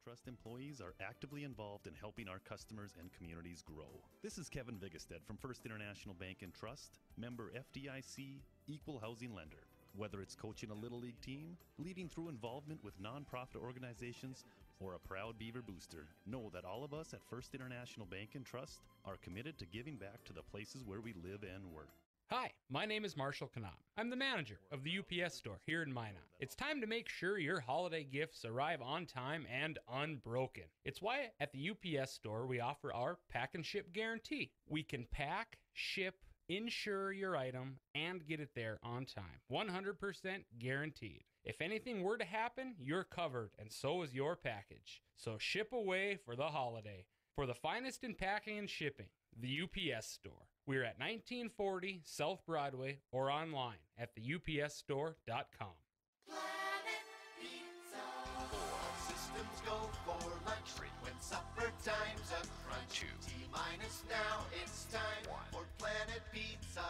Trust employees are actively involved in helping our customers and communities grow. This is Kevin Vigestad from First International Bank and Trust, member FDIC, equal housing lender. Whether it's coaching a Little League team, leading through involvement with nonprofit organizations, or a proud Beaver booster, know that all of us at First International Bank and Trust are committed to giving back to the places where we live and work. Hi, my name is Marshall Kanam. I'm the manager of the UPS store here in Minot. It's time to make sure your holiday gifts arrive on time and unbroken. It's why at the UPS store we offer our pack and ship guarantee. We can pack, ship, insure your item, and get it there on time. 100% guaranteed. If anything were to happen, you're covered, and so is your package. So ship away for the holiday. For the finest in packing and shipping, the UPS store. We're at 1940 South Broadway or online at theupsstore.com. Planet Pizza. All systems go for lunch when supper time's a crunch. T-minus now, it's time for Planet Pizza.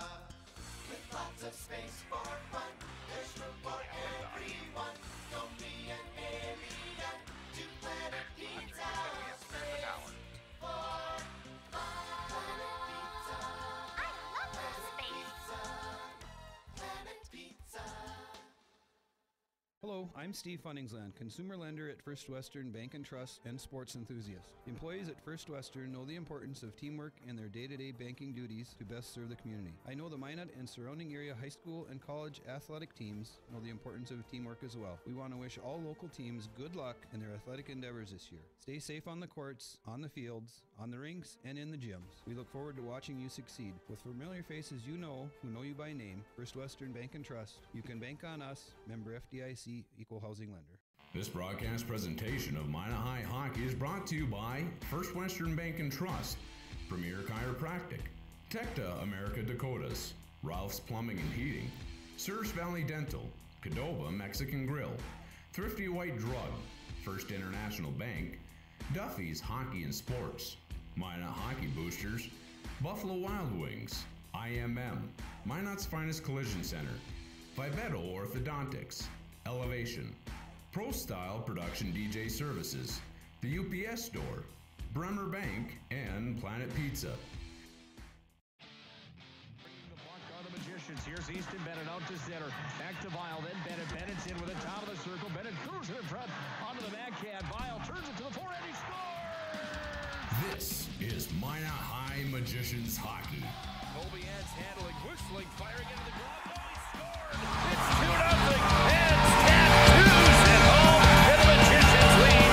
With lots of space for fun, there's room for everyone. Don't be an alien to Planet Pizza. Space for fun. Planet Pizza. I love that space. Planet Pizza. Hello, I'm Steve Funningsland, consumer lender at First Western Bank and Trust and sports enthusiast. Employees at First Western know the importance of teamwork in their day-to-day banking duties to best serve the community. I know the Minot and surrounding area high school and college athletic teams know the importance of teamwork as well. We want to wish all local teams good luck in their athletic endeavors this year. Stay safe on the courts, on the fields, on the rinks, and in the gyms. We look forward to watching you succeed. With familiar faces you know, who know you by name, First Western Bank and Trust, you can bank on us, member FDIC, equal housing lender. This broadcast presentation of Minot High Hockey is brought to you by First Western Bank and Trust, Premier Chiropractic, Tecta America Dakotas, Ralph's Plumbing and Heating, Surf Valley Dental, Cadova Mexican Grill, Thrifty White Drug, First International Bank, Duffy's Hockey and Sports, Minot Hockey Boosters, Buffalo Wild Wings, IMM, Minot's Finest Collision Center, Vivetto Orthodontics, Elevation, Pro Style Production DJ Services, the UPS Store, Bremer Bank, and Planet Pizza. Bringing the puck are the Magicians. Here's Easton Bennett out to center. Back to Vile, then Bennett. Bennett's in with the top of the circle. Bennett cruising in front onto the backhand. Vile turns it to the forehand. He scores! This is Minot High Magicians Hockey. Colby Eds handling, whistling, firing into the glove. Oh, he scored! It's 2-0. Heads tattoos at home. And the Magicians lead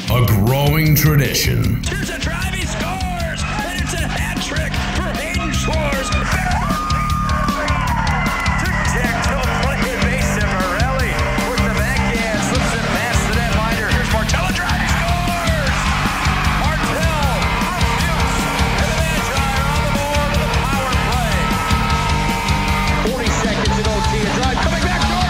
2-0. A growing tradition. Here's a drive. He scores. And it's a hat trick for Hayden Schwartz. Tic-tac-toe play at base and Morelli with the backhand. Slips it past the netminder. Here's Martell. A drive. He scores. Martell. And the Magi are on the board with a power play. 40 seconds in OT. A drive coming back door.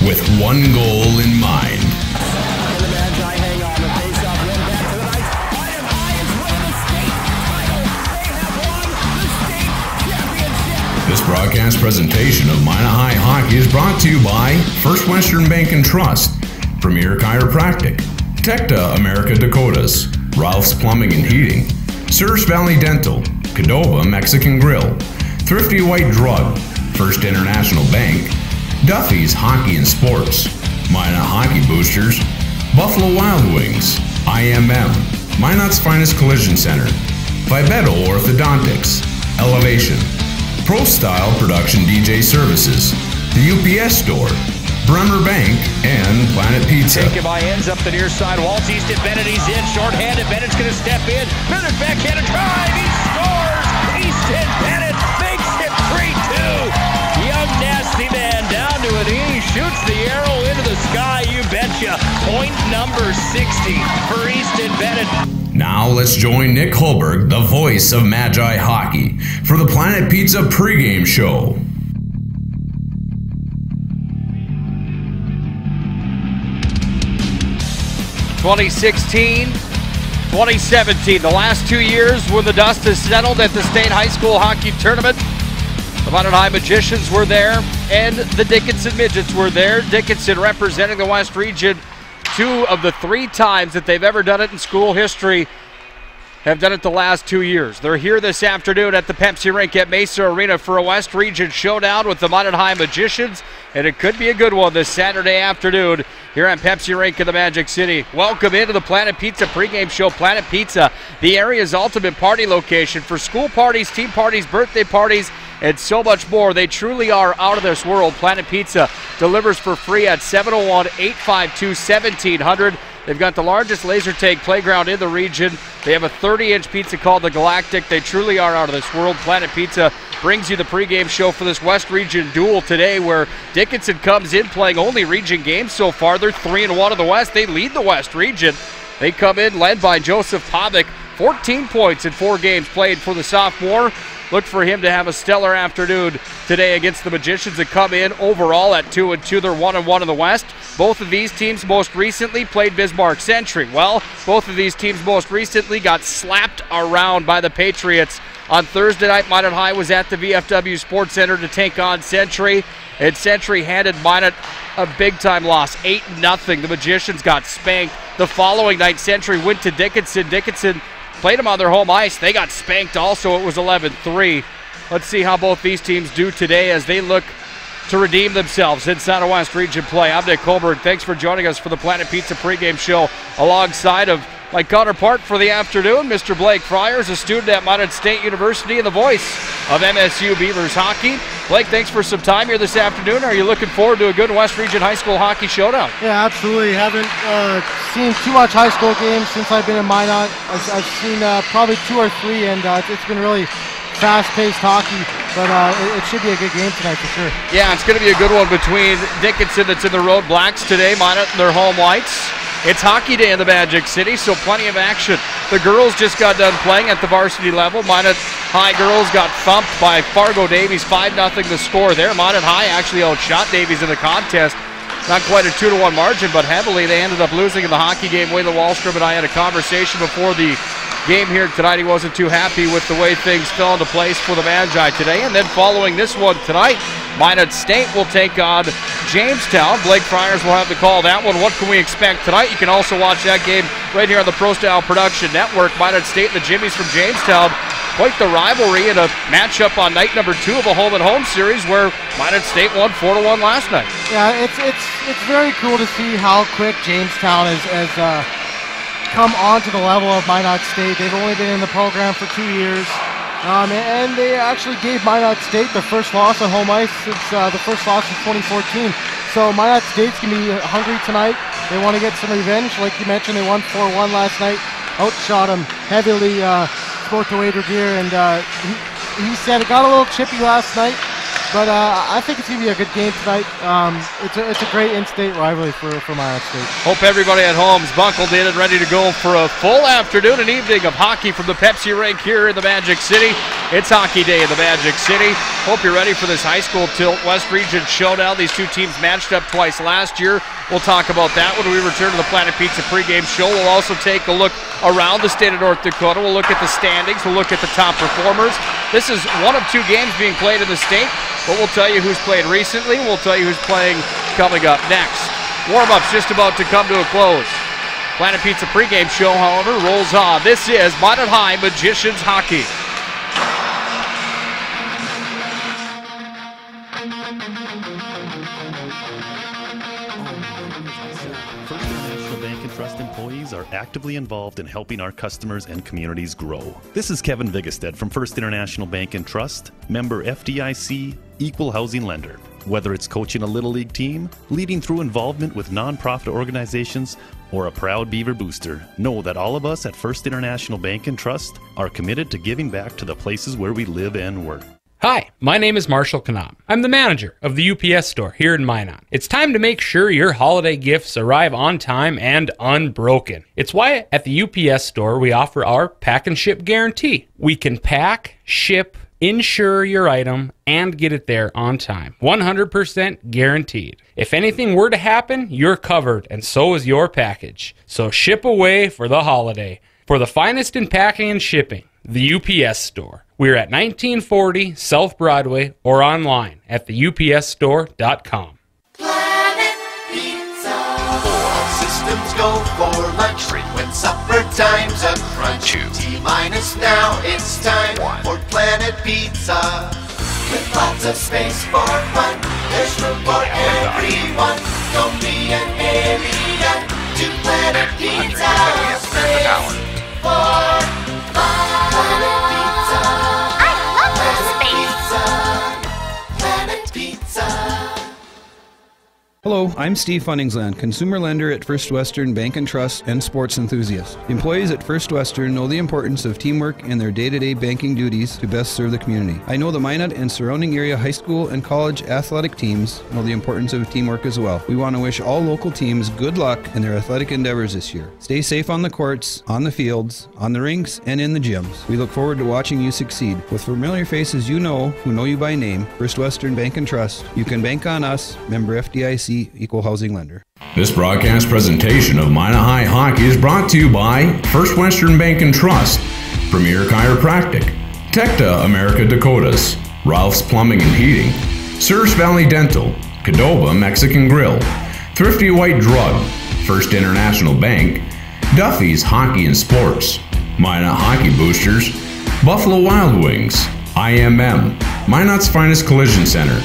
With one goal in mind. And the Magi hang on. The face-off went back to the ice. Iron Lions win the state title. They have won the state championship. This broadcast presentation of Minot High Hockey is brought to you by First Western Bank and Trust, Premier Chiropractic, Tecta America Dakotas, Ralph's Plumbing and Heating, Surf Valley Dental, Cadova Mexican Grill, Thrifty White Drug, First International Bank, Duffy's Hockey and Sports, Minot Hockey Boosters, Buffalo Wild Wings, IMM, Minot's Finest Collision Center, Vivetto Orthodontics, Elevation, Pro Style Production DJ Services, the UPS Store, Bremer Bank, and Planet Pizza. Taken by ends up the near side. Waltz Easton Bennett. He's in shorthanded. Bennett's going to step in. Bennett backhand drive. He scores. Easton Bennett makes it 3-2. Young nasty man down to an E. Shoots the arrow into the sky. You betcha. Point number 60 for Easton Bennett. Now let's join Nick Holberg, the voice of Magi Hockey, for the Planet Pizza pregame show. 2016 2017, the last 2 years when the dust has settled at the state high school hockey tournament. The Minot High Magicians were there, and the Dickinson Midgets were there. Dickinson representing the West Region 2 of the 3 times that they've ever done it in school history. Have done it the last 2 years. They're here this afternoon at the Pepsi Rink at Mesa Arena for a West Region showdown with the Minot High Magicians, and it could be a good one this Saturday afternoon here at Pepsi Rink in the Magic City. Welcome into the Planet Pizza pregame show. Planet Pizza, the area's ultimate party location for school parties, team parties, birthday parties, and so much more. They truly are out of this world. Planet Pizza delivers for free at 701-852-1700. They've got the largest laser tag playground in the region. They have a 30-inch pizza called the Galactic. They truly are out of this world. Planet Pizza brings you the pregame show for this West Region duel today, where Dickinson comes in playing only region games so far. They're 3-1 in the West. They lead the West Region. They come in led by Joseph Pavic, 14 points in 4 games played for the sophomore. Look for him to have a stellar afternoon today against the Magicians that come in overall at 2-2. They're 1-1 in the West. Both of these teams most recently played Bismarck Century. Well, both of these teams most recently got slapped around by the Patriots. On Thursday night, Minot High was at the VFW Sports Center to take on Century, and Century handed Minot a big-time loss, 8-0. The Magicians got spanked. The following night, Century went to Dickinson. Dickinson played them on their home ice. They got spanked also. It was 11-3. Let's see how both these teams do today as they look to redeem themselves inside of West Region play. I'm Nick Colbert. Thanks for joining us for the Planet Pizza pregame show alongside of my counterpart for the afternoon, Mr. Blake Friars, a student at Minot State University and the voice of MSU Beavers hockey. Blake, thanks for some time here this afternoon. Are you looking forward to a good West Region high school hockey showdown? Yeah, absolutely. Haven't seen too much high school games since I've been in Minot. I've seen probably 2 or 3, and it's been really fast-paced hockey, but it should be a good game tonight for sure. Yeah, it's going to be a good one between Dickinson, that's in the Road Blacks today, Minot in their home whites. It's hockey day in the Magic City, so plenty of action. The girls just got done playing at the varsity level. Minot High girls got thumped by Fargo Davies, 5-0 the score there. Minot High actually outshot Davies in the contest. Not quite a 2-1 margin, but heavily. They ended up losing in the hockey game. Wayne Wallstrom and I had a conversation before the game here tonight. He wasn't too happy with the way things fell into place for the Magi today. And then following this one tonight, Minot State will take on Jamestown. Blake Friars will have to call that one. What can we expect tonight? You can also watch that game right here on the Pro Style Production Network. Minot State and the Jimmies from Jamestown. Quite the rivalry in a matchup on night number 2 of a home-and-home series where Minot State won 4-1 last night. Yeah, it's very cool to see how quick Jamestown has come onto the level of Minot State. They've only been in the program for 2 years, and they actually gave Minot State their first loss on home ice since the first loss in 2014. So Minot State's going to be hungry tonight. They want to get some revenge. Like you mentioned, they won 4-1 last night. Outshot them heavily, sport to wager gear, and he said it got a little chippy last night, but I think it's going to be a good game tonight. It's a great in-state rivalry for Minot State. Hope everybody at home is buckled in and ready to go for a full afternoon and evening of hockey from the Pepsi Rink here in the Magic City. It's hockey day in the Magic City. Hope you're ready for this high school tilt West Region showdown. These 2 teams matched up twice last year. We'll talk about that when we return to the Planet Pizza pregame show. We'll also take a look around the state of North Dakota. We'll look at the standings. We'll look at the top performers. This is one of 2 games being played in the state, but we'll tell you who's played recently. We'll tell you who's playing coming up next. Warm-up's just about to come to a close. Planet Pizza pregame show, however, rolls on. This is Minot High Magicians Hockey. Employees are actively involved in helping our customers and communities grow. This is Kevin Vigestad from First International Bank and Trust, member FDIC, equal housing lender. Whether it's coaching a Little League team, leading through involvement with nonprofit organizations, or a proud Beaver booster, know that all of us at First International Bank and Trust are committed to giving back to the places where we live and work. Hi, my name is Marshall Knop. I'm the manager of the UPS store here in Minot. It's time to make sure your holiday gifts arrive on time and unbroken. It's why at the UPS store we offer our pack and ship guarantee. We can pack, ship, insure your item, and get it there on time. 100% guaranteed. If anything were to happen, you're covered, and so is your package. So ship away for the holiday. For the finest in packing and shipping, the UPS Store. We're at 1940 South Broadway or online at theupsstore.com. Planet Pizza. 4 systems go for lunch. 3 when supper time's a crunch. 2 T-minus now it's time 1 for Planet Pizza. With lots of space for fun, there's room for everyone. Don't be an alien to Planet Pizza. Space for fun. Planet Pizza. I love Planet Pizza. Hello, I'm Steve Funningsland, consumer lender at First Western Bank and Trust and sports enthusiast. Employees at First Western know the importance of teamwork in their day-to-day banking duties to best serve the community. I know the Minot and surrounding area high school and college athletic teams know the importance of teamwork as well. We want to wish all local teams good luck in their athletic endeavors this year. Stay safe on the courts, on the fields, on the rinks, and in the gyms. We look forward to watching you succeed. With familiar faces you know, who know you by name, First Western Bank and Trust, you can bank on us, member FDIC, equal housing lender. This broadcast presentation of Minot High Hockey is brought to you by First Western Bank and Trust, Premier Chiropractic, Tecta America Dakotas, Ralph's Plumbing and Heating, Surge Valley Dental, Cadoba Mexican Grill, Thrifty White Drug, First International Bank, Duffy's Hockey and Sports, Minot Hockey Boosters, Buffalo Wild Wings, IMM, Minot's Finest Collision Center,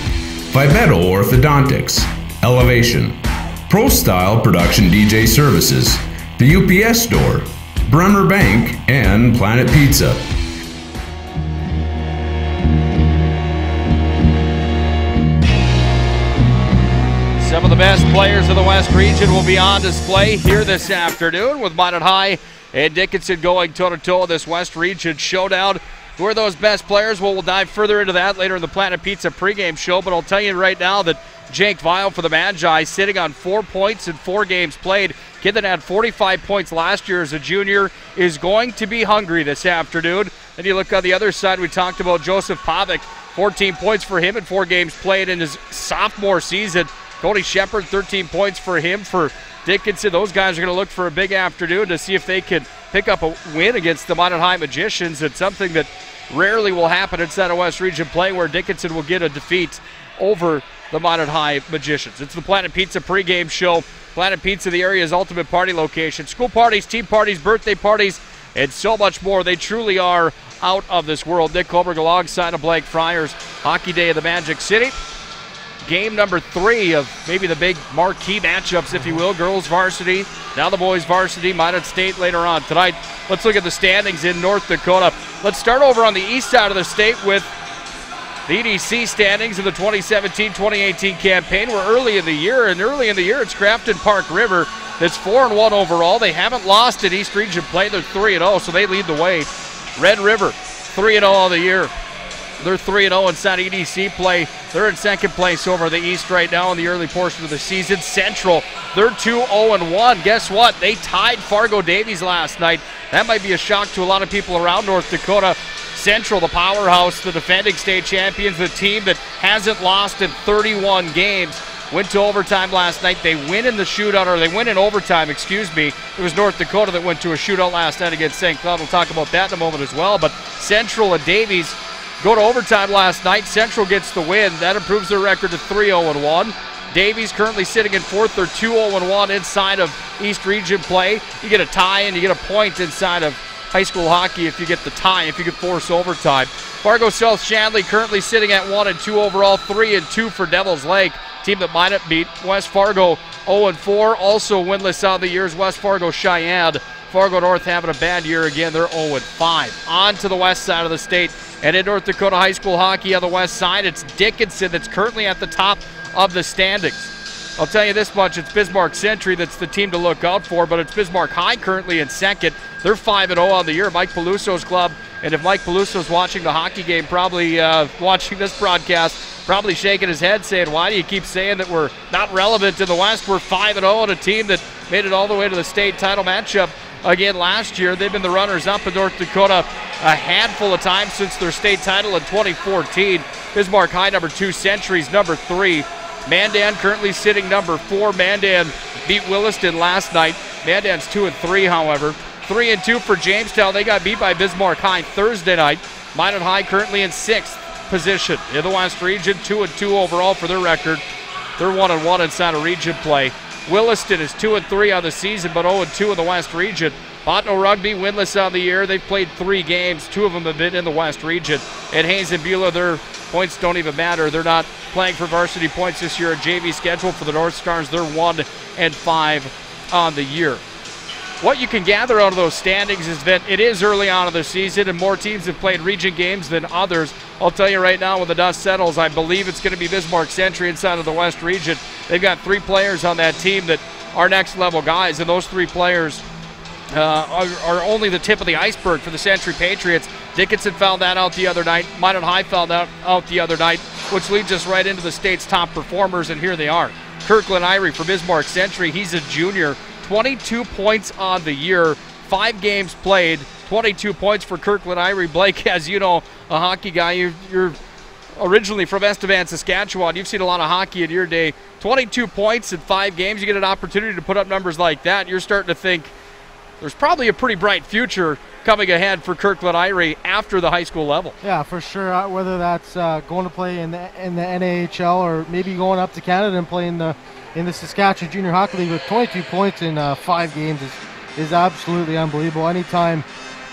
Vibeto Orthodontics, Elevation, Pro Style Production DJ Services, the UPS Store, Bremer Bank, and Planet Pizza. Some of the best players of the West region will be on display here this afternoon with Minot High and Dickinson going toe-to-toe in this West region showdown. Who are those best players? Well, we'll dive further into that later in the Planet Pizza pregame show, but I'll tell you right now that Jake Vial for the Magi sitting on 4 points in 4 games played. Kid that had 45 points last year as a junior is going to be hungry this afternoon. Then you look on the other side, we talked about Joseph Pavic, 14 points for him in 4 games played in his sophomore season. Cody Shepard, 13 points for him for Dickinson. Those guys are going to look for a big afternoon to see if they can pick up a win against the Minot High Magicians. It's something that rarely will happen inside a West Region play where Dickinson will get a defeat over the Minot High Magicians. It's the Planet Pizza pregame show. Planet Pizza, the area's ultimate party location. School parties, team parties, birthday parties, and so much more. They truly are out of this world. Nick Colberg alongside of Blake Friars. Hockey Day of the Magic City. Game number 3 of maybe the big marquee matchups, if you will. Girls varsity, now the boys varsity, Minot State later on tonight. Let's look at the standings in North Dakota. Let's start over on the east side of the state with the EDC standings of the 2017-2018 campaign. We're early in the year, and early in the year it's Grafton Park River that's 4-1 overall. They haven't lost in East Region play. They're 3-0, so they lead the way. Red River, 3-0 on the year. They're 3-0 inside EDC play. They're in second place over the East right now in the early portion of the season. Central, they're 2-0-1. Guess what? They tied Fargo Davies last night. That might be a shock to a lot of people around North Dakota. Central, the powerhouse, the defending state champions, the team that hasn't lost in 31 games, went to overtime last night. They win in the shootout, or they win in overtime, excuse me. It was North Dakota that went to a shootout last night against St. Cloud. We'll talk about that in a moment as well. But Central and Davies go to overtime last night. Central gets the win. That improves their record to 3-0-1. Davies currently sitting in 4th. They're 2-0-1 inside of East Region play. You get a tie and you get a point inside of high school hockey if you get the tie, if you could force overtime. Fargo South Shanley currently sitting at 1-2 overall, 3-2 for Devils Lake. Team that might have beat West Fargo 0-4. Also winless on the years, West Fargo Cheyenne. Fargo North having a bad year again. They're 0-5. On to the west side of the state. And in North Dakota high school hockey on the west side, it's Dickinson that's currently at the top of the standings. I'll tell you this much, it's Bismarck Century that's the team to look out for, but it's Bismarck High currently in second. They're 5-0 on the year, Mike Peluso's club. And if Mike Peluso's watching the hockey game, probably watching this broadcast, probably shaking his head saying, why do you keep saying that we're not relevant in the West? We're 5-0 on a team that made it all the way to the state title matchup again last year. They've been the runners-up in North Dakota a handful of times since their state title in 2014. Bismarck High number 2, Century's number 3. Mandan currently sitting number 4. Mandan beat Williston last night. Mandan's 2-3, however. 3-2 for Jamestown. They got beat by Bismarck High Thursday night. Minot High currently in 6th position in the West Region, 2-2 overall for their record. They're 1-1 inside of region play. Williston is 2-3 on the season, but 0-2 in the West Region. Botno Rugby winless on the year. They've played 3 games. 2 of them have been in the West Region. And Hayes and Beulah, their points don't even matter. They're not playing for varsity points this year. A JV schedule for the North Stars. They're 1-5 on the year. What you can gather out of those standings is that it is early on in the season and more teams have played region games than others. I'll tell you right now, when the dust settles, I believe it's going to be Bismarck Century inside of the West Region. They've got 3 players on that team that are next level guys, and those 3 players are only the tip of the iceberg for the Century Patriots. Dickinson found that out the other night. Minot High found that out the other night, which leads us right into the state's top performers, and here they are. Kirkland Irie for Bismarck Century. He's a junior. 22 points on the year, 5 games played, 22 points for Kirkland Irie. Blake, as you know, a hockey guy, you're originally from Estevan, Saskatchewan. You've seen a lot of hockey in your day. 22 points in 5 games, you get an opportunity to put up numbers like that. You're starting to think there's probably a pretty bright future coming ahead for Kirkland Irie after the high school level. Yeah, for sure. Whether that's going to play in the NAHL or maybe going up to Canada and playing in the Saskatchewan Junior Hockey League with 22 points in 5 games is absolutely unbelievable. Anytime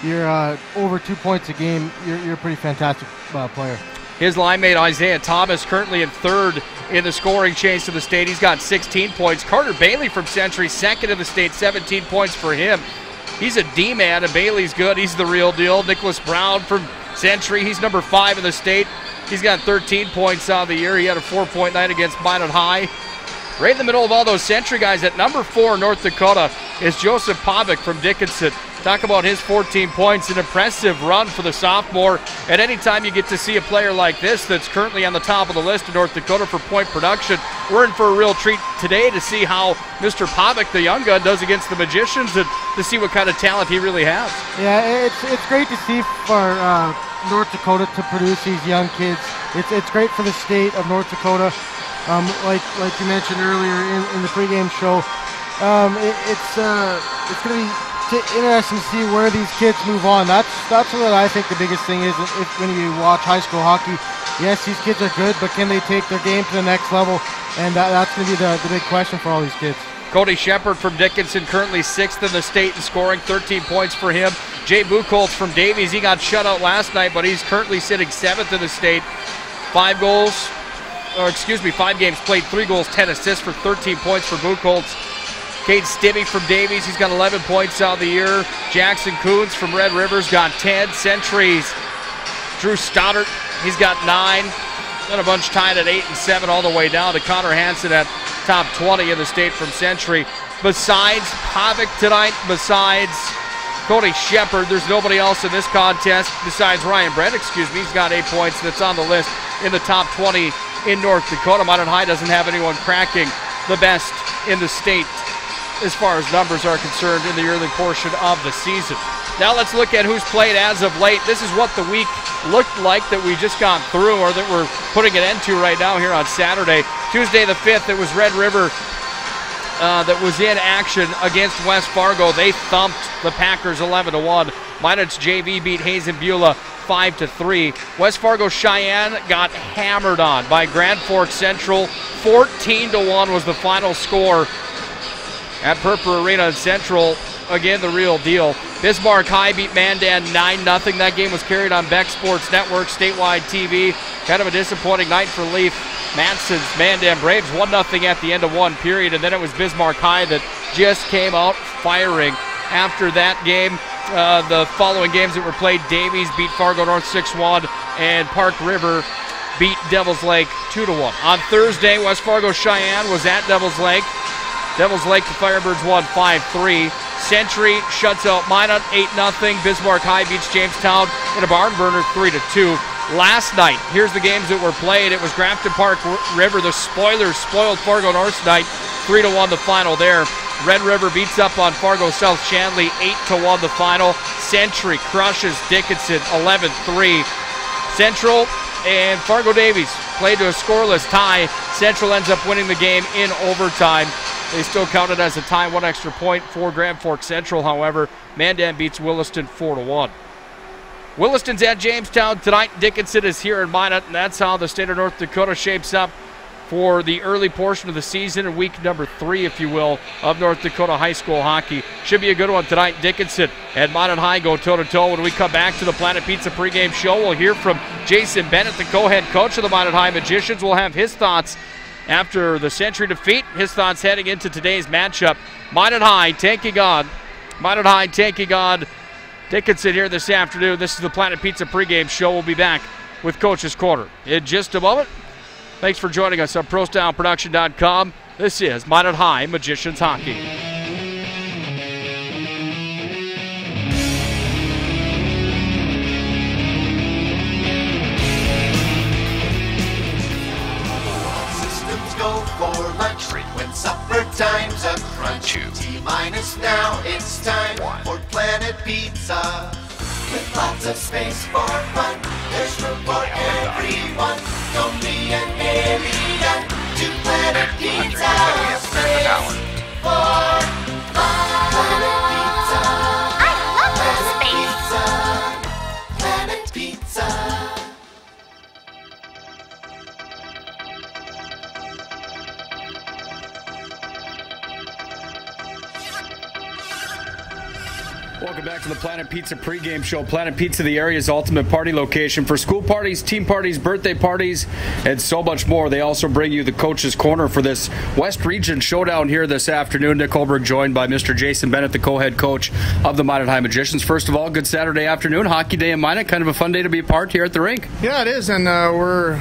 you're over 2 points a game, you're a pretty fantastic player. His line mate Isaiah Thomas currently in 3rd in the scoring chase to the state. He's got 16 points. Carter Bailey from Century, 2nd in the state, 17 points for him. He's a D-man, and Bailey's good. He's the real deal. Nicholas Brown from Century, he's number 5 in the state. He's got 13 points on the year. He had a 4-point night against Minot High. Right in the middle of all those Century guys, at number 4 North Dakota is Joseph Pavic from Dickinson. Talk about his 14 points, an impressive run for the sophomore. And anytime you get to see a player like this that's currently on the top of the list in North Dakota for point production, we're in for a real treat today to see how Mr. Pavic, the young gun, does against the Magicians and to see what kind of talent he really has. Yeah, it's great to see for North Dakota to produce these young kids. It's great for the state of North Dakota. Like you mentioned earlier in the pregame show, it's going to be interesting to see where these kids move on. That's what I think the biggest thing is when you watch high school hockey. Yes, these kids are good, but can they take their game to the next level? And that's going to be the big question for all these kids. Cody Shepard from Dickinson, currently 6th in the state in scoring, 13 points for him. Jay Buchholz from Davies, he got shut out last night, but he's currently sitting 7th in the state. 5 games played, 3 goals, 10 assists for 13 points for Buchholz. Cade Stibbe from Davies, he's got 11 points on the year. Jackson Coons from Red Rivers got 10. Centuries, Drew Stoddart, he's got 9. Then a bunch tied at 8 and 7 all the way down to Connor Hansen at top 20 in the state from Century. Besides Pavic tonight, besides Cody Shepard, there's nobody else in this contest besides Ryan Brent, he's got 8 points that's on the list in the top 20 in North Dakota. Minot High doesn't have anyone cracking the best in the state as far as numbers are concerned in the early portion of the season. Now let's look at who's played as of late. This is what the week looked like that we just got through, or that we're putting an end to right now here on Saturday. Tuesday the 5th, it was Red River that was in action against West Fargo. They thumped the Packers 11-1. Minot's JV beat Hayes and Beulah 5-3. West Fargo Cheyenne got hammered on by Grand Forks Central. 14-1 was the final score at Purpur Arena in Central. Again, the real deal. Bismarck High beat Mandan 9-0. That game was carried on Beck Sports Network, statewide TV. Kind of a disappointing night for Leaf Manson's Mandan Braves. 1-0 at the end of one period, and then it was Bismarck High that just came out firing. After that game, the following games that were played, Davies beat Fargo North 6-1, and Park River beat Devils Lake 2-1. On Thursday, West Fargo Cheyenne was at Devils Lake. Devils Lake, the Firebirds won 5-3. Century shuts out Minot 8-0. Bismarck High beats Jamestown in a barn burner 3-2. Last night, here's the games that were played. It was Grafton Park River. The Spoilers spoiled Fargo North tonight, 3-1 the final there. Red River beats up on Fargo South Shanley, 8-1 the final. Century crushes Dickinson 11-3. Central and Fargo Davies played to a scoreless tie. Central ends up winning the game in overtime. They still count it as a tie, 1 extra point for Grand Forks Central. However, Mandan beats Williston 4-1. Williston's at Jamestown tonight. Dickinson is here in Minot, and that's how the state of North Dakota shapes up for the early portion of the season and week number 3, if you will, of North Dakota high school hockey. Should be a good one tonight. Dickinson and Minot High go toe-to-toe. When we come back to the Planet Pizza pregame show, we'll hear from Jason Bennett, the co-head coach of the Minot High Magicians. We'll have his thoughts after the Century defeat, his thoughts heading into today's matchup. Minot High taking on Dickinson here this afternoon. This is the Planet Pizza pregame show. We'll be back with Coach's Corner in just a moment. Thanks for joining us on ProStyleProduction.com. This is Minot High Magicians Hockey. Systems go for lunch when supper time's a crunch. T-minus now, it's time for Planet Pizza. With lots of space for fun, there's room for everyone. Don't be an alien to Planet Pizza. Space for fun. Planet Pizza. I love space. Planet Pizza. Welcome back to the Planet Pizza pregame show. Planet Pizza, the area's ultimate party location for school parties, team parties, birthday parties, and so much more. They also bring you the Coach's Corner for this West Region showdown here this afternoon. Nick Holberg joined by Mr. Jason Bennett, the co-head coach of the Minot High Magicians. First of all, good Saturday afternoon, hockey day in Minot. Kind of a fun day to be a part here at the rink. Yeah, it is, and we're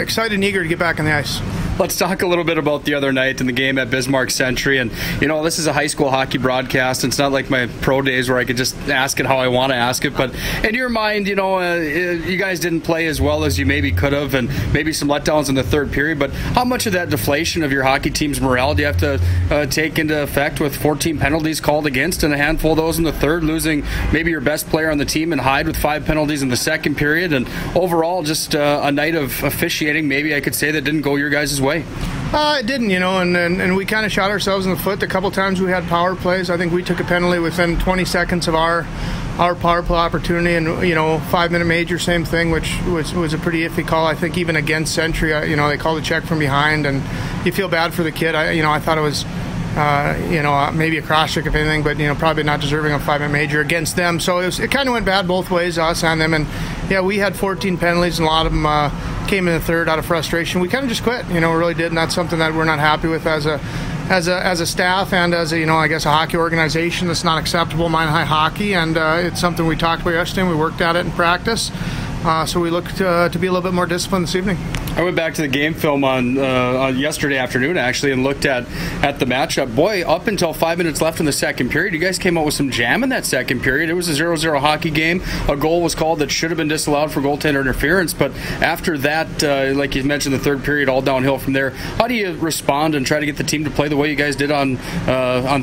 excited and eager to get back on the ice. Let's talk a little bit about the other night in the game at Bismarck Century. And, you know, this is a high school hockey broadcast. It's not like my pro days where I could just ask it how I want to ask it. But in your mind, you know, you guys didn't play as well as you maybe could have, and maybe some letdowns in the third period. But how much of that deflation of your hockey team's morale do you have to take into effect with 14 penalties called against and a handful of those in the third, losing maybe your best player on the team and Hyde with 5 penalties in the second period? And overall, just a night of officiating, maybe I could say, that didn't go your guys' way. It didn't, you know, and we kind of shot ourselves in the foot. A couple times we had power plays. I think we took a penalty within 20 seconds of our power play opportunity, and, you know, 5-minute major, same thing, which was a pretty iffy call. I think even against Century, you know, they called a check from behind, and you feel bad for the kid. I thought it was, maybe a cross check if anything, but, you know, probably not deserving of 5-minute major against them. So it kind of went bad both ways, us and them. And yeah, we had 14 penalties, and a lot of them came in the third out of frustration. We kind of just quit, you know, we really did, and that's something that we're not happy with as a staff and as a, you know, I guess a hockey organization. That's not acceptable, Minot High hockey, and it's something we talked about yesterday, and we worked at it in practice. So we look to be a little bit more disciplined this evening. I went back to the game film on yesterday afternoon, actually, and looked at the matchup. Boy, up until 5 minutes left in the second period, you guys came out with some jam in that second period. It was a 0-0 hockey game. A goal was called that should have been disallowed for goaltender interference. But after that, like you mentioned, the third period, all downhill from there. How do you respond and try to get the team to play the way you guys did on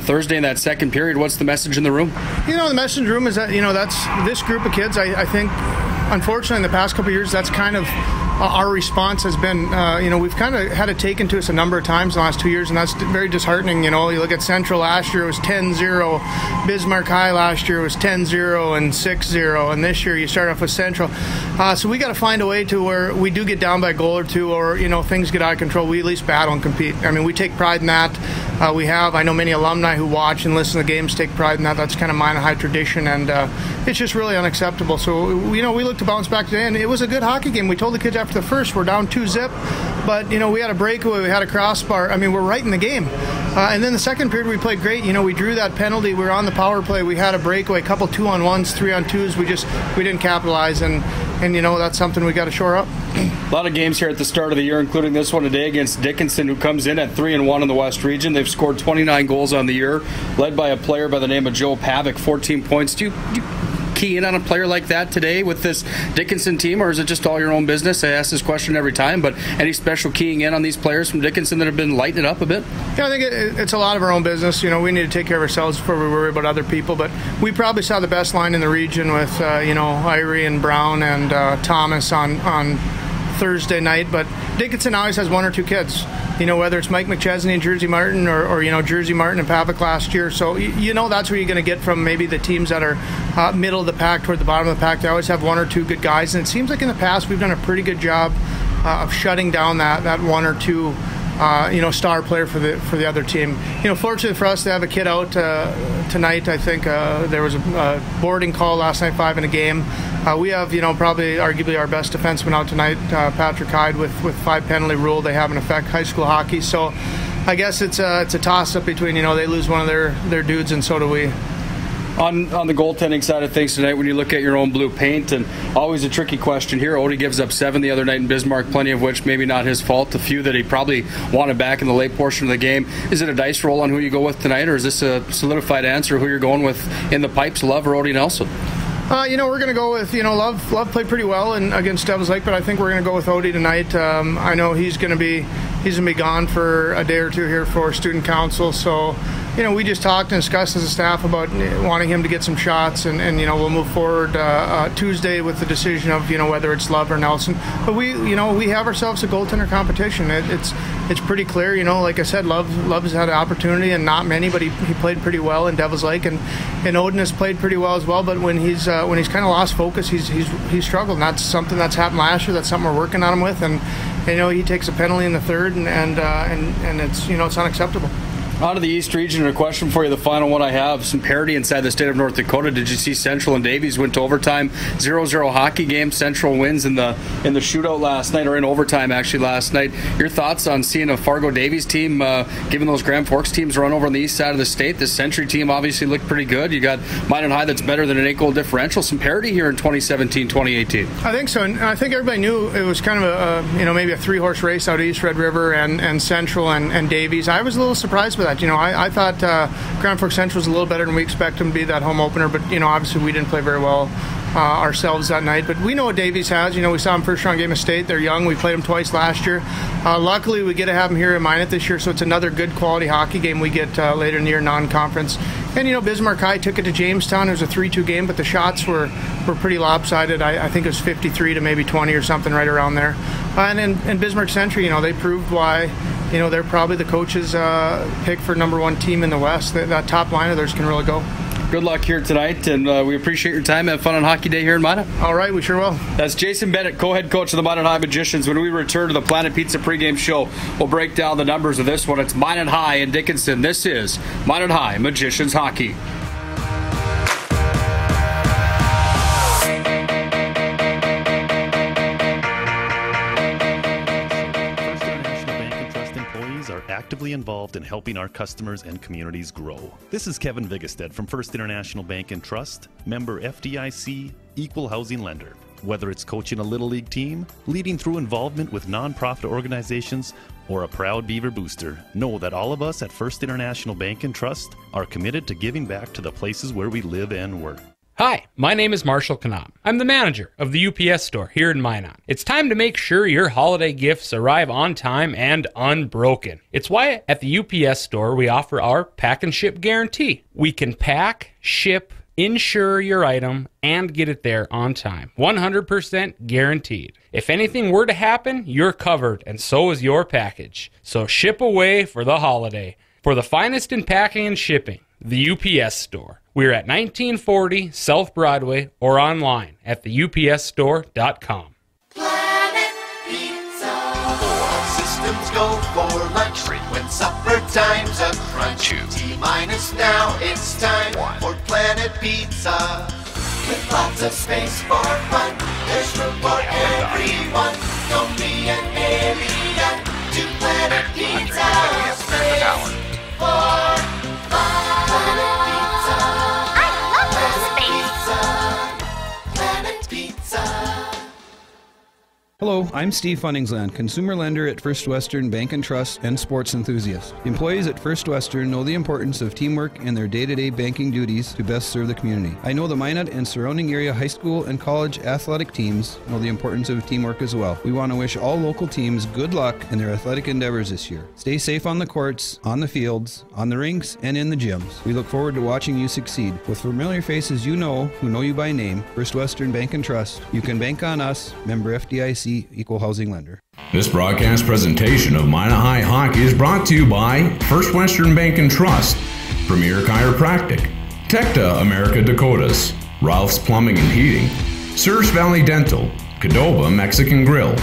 Thursday in that second period? What's the message in the room? You know, the message in the room is that, you know, that's this group of kids, I think, unfortunately, in the past couple of years, that's kind of our response has been, we've kind of had it taken to us a number of times in the last 2 years, and that's very disheartening. You know, you look at Central last year, it was 10-0. Bismarck High last year was 10-0 and 6-0, and this year you start off with Central. So we got to find a way to where we do get down by a goal or two, or, you know, things get out of control. We at least battle and compete. I mean, we take pride in that. I know many alumni who watch and listen to games take pride in that. That's kind of Minot High tradition, and it's just really unacceptable. So, you know, we look to bounce back today, and it was a good hockey game. We told the kids after the first, we're down 2-0, but, you know, we had a breakaway, we had a crossbar. I mean, we're right in the game. And then the second period, we played great. You know, we drew that penalty. We were on the power play. We had a breakaway, a couple 2-on-1s, 3-on-2s. We didn't capitalize, and you know, that's something we got to shore up. A lot of games here at the start of the year, including this one today against Dickinson, who comes in at 3-1 in the West Region. They've scored 29 goals on the year, led by a player by the name of Joe Pavic, 14 points. Do you key in on a player like that today with this Dickinson team, or is it just all your own business? I ask this question every time, but any special keying in on these players from Dickinson that have been lighting it up a bit? Yeah, I think it's a lot of our own business. You know, we need to take care of ourselves before we worry about other people, but we probably saw the best line in the region with, Irie and Brown and Thomas on Thursday night, but Dickinson always has one or two kids. Whether it's Mike McChesney and Jersey Martin or Jersey Martin and Pavlik last year. So, that's where you're going to get from maybe the teams that are middle of the pack toward the bottom of the pack. They always have one or two good guys. And it seems like in the past we've done a pretty good job of shutting down that one or two star player for the other team. Fortunately for us, they have a kid out tonight. I think there was a boarding call last night, 5 in a game. We have, probably arguably our best defenseman out tonight, Patrick Hyde, with 5 penalty rule. They have in effect high school hockey. So I guess it's a toss-up between, they lose one of their dudes and so do we. On the goaltending side of things tonight, when you look at your own blue paint, and always a tricky question here, Odie gives up 7 the other night in Bismarck, plenty of which maybe not his fault, a few that he probably wanted back in the late portion of the game. Is it a dice roll on who you go with tonight, or is this a solidified answer who you're going with in the pipes, Love or Odie Nelson? We're going to go with, Love played pretty well against Devils Lake, but I think we're going to go with Odie tonight. I know he's going to be gone for a day or two here for student council, so we just talked and discussed as a staff about wanting him to get some shots, and we'll move forward Tuesday with the decision of whether it's Love or Nelson. But we have ourselves a goaltender competition. It's pretty clear. Like I said, Love has had an opportunity and not many, but he played pretty well in Devils Lake, and Odin has played pretty well as well. But when he's kind of lost focus, he's struggled. And that's something that's happened last year. That's something we're working on him with, and he takes a penalty in the third, and it's it's unacceptable. Out of the East region, and a question for you, the final one I have, some parity inside the state of North Dakota. Did you see Central and Davies went to overtime, 0-0 hockey game? Central wins in the shootout last night, or in overtime actually last night. Your thoughts on seeing a Fargo-Davies team, given those Grand Forks teams run over on the east side of the state? The Century team obviously looked pretty good. You got Minot High that's better than an 8-goal differential. Some parity here in 2017-2018. I think so, and I think everybody knew it was kind of maybe a 3-horse race out east, Red River and Central and Davies. I was a little surprised with that. I thought Grand Forks Central was a little better than we expect them to be, that home opener, but obviously we didn't play very well ourselves that night. But we know what Davies has. We saw him first round game of state. They're young. We played them twice last year. Luckily, we get to have them here in Minot this year, so it's another good quality hockey game we get later in the year, non-conference. And Bismarck High took it to Jamestown. It was a 3-2 game, but the shots were pretty lopsided. I think it was 53 to maybe 20 or something right around there. And Bismarck Century, they proved why they're probably the coach's pick for number 1 team in the West. That top line of theirs can really go. Good luck here tonight, and we appreciate your time. Have fun on Hockey Day here in Minot. All right, we sure will. That's Jason Bennett, co-head coach of the Minot High Magicians. When we return to the Planet Pizza pregame show, we'll break down the numbers of this one. It's Minot High and Dickinson. This is Minot High Magicians Hockey. Actively involved in helping our customers and communities grow. This is Kevin Vigestad from First International Bank and Trust, member FDIC, equal housing lender. Whether it's coaching a Little League team, leading through involvement with nonprofit organizations, or a proud Beaver booster, know that all of us at First International Bank and Trust are committed to giving back to the places where we live and work. Hi, my name is Marshall Knopp. I'm the manager of the UPS store here in Minot. It's time to make sure your holiday gifts arrive on time and unbroken. It's why at the UPS store we offer our pack and ship guarantee. We can pack, ship, insure your item, and get it there on time. 100% guaranteed. If anything were to happen, you're covered, and so is your package. So ship away for the holiday. For the finest in packing and shipping, the UPS store. We're at 1940 South Broadway or online at theupsstore.com. Planet Pizza. All systems go for lunch. When supper time's a crunch. T-minus now, it's time for Planet Pizza. With lots of space for fun. There's room for everyone. Don't be an alien to Planet Pizza. Space for fun. Hello, I'm Steve Funningsland, consumer lender at First Western Bank and Trust and sports enthusiast. Employees at First Western know the importance of teamwork in their day-to-day banking duties to best serve the community. I know the Minot and surrounding area high school and college athletic teams know the importance of teamwork as well. We want to wish all local teams good luck in their athletic endeavors this year. Stay safe on the courts, on the fields, on the rinks, and in the gyms. We look forward to watching you succeed. With familiar faces you know, who know you by name, First Western Bank and Trust, you can bank on us, member FDIC, FDIC Equal Housing Lender. This broadcast presentation of Minot High Hockey is brought to you by First Western Bank and Trust, Premier Chiropractic, Tecta America Dakotas, Ralph's Plumbing and Heating, Surge Valley Dental, Cadova Mexican Grill,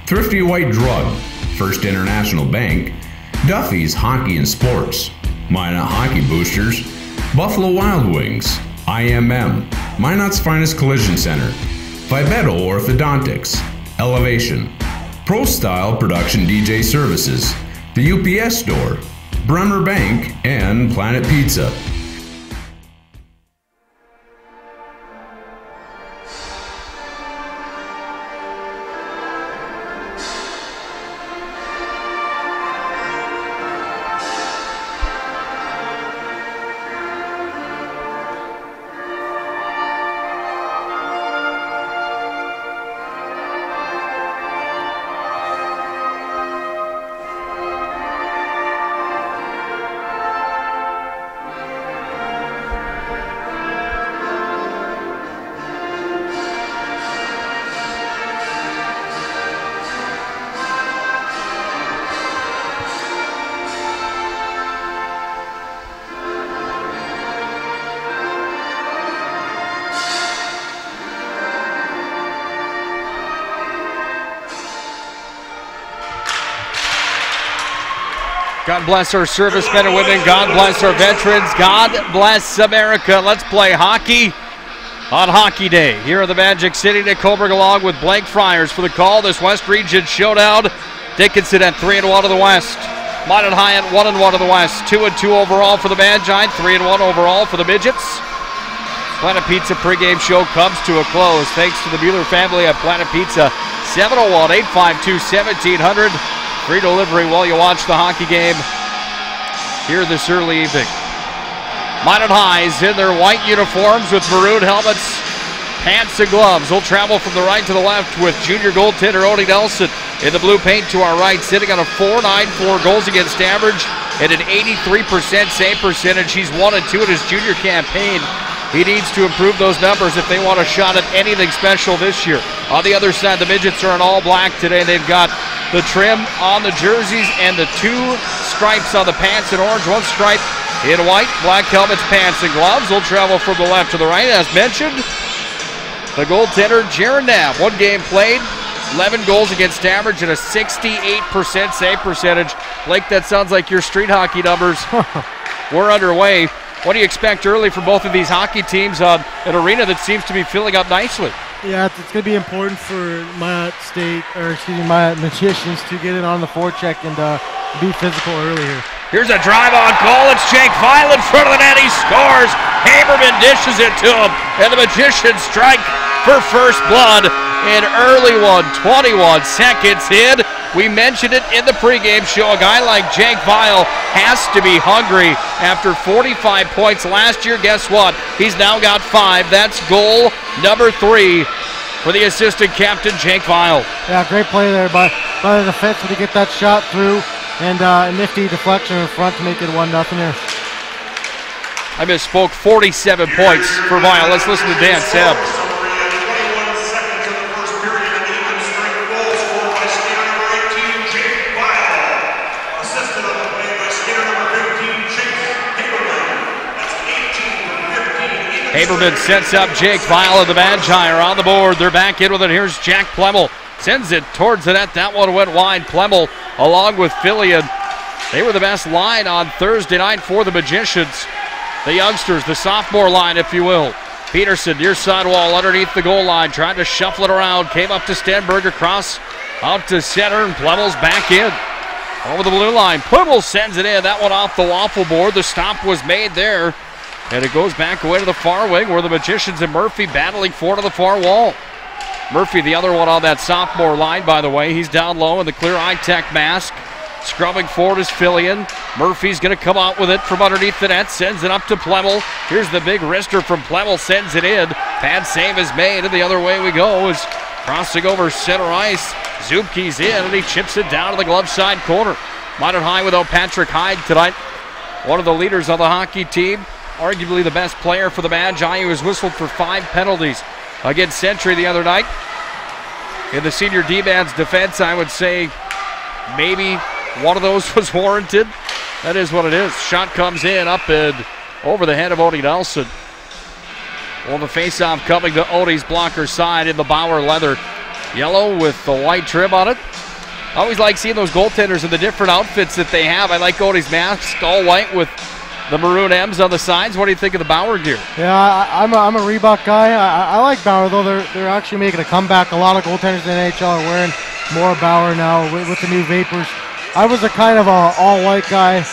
Thrifty White Drug, First International Bank, Duffy's Hockey and Sports, Minot Hockey Boosters, Buffalo Wild Wings, IMM, Minot's Finest Collision Center, Vibeto Orthodontics, Elevation, Pro Style Production DJ Services, the UPS Store, Bremer Bank, and Planet Pizza. God bless our servicemen and women. God bless our veterans. God bless America. Let's play hockey on Hockey Day here in the Magic City. Nick Coburg along with Blake Friars for the call. This West Region showdown. Dickinson at 3-1 of the West. Minot High at 1-1 of the West. 2-2 overall for the Magi. 3-1 overall for the Midgets. Planet Pizza pregame show comes to a close thanks to the Mueller family at Planet Pizza. 701-852-1700. Free delivery while you watch the hockey game here this early evening. Minot Highs in their white uniforms with maroon helmets, pants and gloves. They'll travel from the right to the left with junior goaltender Odie Nelson in the blue paint to our right, sitting on a .494 goals against average and an 83% save percentage. He's 1-2 in his junior campaign. He needs to improve those numbers if they want a shot at anything special this year. On the other side, the Midgets are in all black today. They've got the trim on the jerseys and the two stripes on the pants in orange, one stripe in white, black helmets, pants, and gloves. They'll travel from the left to the right. As mentioned, the goaltender, Jaron Knapp, one game played, 11 goals against average and a 68% save percentage. Blake, that sounds like your street hockey numbers. We're underway. What do you expect early from both of these hockey teams on an arena that seems to be filling up nicely? Yeah, it's going to be important for Minot Magicians to get it on the forecheck and be physical early here. Here's a drive on goal. It's Jake Vile in front of the net. He scores. Haberman dishes it to him, and the Magicians strike for first blood. An early one, 21 seconds in. We mentioned it in the pregame show. A guy like Jake Vile has to be hungry after 45 points last year. Guess what? He's now got 5. That's goal number 3 for the assistant captain, Jake Vile. Yeah, great play there by the defenseman to get that shot through, and a nifty deflection in front to make it 1-0 here. I misspoke. 47 points for Vile. Let's listen to Dan Seb. Haberman sets up Jake Vile, and the Magi are on the board. They're back in with it. Here's Jack Plemmel. Sends it towards the net. That one went wide. Plemmel along with Fillion. They were the best line on Thursday night for the Magicians. The youngsters, the sophomore line, if you will. Peterson near sidewall underneath the goal line, trying to shuffle it around. Came up to Stenberg, across out to center, and Plemmel's back in. Over the blue line. Plemmel sends it in. That one off the waffle board. The stop was made there. And it goes back away to the far wing where the Magicians and Murphy battling for to the far wall. Murphy, the other one on that sophomore line, by the way. He's down low in the clear eye-tech mask. Scrubbing forward is Fillion. Murphy's going to come out with it from underneath the net. Sends it up to Plemmel. Here's the big wrister from Plemmel. Sends it in. Pad save is made, and the other way we go is crossing over center ice. Zubke's in, and he chips it down to the glove side corner. Minot High without Patrick Hyde tonight. One of the leaders of the hockey team. Arguably the best player for the Magi, who was whistled for 5 penalties against Century the other night. in the senior D-man's defense, I would say maybe one of those was warranted. That is what it is. Shot comes in up and over the head of Odie Nelson. Well, the faceoff coming to Odie's blocker side in the Bauer leather. Yellow with the white trim on it. I always like seeing those goaltenders in the different outfits that they have. I like Odie's mask, all white with the maroon M's on the sides. What do you think of the Bauer gear? Yeah, I'm a Reebok guy. I like Bauer, though. They're actually making a comeback. A lot of goaltenders in the NHL are wearing more Bauer now with the new Vapors. I was a kind of a all-white guy,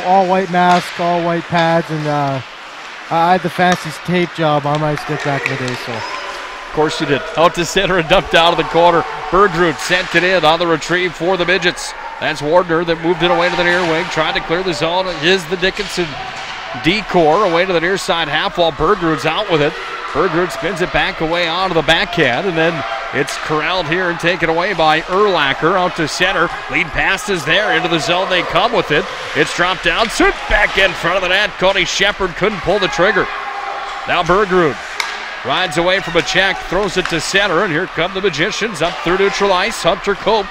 all-white mask, all-white pads, and I had the fancy tape job on my stick back in the day. So, of course you did. Out to center and dumped out of the corner. Bergrud sent it in on the retrieve for the Midgets. That's Wardner that moved it away to the near wing, trying to clear the zone. It is the Dickinson D-core away to the near side half wall. Bergrud's out with it. Bergrud spins it back away onto the backhand, and then it's corralled here and taken away by Urlacher out to center. Lead pass is there. Into the zone they come with it. It's dropped down. Sent back in front of the net. Cody Shepard couldn't pull the trigger. Now Bergrud rides away from a check, throws it to center, and here come the Magicians up through neutral ice. Hunter Cope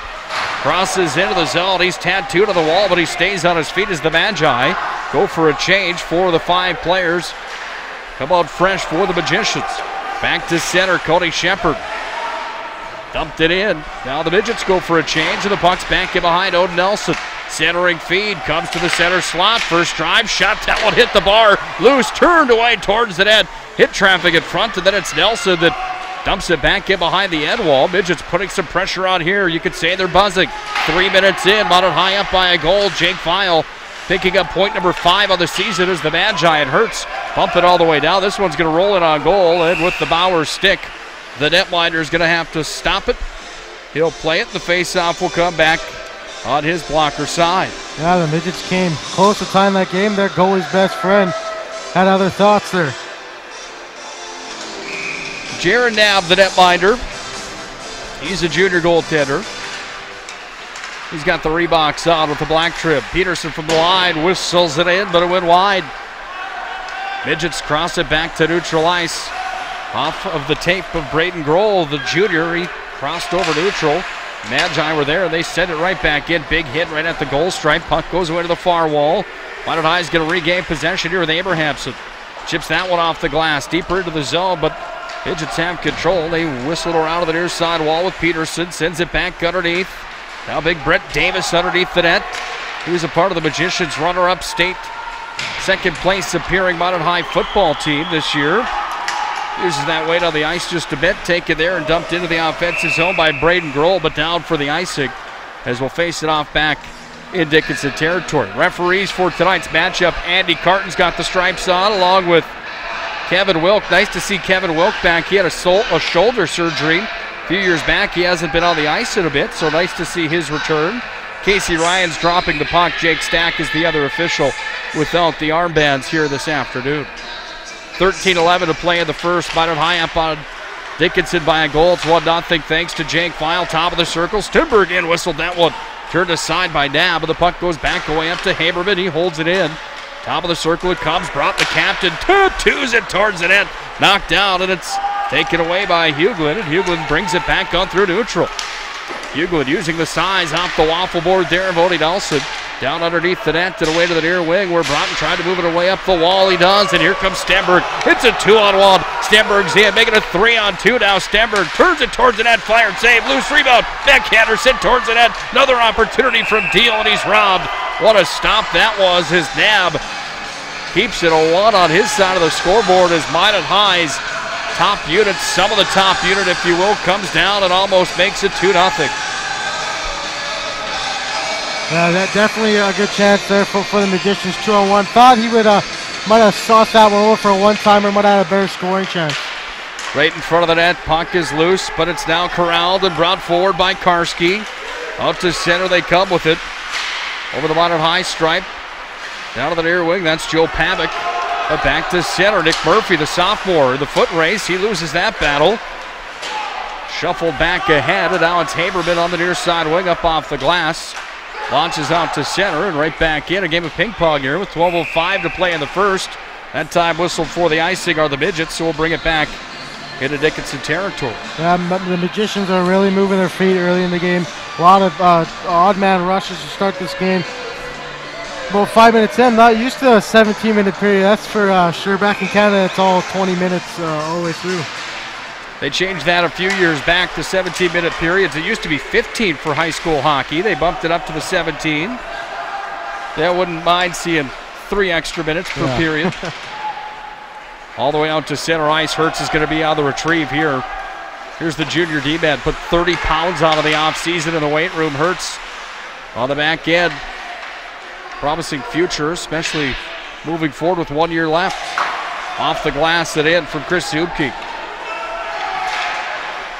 crosses into the zone. He's tattooed on the wall, but he stays on his feet as the Magi go for a change for the 5 players. Come out fresh for the Magicians. Back to center, Cody Shepard. Dumped it in. Now the Midgets go for a change, and the puck's back in behind Odin Nelson. Centering feed comes to the center slot. First drive shot. That one hit the bar. Loose, turned away towards the net. Hit traffic in front, and then it's Nelson that dumps it back in behind the end wall. Midgets putting some pressure on here. You could say they're buzzing. 3 minutes in. Minot High up by a goal. Jake File picking up point number 5 on the season as the Magi. It hurts. Bump it all the way down. This one's going to roll it on goal, and with the Bauer stick, the netminder is going to have to stop it. He'll play it. The faceoff will come back on his blocker side. Yeah, the Midgets came close to tying that game. Their goalie's best friend had other thoughts there. Jaron Knapp, the netminder. He's a junior goaltender. He's got the Reeboks on with the black trim. Peterson from the line whistles it in, but it went wide. Midgets cross it back to neutral ice. Off of the tape of Braden Grohl, the junior. He crossed over neutral. Magi were there, and they sent it right back in. Big hit right at the goal stripe. Puck goes away to the far wall. Minot High is going to regain possession here with Abrahamson. Chips that one off the glass, deeper into the zone, but Midgets have control. They whistle it around to the near side wall with Peterson. Sends it back underneath. Now big Brett Davis underneath the net. He was a part of the Magicians' runner-up state second place appearing Minot High football team this year. Uses that weight on the ice just a bit. Taken there and dumped into the offensive zone by Braden Grohl, but down for the icing as we'll face it off back in Dickinson territory. Referees for tonight's matchup, Andy Carton's got the stripes on along with Kevin Wilk. Nice to see Kevin Wilk back. He had a shoulder surgery a few years back. He hasn't been on the ice in a bit, so nice to see his return. Casey Ryan's dropping the puck. Jake Stack is the other official without the armbands here this afternoon. 13-11 to play in the first. Minot High up on Dickinson by a goal. It's 1-0 thanks to Jake File. Top of the circle. Stimberg in whistled that one. Turned aside by Nab, but the puck goes back away up to Haberman. He holds it in. Top of the circle it comes. Brought the captain. Twos it towards the net. Knocked down, and it's taken away by Hughlin. And Hughlin brings it back on through neutral. Hughlin using the size off the waffle board there of Odie Nelson. Down underneath the net and away to the near wing where Broughton tried to move it away up the wall. He does, and here comes Stenberg. It's a 2-on-1. Stenberg's in, making it a 3-on-2 now. Stenberg turns it towards the net, fire and save, loose rebound. Backhander sent towards the net. Another opportunity from Deal, and he's robbed. What a stop that was as Nab keeps it a 1 on his side of the scoreboard as Minot High's top unit, some of the top unit, if you will, comes down and almost makes it 2-0. Yeah, that definitely a good chance there for the Magicians. 2-on-1. Thought he would might have sauced that one over for a one-timer. Might have had a better scoring chance. Right in front of the net. Puck is loose, but it's now corralled and brought forward by Karski. Out to center they come with it. Over the Minot High stripe. Down to the near wing. That's Joe Pavick. But back to center. Nick Murphy, the sophomore. The foot race. He loses that battle. Shuffled back ahead, and now it's Haberman on the near side wing up off the glass. Launches out to center and right back in. A game of ping pong here with 12:05 to play in the first. That time whistled for the icing are the Midgets, so we'll bring it back into Dickinson territory. Yeah, the Magicians are really moving their feet early in the game. A lot of odd man rushes to start this game. About 5 minutes in, not used to a 17-minute period. That's for sure. Back in Canada, it's all 20 minutes all the way through. They changed that a few years back to 17-minute periods. It used to be 15 for high school hockey. They bumped it up to the 17. Yeah, wouldn't mind seeing 3 extra minutes per period. All the way out to center ice. Hertz is going to be on the retrieve here. Here's the junior D-man. Put 30 pounds out of the offseason in the weight room. Hertz on the back end. Promising future, especially moving forward with 1 year left. Off the glass and in from Chris Zubke.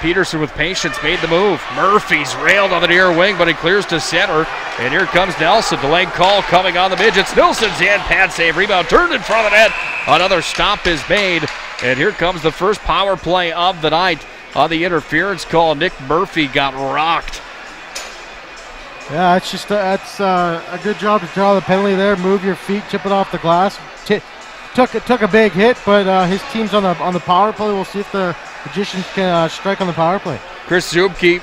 Peterson with patience made the move. Murphy's railed on the near wing, but he clears to center. And here comes Nelson. Delayed call coming on the midgets. Nilsson's in. Pad save. Rebound turned in front of the net. Another stop is made. And here comes the first power play of the night on the interference call. Nick Murphy got rocked. Yeah, it's just that's a good job to draw the penalty there. Move your feet, chip it off the glass. Took a big hit, but his team's on the power play. We'll see if the Magicians can strike on the power play. Chris Zubke,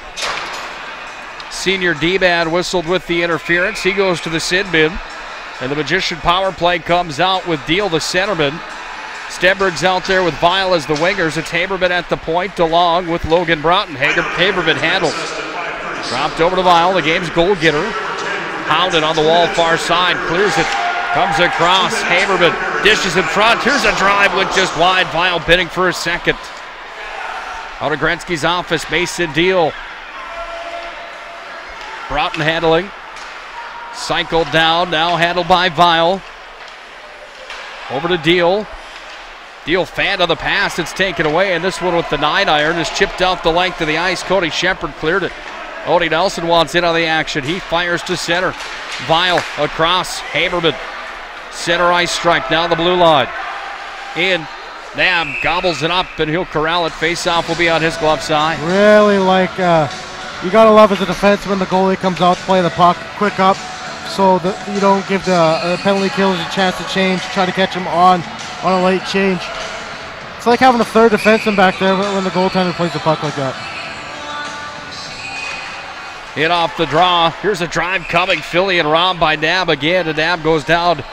Senior D-man, whistled with the interference. He goes to the sin bin, and the Magician power play comes out with Deal, the centerman. Stenberg's out there with Vile as the wingers. It's Haberman at the point along with Logan Broughton. Haberman handles. Dropped over to Vile, the game's goal getter. Hounded on the wall far side, clears it, comes across. Haberman dishes in front. Here's a drive, went just wide. Vile bidding for a second. Out of Gretzky's office, Mason Deal. Broughton handling. Cycled down, now handled by Vile. Over to Deal. Deal fanned on the pass, it's taken away, and this one with the 9-iron is chipped out the length of the ice. Cody Shepard cleared it. Odie Nelson wants in on the action. He fires to center. Vile across. Haberman. Center ice strike, now the blue line. In. Nab gobbles it up, and he'll corral it. Face-off will be on his glove side. Really like, you got to love as a defenseman, the goalie comes out to play the puck quick up so that you don't give the penalty killers a chance to change, try to catch him on a late change. It's like having a third defenseman back there when the goaltender plays the puck like that. Hit off the draw. Here's a drive coming. Philly and robbed by Nab again, and Nab goes down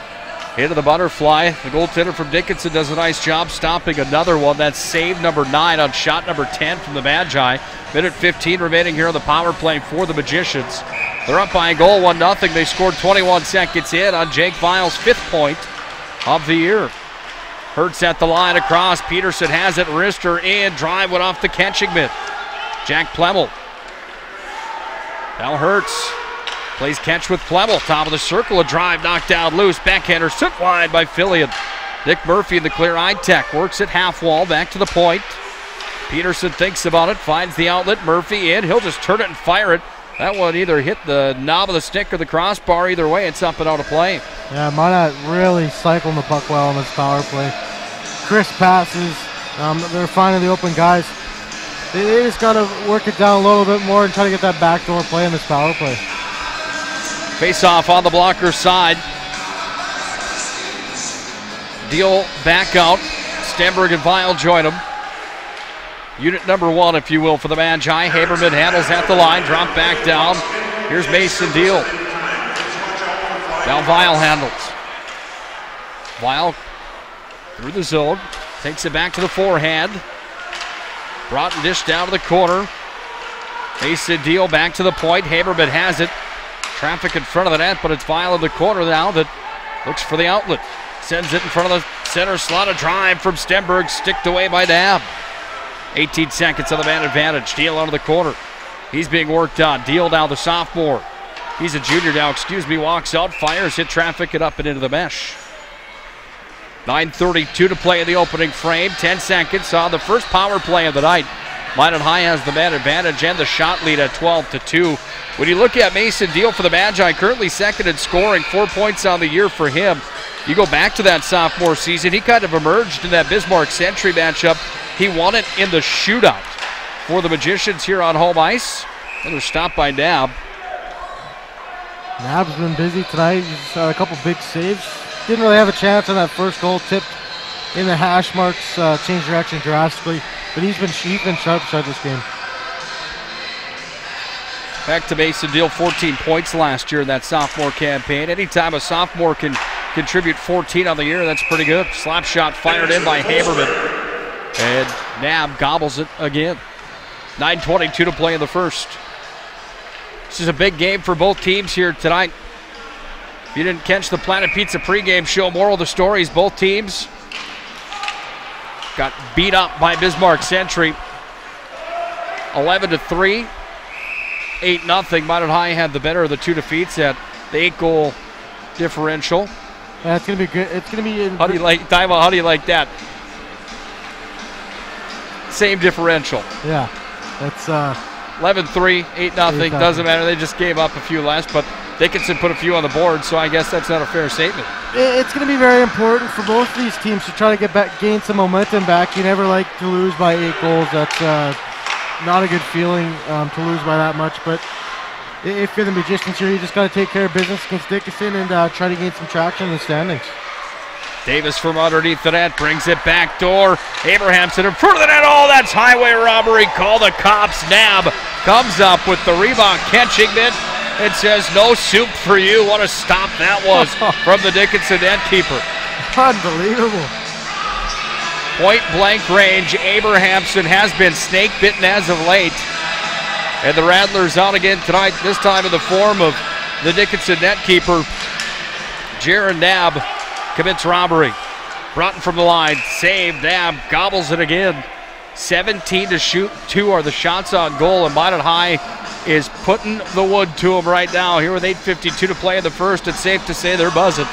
into the butterfly. The goaltender from Dickinson does a nice job stopping another one. That's save number 9 on shot number 10 from the Magi. Minute 15 remaining here on the power play for the Magicians. They're up by a goal, 1-0. They scored 21 seconds in on Jake Vile's 5th point of the year. Hertz at the line across. Peterson has it. Wrister in. Drive went off the catching mitt. Jack Plemmel. Now Hertz plays catch with Plemmel. Top of the circle. A drive knocked down loose. Backhander took wide by Fillion. Nick Murphy in the clear eye tech. Works at half wall. Back to the point. Peterson thinks about it. Finds the outlet. Murphy in. He'll just turn it and fire it. That one either hit the knob of the stick or the crossbar. Either way, it's up and out of play. Yeah, Minot really cycling the puck well on this power play. Crisp passes. They're finding the open guys. They just got to work it down a little bit more and try to get that backdoor play in this power play. Face off on the blocker side. Deal back out. Stenberg and Vile join him. Unit number 1, if you will, for the Magi. Haberman handles at the line. Drop back down. Here's Mason Deal. Now Vile handles. Vile through the zone. Takes it back to the forehand. Broughton dish down to the corner. Mason Deal back to the point. Haberman has it. Traffic in front of the net, but it's Vile in the corner now that looks for the outlet. Sends it in front of the center slot. A drive from Stenberg. Sticked away by Nab. 18 seconds on the man advantage. Deal out of the corner. He's being worked on. Deal now, the sophomore. He's a junior now, walks out, fires, hit traffic, and up and into the mesh. 9:32 to play in the opening frame. 10 seconds on the first power play of the night. Minot High has the man advantage and the shot lead at 12-2. When you look at Mason Deal for the Magi, currently second in scoring, 4 points on the year for him. You go back to that sophomore season, he kind of emerged in that Bismarck Century matchup. He won it in the shootout for the Magicians here on home ice. Another stop by Nab. Nab's been busy tonight. He's had a couple big saves. Didn't really have a chance on that first goal, tipped in the hash marks, changed direction drastically. but he's been sharp this game. Back to Mason Deal, 14 points last year in that sophomore campaign. Anytime a sophomore can contribute 14 on the year, that's pretty good. Slap shot fired in by Haberman. And Nab gobbles it again. 9:22 to play in the first. This is a big game for both teams here tonight. If you didn't catch the Planet Pizza pregame show, moral of the story is both teams got beat up by Bismarck Century. 11-3. 8-0. Minot High had the better of the two defeats at the 8-goal differential. Yeah, it's gonna be good. It's gonna be. How do you like that? Same differential. Yeah, that's 11-3, 8-0. Doesn't matter. They just gave up a few less, but Dickinson put a few on the board, so I guess that's not a fair statement. It's going to be very important for both of these teams to try to gain some momentum back. You never like to lose by 8 goals. That's not a good feeling to lose by that much. But if you're the Magicians here, you just got to take care of business against Dickinson and try to gain some traction in the standings. Davis from underneath the net brings it back door. Abrahamson in front of the net. Oh, that's highway robbery. Call the cops. Nab comes up with the rebound, catching it. It says no soup for you. What a stop that was from the Dickinson net keeper. Unbelievable. Point blank range. Abrahamson has been snake bitten as of late. And the Rattlers out again tonight, this time in the form of the Dickinson net keeper. Jaron Nab commits robbery. Broughton from the line. Save. Nab gobbles it again. 17 to shoot. 2 are the shots on goal. And Minot High is putting the wood to them right now. Here with 8:52 to play in the first, it's safe to say they're buzzing.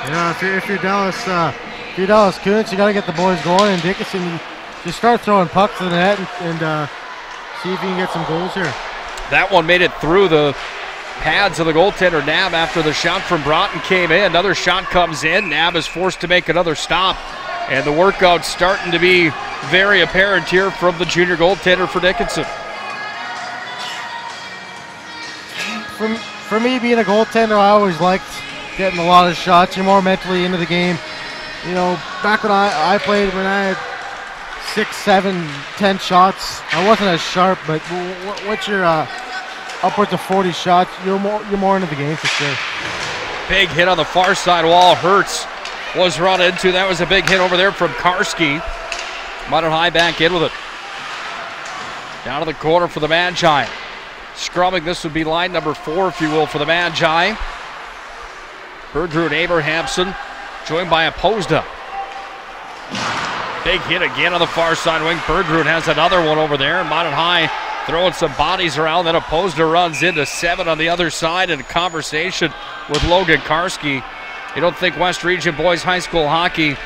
Yeah, if you're Dallas Coons, you got to get the boys going. And Dickinson, you just start throwing pucks to the net and see if you can get some goals here. That one made it through the pads of the goaltender Nab after the shot from Broughton came in. Another shot comes in. Nab is forced to make another stop. And the workout's starting to be very apparent here from the junior goaltender for Dickinson. For me, being a goaltender, I always liked getting a lot of shots. You're more mentally into the game. You know, back when I played, when I had 6, 7, 10 shots, I wasn't as sharp, but once you're upwards of 40 shots, you're more into the game for sure. Big hit on the far side wall. Hertz was run into. That was a big hit over there from Karski. Minot High back in with it. Down to the corner for the Magi. Scrumming, this would be line number 4, if you will, for the Magi. Bergerud Abrahamson, joined by Opposda. Big hit again on the far side wing. Bergerud has another one over there. Minot High throwing some bodies around. Then Opposda runs into 7 on the other side in a conversation with Logan Karski. You don't think West Region Boys High School hockey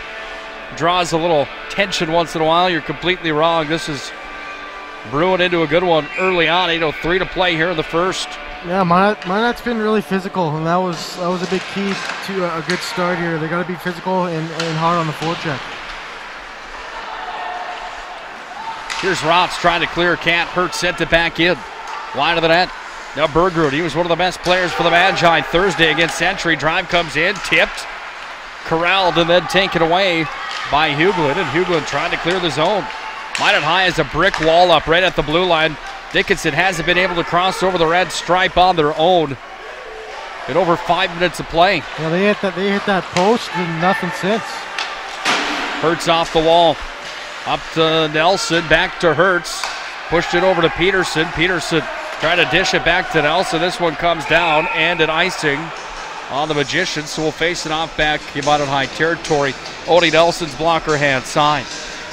draws a little tension once in a while? You're completely wrong. This is brewing into a good one early on. 8:03 to play here in the first. Yeah, Minot's been really physical, and that was a big key to a good start here. They got to be physical and hard on the forecheck. Here's Rotz trying to clear. Can't. Hertz sent it back in. Wide of the net. Now Bergerud, he was one of the best players for the Magi Thursday against Century. Drive comes in, tipped, corralled, and then taken away by Hughlin. And Hughlin trying to clear the zone. Minot High has a brick wall up right at the blue line. Dickinson hasn't been able to cross over the red stripe on their own in over 5 minutes of play. Yeah, they hit that post and nothing since. Hertz off the wall. Up to Nelson, back to Hertz. Pushed it over to Peterson. Peterson trying to dish it back to Nelson. This one comes down and an icing on the Magicians, so we'll face it off back in Minot High territory. Odie Nelson's blocker hand side.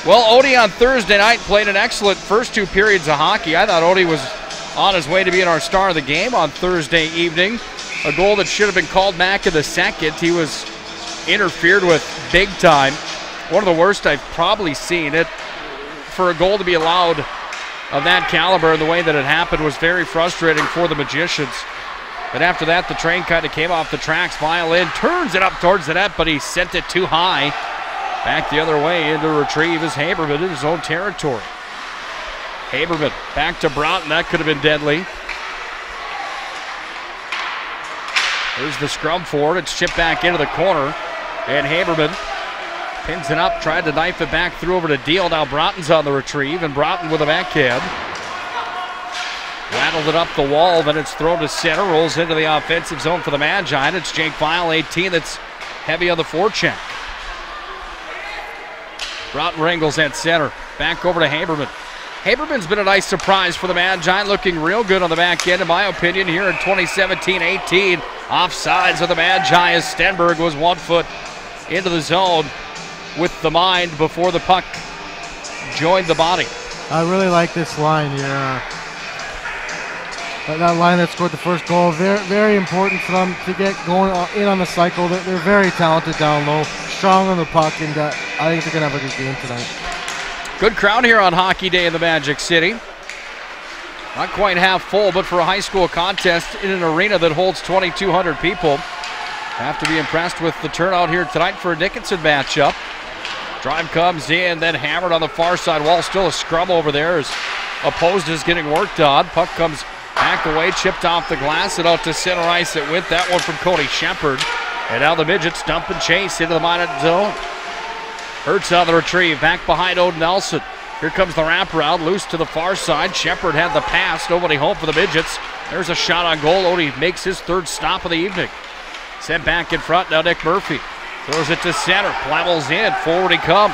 Well, Odie on Thursday night played an excellent first 2 periods of hockey. I thought Odie was on his way to being our star of the game on Thursday evening. A goal that should have been called back in the second. He was interfered with big time. One of the worst I've probably seen. It for a goal to be allowed of that caliber and the way that it happened was very frustrating for the Magicians. But after that, the train kind of came off the tracks. Violin turns it up towards the net, but he sent it too high. Back the other way into retrieve is Haberman in his own territory. Haberman back to Broughton. That could have been deadly. There's the scrum for it. It's chipped back into the corner. And Haberman Pins it up, tried to knife it back through over to Deal. Now Broughton's on the retrieve, and Broughton with a backhand. Rattled it up the wall, then it's thrown to center, rolls into the offensive zone for the Magi. It's Jake Vile, 18, that's heavy on the forecheck. Broughton wrangles at center. Back over to Haberman. Haberman's been a nice surprise for the Magi, looking real good on the back end, in my opinion, here in 2017-18. Offsides of the Magi as Stenberg was 1 foot into the zone with the mind before the puck joined the body. I really like this line here. That line that scored the first goal, very, very important for them to get going in on the cycle. They're very talented down low, strong on the puck, and I think they're going to have a good game tonight. Good crowd here on Hockey Day in the Magic City. Not quite half full, but for a high school contest in an arena that holds 2,200 people, have to be impressed with the turnout here tonight for a Dickinson matchup. Drive comes in, then hammered on the far side wall. Still a scrum over there as opposed is getting worked on. Puck comes back away, chipped off the glass and out to center ice it went. That one from Cody Shepard. And now the Midgets dump and chase into the Minot zone. Hurts on the retrieve, back behind Odin Nelson. Here comes the wraparound, loose to the far side. Shepard had the pass, nobody home for the Midgets. There's a shot on goal. Odie makes his third stop of the evening. Sent back in front, now Nick Murphy. Throws it to center, Plemmel's in, forward he comes.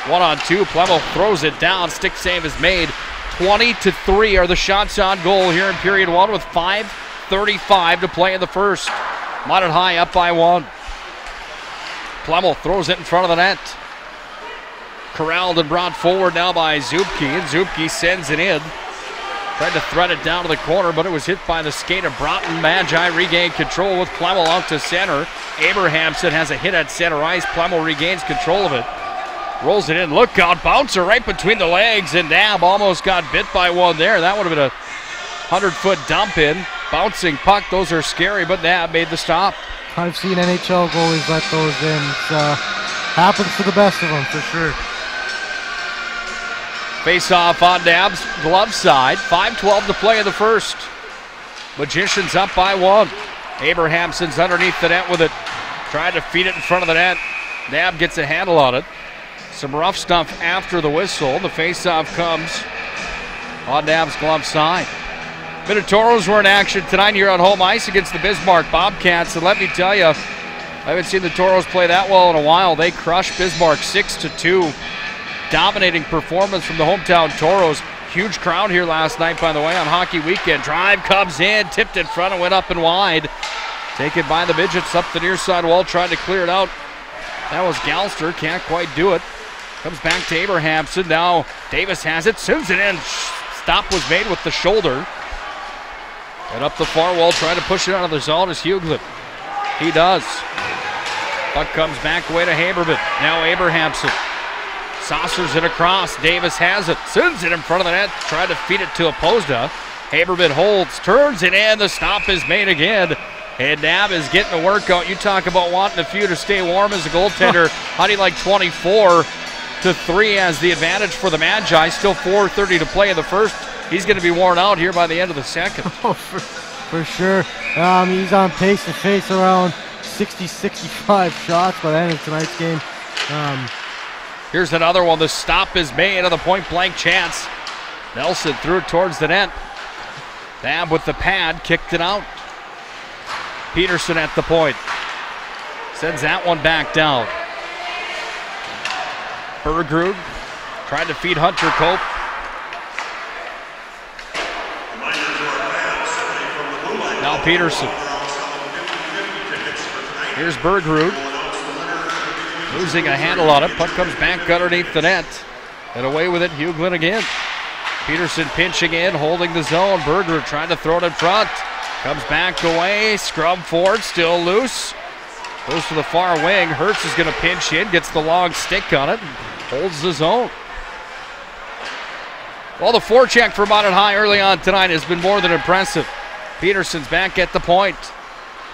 1-on-2, Plemmel throws it down, stick save is made. 20-3 are the shots on goal here in period 1 with 5:35 to play in the first. Minot High up by 1. Plemmel throws it in front of the net. Corralled and brought forward now by Zupke, and Zupke sends it in. Tried to thread it down to the corner, but it was hit by the skate of Broughton. Magi regain control with Plemmel out to center. Abrahamson has a hit at center ice. Plemmel regains control of it. Rolls it in, look out, bouncer right between the legs, and Nab almost got bit by one there. That would have been a 100-foot dump in. Bouncing puck, those are scary, but Nab made the stop. I've seen NHL goalies let those in. It happens to the best of them, for sure. Face-off on Nab's glove side. 5:12 to play in the first. Magicians up by 1. Abrahamson's underneath the net with it. Tried to feed it in front of the net. Nab gets a handle on it. Some rough stuff after the whistle. The face-off comes on Nab's glove side. Minotauros were in action tonight here on home ice against the Bismarck Bobcats. And let me tell you, I haven't seen the Toros play that well in a while. They crushed Bismarck 6-2. Dominating performance from the hometown Toros. Huge crowd here last night, by the way, on Hockey Weekend. Drive comes in, tipped in front and went up and wide. Taken by the Midgets up the near side wall, trying to clear it out. That was Galster, can't quite do it. Comes back to Abrahamson. Now Davis has it, sends it in. Stop was made with the shoulder. And up the far wall, trying to push it out of the zone is Hughlin. He does. Puck comes back away to Haberman. Now Abrahamson. Saucers it across. Davis has it. Sends it in front of the net. Trying to feed it to Opposda. Haberman holds. Turns it in. The stop is made again. And Nab is getting a workout. You talk about wanting a few to stay warm as a goaltender. How do you like 24-3 as the advantage for the Magi? Still 4:30 to play in the first. He's going to be worn out here by the end of the second. Oh, for sure. He's on pace to face around 60-65 shots by the end of tonight's game. Here's another one. The stop is made on the point-blank chance. Nelson threw it towards the net. Nab with the pad, kicked it out. Peterson at the point. Sends that one back down. Bergrud tried to feed Hunter Cope. Now Peterson. Here's Bergrud. Losing a handle on it. Puck comes back underneath the net. And away with it, Hughlin again. Peterson pinching in, holding the zone. Bergrud trying to throw it in front. Comes back away. Scrum forward, still loose. Goes to the far wing. Hertz is going to pinch in, gets the long stick on it, and holds the zone. Well, the forecheck for Minot High early on tonight has been more than impressive. Peterson's back at the point.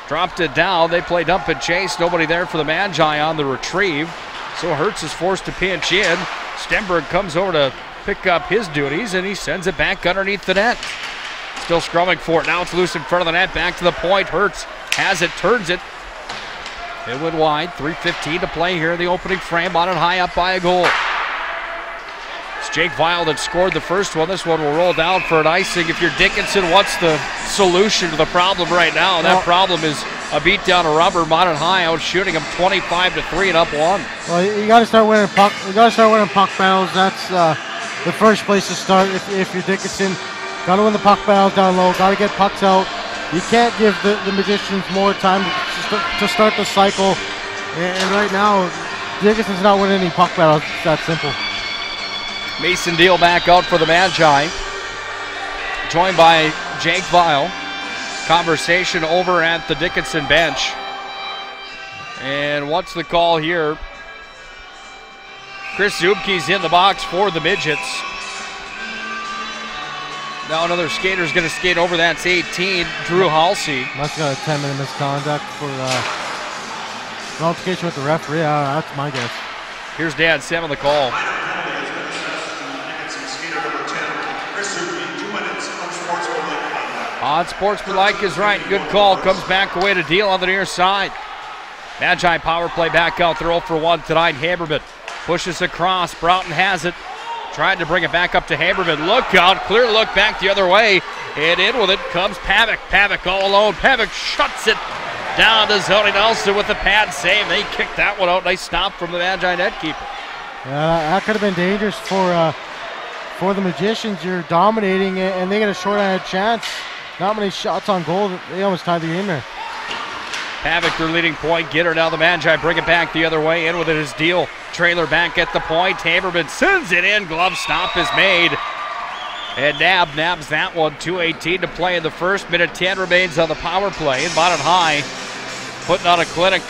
Dropped it down. They play dump and chase. Nobody there for the Magi on the retrieve. So Hertz is forced to pinch in. Stenberg comes over to pick up his duties, and he sends it back underneath the net. Still scrumming for it. Now it's loose in front of the net. Back to the point. Hertz has it, turns it. It went wide. 3:15 to play here in the opening frame. Minot High up by a goal. It's Jake Vial that scored the first one. This one will roll down for an icing. If you're Dickinson, what's the solution to the problem right now? And that problem is a beat down to rubber. Minot High out shooting them 25-3 and up 1. Well, you got to start winning puck. You got to start winning puck battles. That's the first place to start. If you're Dickinson, got to win the puck battles down low. Got to get pucks out. You can't give the Magicians more time to start the cycle. And right now, Dickinson's not winning any puck battles. It's that simple. Mason Deal back out for the Magi. Joined by Jake Vial. Conversation over at the Dickinson bench. And what's the call here? Chris Zubke's in the box for the Midgets. Now another skater's going to skate over. That's 18, Drew Halsey. Must have got a 10-minute misconduct for altercation with the referee. That's my guess. Here's Dan Sam on the call. Unsportsmanlike is right. Good call. Comes back away to Deal on the near side. Magi power play back out. They're 0 for 1 tonight. Haberman pushes across. Broughton has it. Trying to bring it back up to Haberman. Look out. Clear look back the other way. And in with it comes Pavic. Pavic all alone. Pavic shuts it down to Zoni Nelson with the pad save. They kicked that one out. Nice stop from the Magi net keeper. Yeah, that could have been dangerous for the Magicians. You're dominating and they get a short-handed chance. Not many shots on goal. They almost tied the game there. Pavic, their leading point getter. Now the Magi bring it back the other way. In with it is Deal. Trailer back at the point. Haberman sends it in. Glove stop is made. And nabs that one. 2:18 to play in the first. Minute 10 remains on the power play. And Minot High putting on a clinic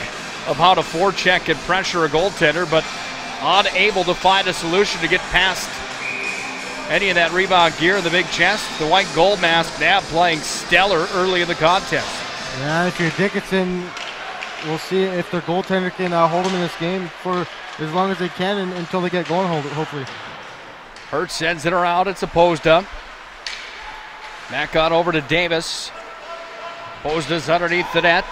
of how to forecheck and pressure a goaltender, but unable to find a solution to get past any of that rebound gear in the big chest. The white gold mask, Nab playing stellar early in the contest. Yeah, if you're Dickinson, we'll see if their goaltender can hold them in this game for as long as they can until they get going, hopefully. Hurt sends it around. It's Opposda. Back on over to Davis. Opposda's underneath the net.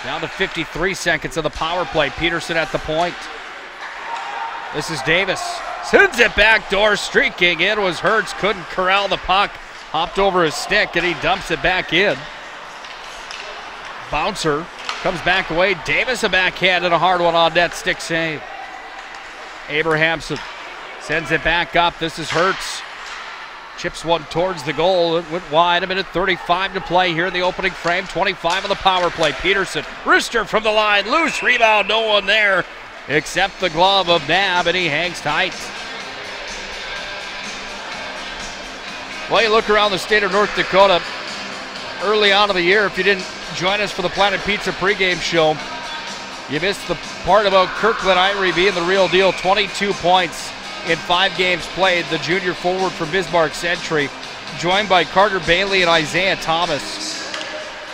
Down to 53 seconds of the power play. Peterson at the point. This is Davis. Sends it back door. Streaking in was Hertz. Couldn't corral the puck. Hopped over his stick and he dumps it back in. Bouncer comes back away. Davis a backhand and a hard one on net. Stick save. Abrahamson sends it back up. This is Hertz. Chips one towards the goal. It went wide. 1:35 to play here in the opening frame. 25 on the power play. Peterson. Wrister from the line. Loose rebound. No one there except the glove of Nab, and he hangs tight. Well, you look around the state of North Dakota early on in the year. If you didn't join us for the Planet Pizza pregame show, you missed the part about Kirkland Irie being the real deal. 22 points in 5 games played. The junior forward from Bismarck Century, joined by Carter Bailey and Isaiah Thomas.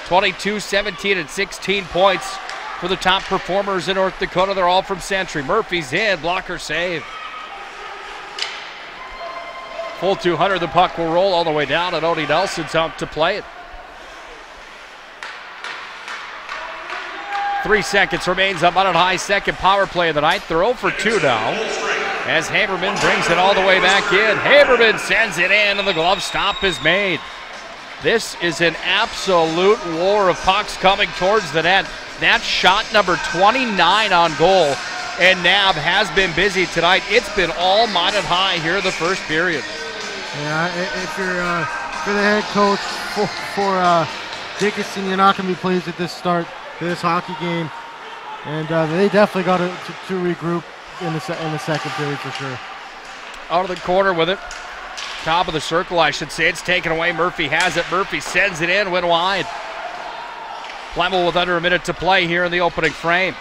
22, 17, and 16 points for the top performers in North Dakota. They're all from Century. Murphy's in. Blocker save. Full 200. The puck will roll all the way down, and Odie Nelson's out to play it. 3 seconds remains on Minot High second power play of the night. They're 0 for 2 now as Haberman brings it all the way back in. Haberman sends it in, and the glove stop is made. This is an absolute war of pucks coming towards the net. That's shot number 29 on goal, and Nab has been busy tonight. It's been all Minot High here in the first period. Yeah, if you're the head coach for Dickinson, you're not going to be pleased at this start to this hockey game, and they definitely got to regroup in the second period for sure. Out of the corner with it. Top of the circle, I should say. It's taken away. Murphy has it. Murphy sends it in, went wide. Plemel with under a minute to play here in the opening frame.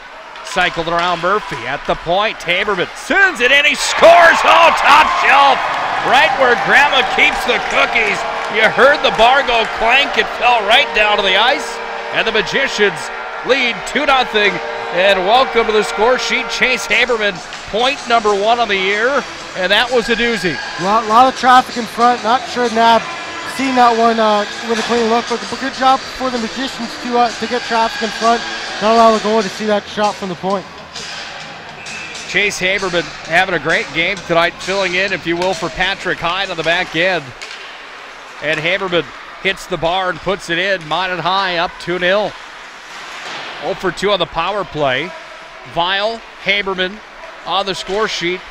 Cycled around Murphy at the point. Haberman sends it in. He scores. Oh, top shelf. Right where Grandma keeps the cookies. You heard the bar go clank. It fell right down to the ice. And the Magicians lead 2-0. And welcome to the score sheet, Chase Haberman, point number 1 on the year. And that was a doozy. A lot of traffic in front. Not sure Nab seen that one with a clean look, but good job for the Magicians to get traffic in front not allow the goalie to see that shot from the point. Chase Haberman having a great game tonight, filling in, if you will, for Patrick Hyde on the back end. And Haberman hits the bar and puts it in. Minot High up 2-0. 0 for 2 on the power play. Vile, Haberman on the score sheet,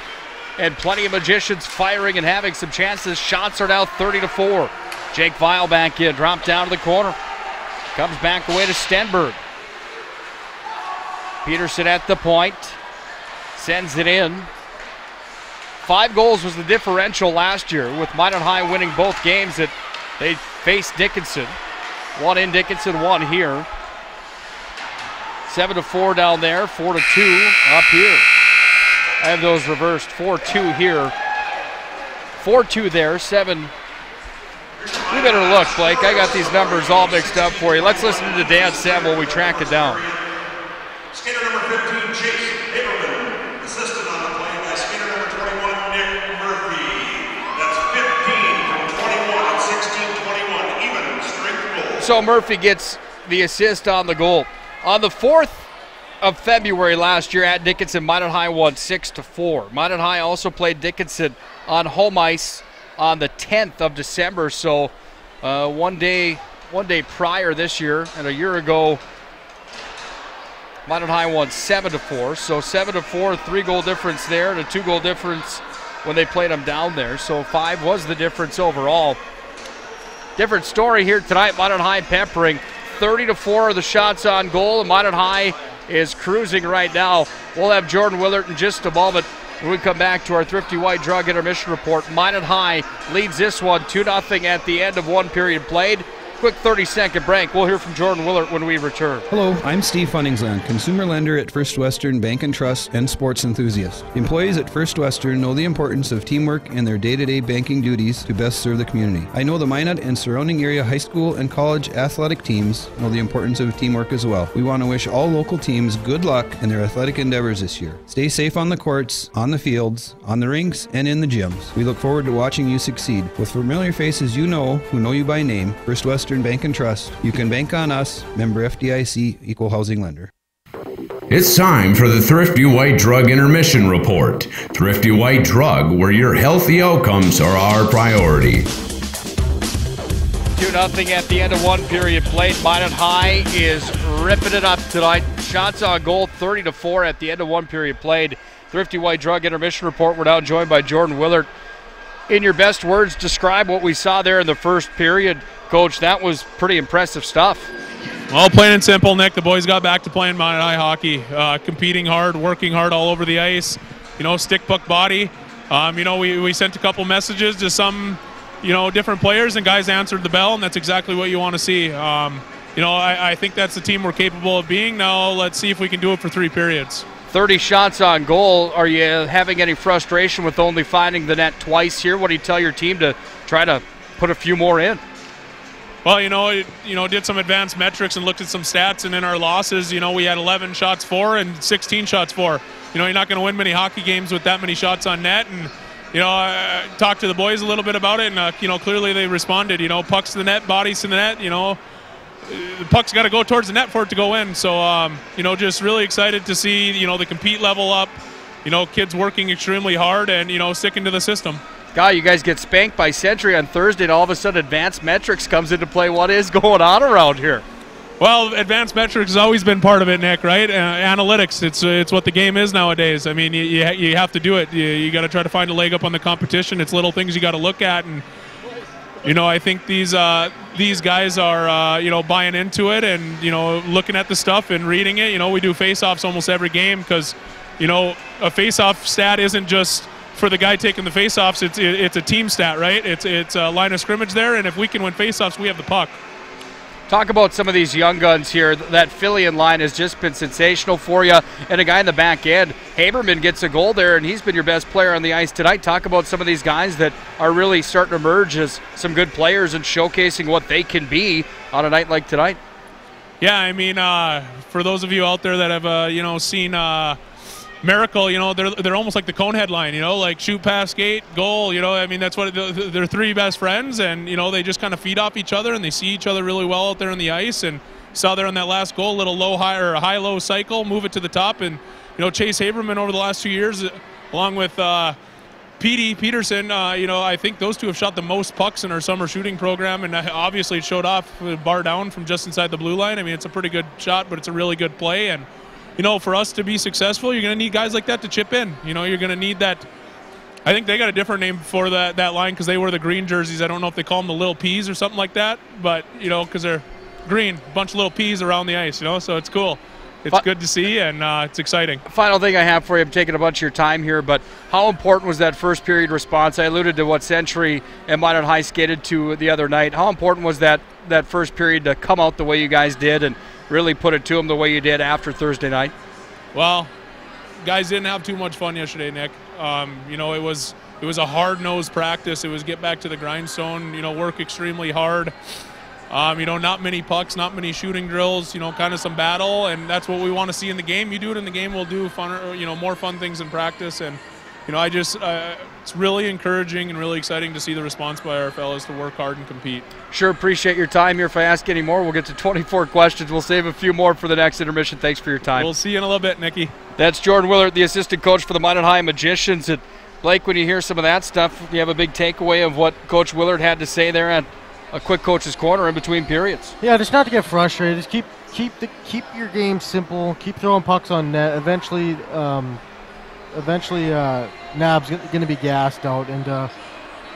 and plenty of magicians firing and having some chances. Shots are now 30-4. Jake Vile back in, dropped down to the corner. Comes back away to Stenberg. Peterson at the point. Sends it in. 5 goals was the differential last year, with Minot High winning both games that they faced Dickinson. 1 in Dickinson, 1 here. 7-4 down there, 4-2 up here. I have those reversed. 4-2 here. 4-2 there, 7. We better look, Blake. I got these numbers all mixed up for you. Let's listen to Dan Sam while we track it down. Skater number 15, Chase Haberman. Assisted on the play by skater number 21, Nick Murphy. That's 15 from 21 and 16-21, even strength goal. So Murphy gets the assist on the goal. On the 4th of February last year at Dickinson, Minot High won 6-4. Minot High also played Dickinson on home ice on the 10th of December. So one day prior this year, and a year ago, Minot High won 7-4. So 7-4, 3-goal difference there, and a 2-goal difference when they played them down there. So 5 was the difference overall. Different story here tonight. Minot High peppering 30-4 are the shots on goal, and Minot High is cruising right now. We'll have Jordan Willert in just a moment when we come back to our Thrifty White Drug intermission report. Minot High leads this one 2-0 at the end of 1 period played. Quick 30-second break. We'll hear from Jordan Willert when we return. Hello, I'm Steve Funningsland, consumer lender at First Western Bank and Trust and sports enthusiast. Employees at First Western know the importance of teamwork in their day-to-day banking duties to best serve the community. I know the Minot and surrounding area high school and college athletic teams know the importance of teamwork as well. We want to wish all local teams good luck in their athletic endeavors this year. Stay safe on the courts, on the fields, on the rinks, and in the gyms. We look forward to watching you succeed. With familiar faces you know, who know you by name, First Western Bank and Trust. You can bank on us. Member FDIC, Equal Housing Lender. It's time for the Thrifty White Drug Intermission Report. Thrifty White Drug, where your healthy outcomes are our priority. 2-0 at the end of 1 period played. Minot High is ripping it up tonight. Shots on goal 30-4 at the end of 1 period played. Thrifty White Drug Intermission Report. We're now joined by Jordan Willert. In your best words, describe what we saw there in the first period. Coach, that was pretty impressive stuff. Well, plain and simple, Nick, the boys got back to playing Minot High hockey, competing hard, working hard all over the ice, stick puck body. We sent a couple messages to some, different players, and guys answered the bell, and that's exactly what you want to see. I think that's the team we're capable of being. Now let's see if we can do it for 3 periods. 30 shots on goal. Are you having any frustration with only finding the net twice here? What do you tell your team to try to put a few more in? Well, did some advanced metrics and looked at some stats, and in our losses, we had 11 shots for and 16 shots for. You're not going to win many hockey games with that many shots on net, and I talked to the boys a little bit about it, and clearly they responded. Pucks to the net, bodies to the net. The puck's got to go towards the net for it to go in. So just really excited to see the compete level up. Kids working extremely hard and sticking to the system. God, you guys get spanked by Century on Thursday, and all of a sudden advanced metrics comes into play. What is going on around here? Well, advanced metrics has always been part of it, Nick, right? Analytics, it's what the game is nowadays. I mean, you have to do it. You got to try to find a leg up on the competition. It's little things you got to look at, and I think these guys are buying into it and looking at the stuff and reading it. We do face-offs almost every game because a face-off stat isn't just for the guy taking the face-offs. It's a team stat, right? It's a line of scrimmage there, and if we can win face-offs, we have the puck. Talk about some of these young guns here. That Fillion line has just been sensational for you, and a guy in the back end. Haberman gets a goal there, and he's been your best player on the ice tonight. Talk about some of these guys that are really starting to emerge as some good players and showcasing what they can be on a night like tonight. Yeah, I mean, for those of you out there that have seen Miracle, they're almost like the Conehead line, like shoot, pass, skate, goal. I mean, that's what they're 3 best friends, and they just kind of feed off each other, and they see each other really well out there on the ice, and saw there on that last goal, a little low-high or a high-low cycle, move it to the top. And, Chase Haberman over the last 2 years, along with Petey Peterson, I think those two have shot the most pucks in our summer shooting program, and obviously it showed off the bar down from just inside the blue line. I mean, it's a pretty good shot, but it's a really good play. And, for us to be successful, you're going to need guys like that to chip in. You're going to need that. I think they got a different name for that line because they wear the green jerseys. I don't know if they call them the Little Peas or something like that, but, because they're green, a bunch of little peas around the ice, so it's cool. It's good to see, and it's exciting. Final thing I have for you, I'm taking a bunch of your time here, but how important was that first period response? I alluded to what Century and Minot High skated to the other night. How important was that first period to come out the way you guys did and really put it to them the way you did after Thursday night? Well, guys didn't have too much fun yesterday, Nick. It was a hard-nosed practice. It was get back to the grindstone, work extremely hard. Not many pucks, not many shooting drills, kind of some battle, and that's what we want to see in the game. You do it in the game, we'll do fun, more fun things in practice. And, it's really encouraging and really exciting to see the response by our fellas to work hard and compete. Sure, appreciate your time here. If I ask any more, we'll get to 24 questions. We'll save a few more for the next intermission. Thanks for your time. We'll see you in a little bit, Nicky. That's Jordan Willard, the assistant coach for the Minot High Magicians. And Blake, when you hear some of that stuff, you have a big takeaway of what Coach Willard had to say there at a quick coach's corner in between periods. Yeah, just not to get frustrated. Just keep your game simple. Keep throwing pucks on net. Eventually, Nab's going to be gassed out, and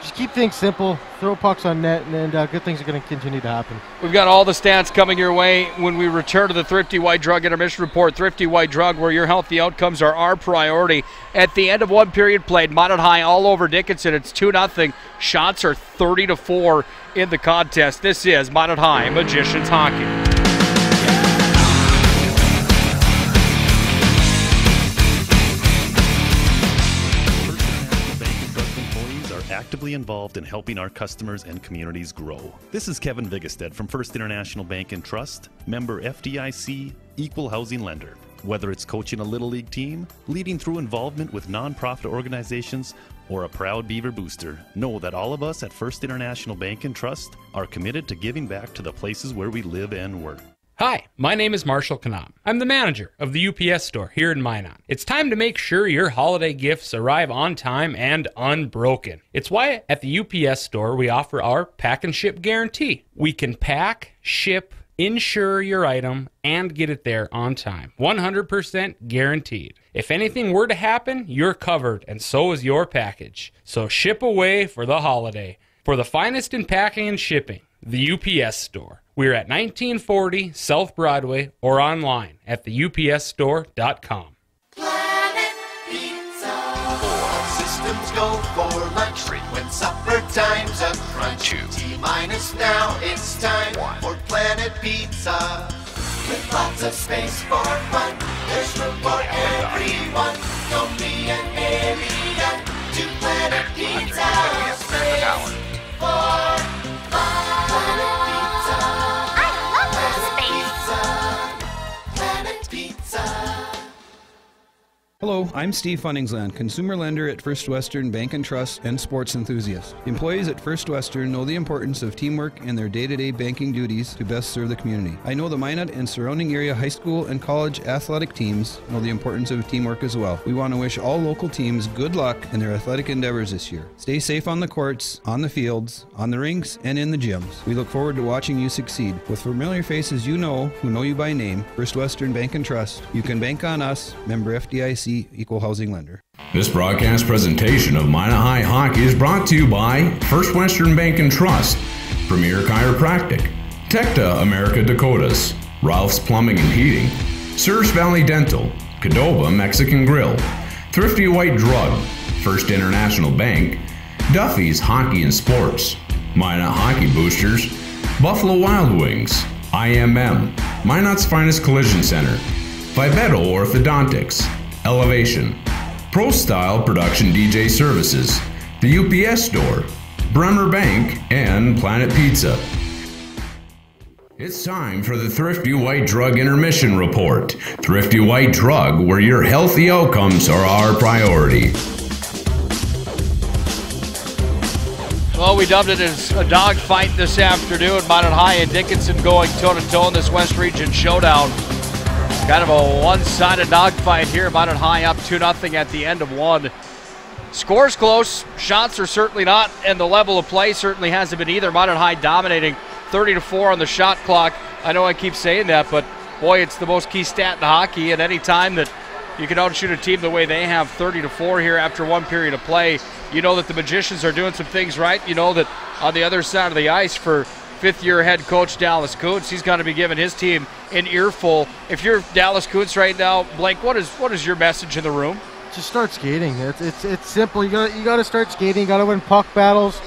just keep things simple. Throw pucks on net, and good things are going to continue to happen. We've got all the stats coming your way when we return to the Thrifty White Drug Intermission Report. Thrifty White Drug, where your healthy outcomes are our priority. At the end of one period played, Minot High all over Dickinson. It's 2-0. Shots are 30-4 in the contest. This is Minot High Magicians Hockey. Actively involved in helping our customers and communities grow. This is Kevin Vigestad from First International Bank and Trust, member FDIC, equal housing lender. Whether it's coaching a Little League team, leading through involvement with nonprofit organizations, or a proud Beaver booster, know that all of us at First International Bank and Trust are committed to giving back to the places where we live and work. Hi, my name is Marshall Knop. I'm the manager of the UPS store here in Minot. It's time to make sure your holiday gifts arrive on time and unbroken. It's why at the UPS store we offer our pack and ship guarantee. We can pack, ship, insure your item, and get it there on time. 100% guaranteed. If anything were to happen, you're covered, and so is your package. So ship away for the holiday. For the finest in packing and shipping, the UPS store. We're at 1940 South Broadway or online at theupsstore.com. Planet Pizza. All systems go for lunch. When supper time's a crunch. T-minus now, it's time for Planet Pizza. With lots of space for fun. There's room for everyone. Don't be an alien to Planet Pizza. Space for fun. Hello, I'm Steve Funningsland, consumer lender at First Western Bank and Trust and sports enthusiast. Employees at First Western know the importance of teamwork in their day-to-day banking duties to best serve the community. I know the Minot and surrounding area high school and college athletic teams know the importance of teamwork as well. We want to wish all local teams good luck in their athletic endeavors this year. Stay safe on the courts, on the fields, on the rinks, and in the gyms. We look forward to watching you succeed. With familiar faces you know, who know you by name, First Western Bank and Trust, you can bank on us, member FDIC, equal housing lender. This broadcast presentation of Minot High Hockey is brought to you by First Western Bank and Trust, Premier Chiropractic, Tecta America Dakotas, Ralph's Plumbing and Heating, Surge Valley Dental, Cadova Mexican Grill, Thrifty White Drug, First International Bank, Duffy's Hockey and Sports, Minot Hockey Boosters, Buffalo Wild Wings, IMM, Minot's Finest Collision Center, Vivetto Orthodontics, Elevation, Pro Style Production DJ Services, the UPS Store, Bremer Bank, and Planet Pizza. It's time for the Thrifty White Drug Intermission Report. Thrifty White Drug, where your healthy outcomes are our priority. Well, we dubbed it as a dogfight this afternoon. Minot High and Dickinson going toe-to-toe in this West Region showdown. Kind of a one-sided dogfight here. Minot High up 2-0 at the end of one. Scores close. Shots are certainly not, and the level of play certainly hasn't been either. Minot High dominating 30-4 on the shot clock. I know I keep saying that, but boy, it's the most key stat in hockey. And any time that you can outshoot a team the way they have 30-4 here after one period of play, you know that the Magicians are doing some things right. You know that on the other side of the ice for fifth-year head coach Dallas Kuntz, he's going to be giving his team an earful. If you're Dallas Kuntz right now, Blake, what is your message in the room? Just start skating. It's simple. You got to start skating. You got to win puck battles.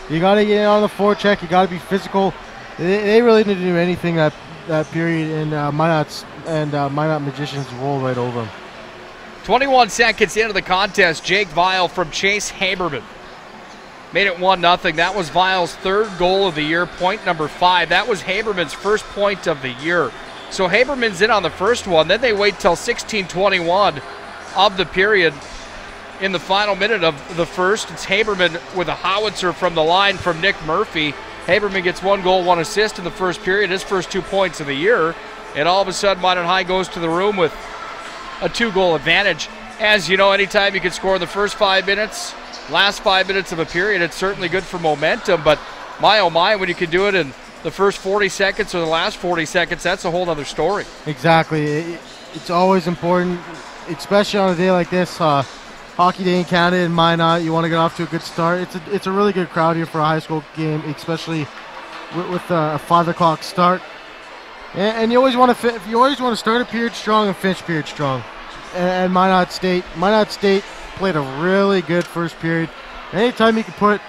You got to get on the forecheck. You got to be physical. They really didn't do anything that period, and Minot Magicians rolled right over them. 21 seconds into the contest, Jake Vial from Chase Haberman made it 1-0. That was Vial's third goal of the year, point number 5. That was Haberman's first point of the year. So Haberman's in on the first one. Then they wait till 16:21 of the period. In the final minute of the first, it's Haberman with a howitzer from the line from Nick Murphy. Haberman gets 1 goal, 1 assist in the first period, his first 2 points of the year. And all of a sudden, Minot High goes to the room with a 2-goal advantage. As you know, anytime you can score in the first 5 minutes, last 5 minutes of a period, it's certainly good for momentum. But my, oh my, when you can do it in the first 40 seconds or the last 40 seconds, that's a whole other story. Exactly. It's always important, especially on a day like this, Hockey Day in Canada in Minot. You want to get off to a good start. It's a really good crowd here for a high school game, especially with a 5 o'clock start. And you always want to start a period strong and finish period strong. And Minot State played a really good first period. Anytime you can put,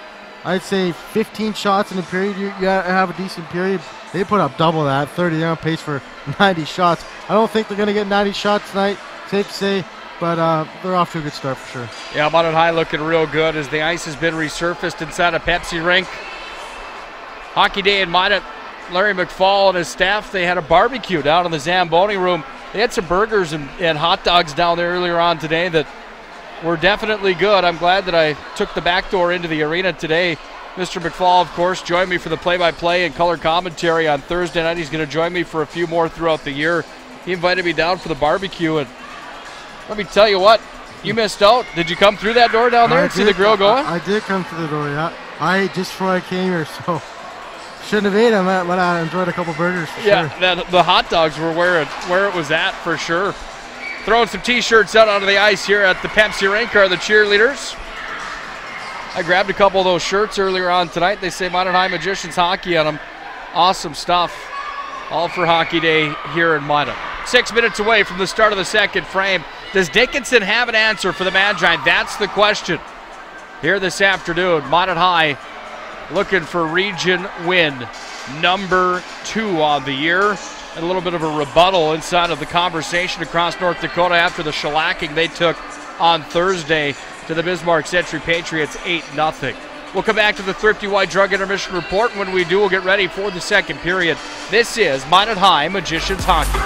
I'd say, 15 shots in a period, you have a decent period. They put up double that, 30. They're on pace for 90 shots. I don't think they're going to get 90 shots tonight, safe to say, but they're off to a good start for sure. Yeah, Minot High looking real good as the ice has been resurfaced inside a Pepsi rink. Hockey Day in Minot. Larry McFall and his staff, they had a barbecue down in the Zamboni room. They had some burgers and hot dogs down there earlier on today that were definitely good. I'm glad that I took the back door into the arena today. Mr. McFall, of course, joined me for the play-by-play and color commentary on Thursday night. He's going to join me for a few more throughout the year. He invited me down for the barbecue, and let me tell you what, you missed out. Did you come through that door down there and see the grill going? I did come through the door, yeah. I ate just before I came here, so shouldn't have ate them, but I enjoyed a couple burgers for sure. The hot dogs were where it was at for sure. Throwing some T-shirts out onto the ice here at the Pepsi rink are the cheerleaders. I grabbed a couple of those shirts earlier on tonight. They say Minot High Magicians hockey on them. Awesome stuff. All for Hockey Day here in Minot. 6 minutes away from the start of the second frame. Does Dickinson have an answer for the Magi? That's the question here this afternoon. Minot High looking for region win number 2 on the year. And a little bit of a rebuttal inside of the conversation across North Dakota after the shellacking they took on Thursday to the Bismarck Century Patriots 8-0. We'll come back to the Thrifty White Drug Intermission Report. When we do, we'll get ready for the second period. This is Minot High Magicians Hockey.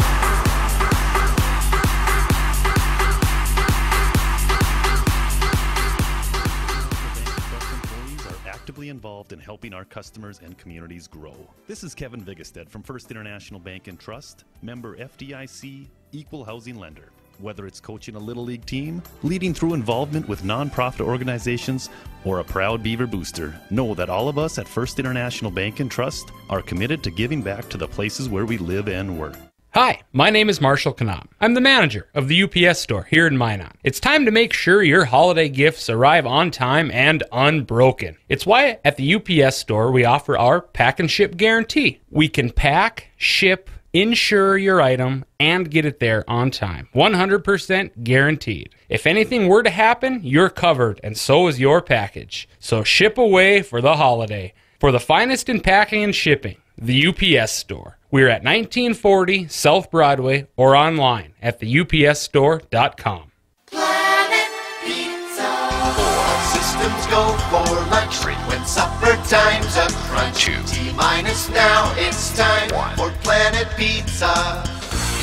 Involved in helping our customers and communities grow. This is Kevin Vigestad from First International Bank and Trust, member FDIC, equal housing lender. Whether it's coaching a Little League team, leading through involvement with nonprofit organizations, or a proud Beaver booster, know that all of us at First International Bank and Trust are committed to giving back to the places where we live and work. Hi, my name is Marshall Knop. I'm the manager of the UPS store here in Minot. It's time to make sure your holiday gifts arrive on time and unbroken. It's why at the UPS store we offer our pack and ship guarantee. We can pack, ship, insure your item, and get it there on time. 100% guaranteed. If anything were to happen, you're covered, and so is your package. So ship away for the holiday. For the finest in packing and shipping, the UPS store. We're at 1940 South Broadway or online at theupsstore.com. Planet Pizza. 4 systems go for lunch. 3 when supper time's a crunch. 2 T-minus now it's time 1 for Planet Pizza.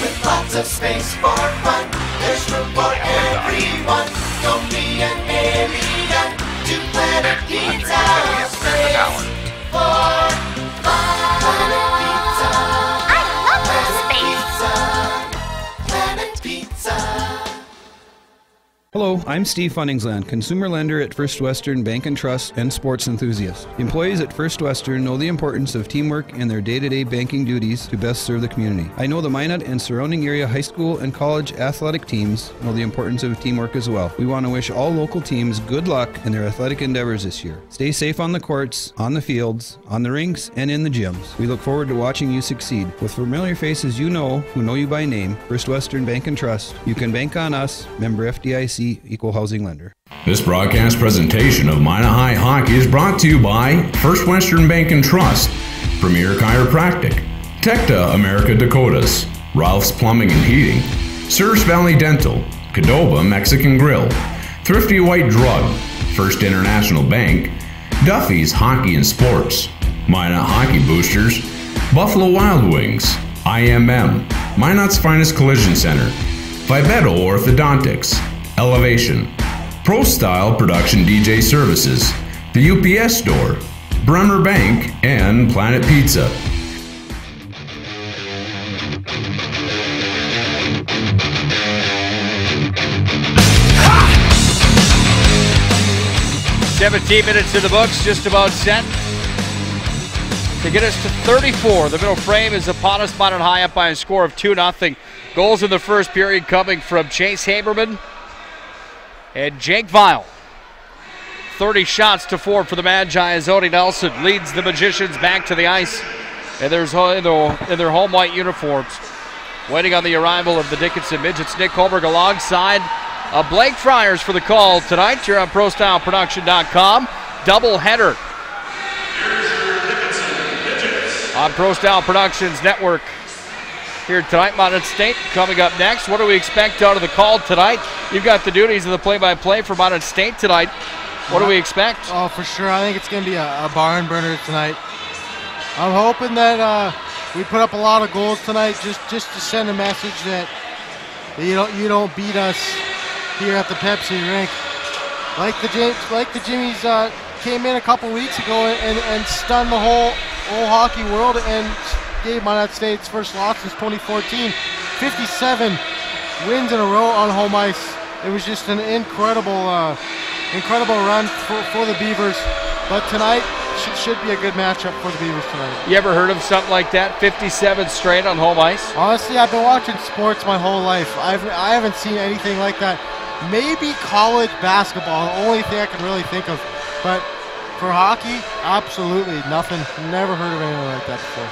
With lots of space for fun, there's room for everyone. Don't be an alien to Planet Pizza. Hello, I'm Steve Funningsland, consumer lender at First Western Bank and Trust and sports enthusiast. Employees at First Western know the importance of teamwork in their day-to-day banking duties to best serve the community. I know the Minot and surrounding area high school and college athletic teams know the importance of teamwork as well. We want to wish all local teams good luck in their athletic endeavors this year. Stay safe on the courts, on the fields, on the rinks, and in the gyms. We look forward to watching you succeed. With familiar faces you know who know you by name, First Western Bank and Trust, you can bank on us, member FDIC, equal housing lender. This broadcast presentation of Minot High Hockey is brought to you by First Western Bank and Trust, Premier Chiropractic, Tecta America Dakotas, Ralph's Plumbing and Heating, Surf Valley Dental, Cadova Mexican Grill, Thrifty White Drug, First International Bank, Duffy's Hockey and Sports, Minot Hockey Boosters, Buffalo Wild Wings, IMM, Minot's Finest Collision Center, Vibeto Orthodontics, Elevation, Pro Style Production DJ Services, the UPS Store, Bremer Bank, and Planet Pizza. Ha! 17 minutes in the books, just about set to get us to 34. The middle frame is upon us, Minot High up by a score of 2-0. Goals in the first period coming from Chase Haberman and Jake Weil. 30 shots to 4 for the Magi as Odie Nelson leads the Magicians back to the ice. And there's in their home white uniforms. Waiting on the arrival of the Dickinson Midgets. Nick Holberg alongside Blake Friars for the call tonight here on ProStyleProduction.com. Double header on Pro Style Productions Network here tonight. Minot State coming up next. What do we expect out of the call tonight? You've got the duties of the play-by-play for Minot State tonight. What do we expect? Oh, for sure. I think it's going to be a barn burner tonight. I'm hoping that we put up a lot of goals tonight, just to send a message that you don't beat us here at the Pepsi rink. Like the Jimmies came in a couple weeks ago and stunned the whole hockey world and gave Minot State its first loss since 2014. 57 wins in a row on home ice. It was just an incredible run for the Beavers. But tonight should be a good matchup for the Beavers tonight. You ever heard of something like that? 57 straight on home ice? Honestly, I've been watching sports my whole life. I haven't seen anything like that. Maybe college basketball, the only thing I can really think of. But for hockey, absolutely nothing. Never heard of anything like that before.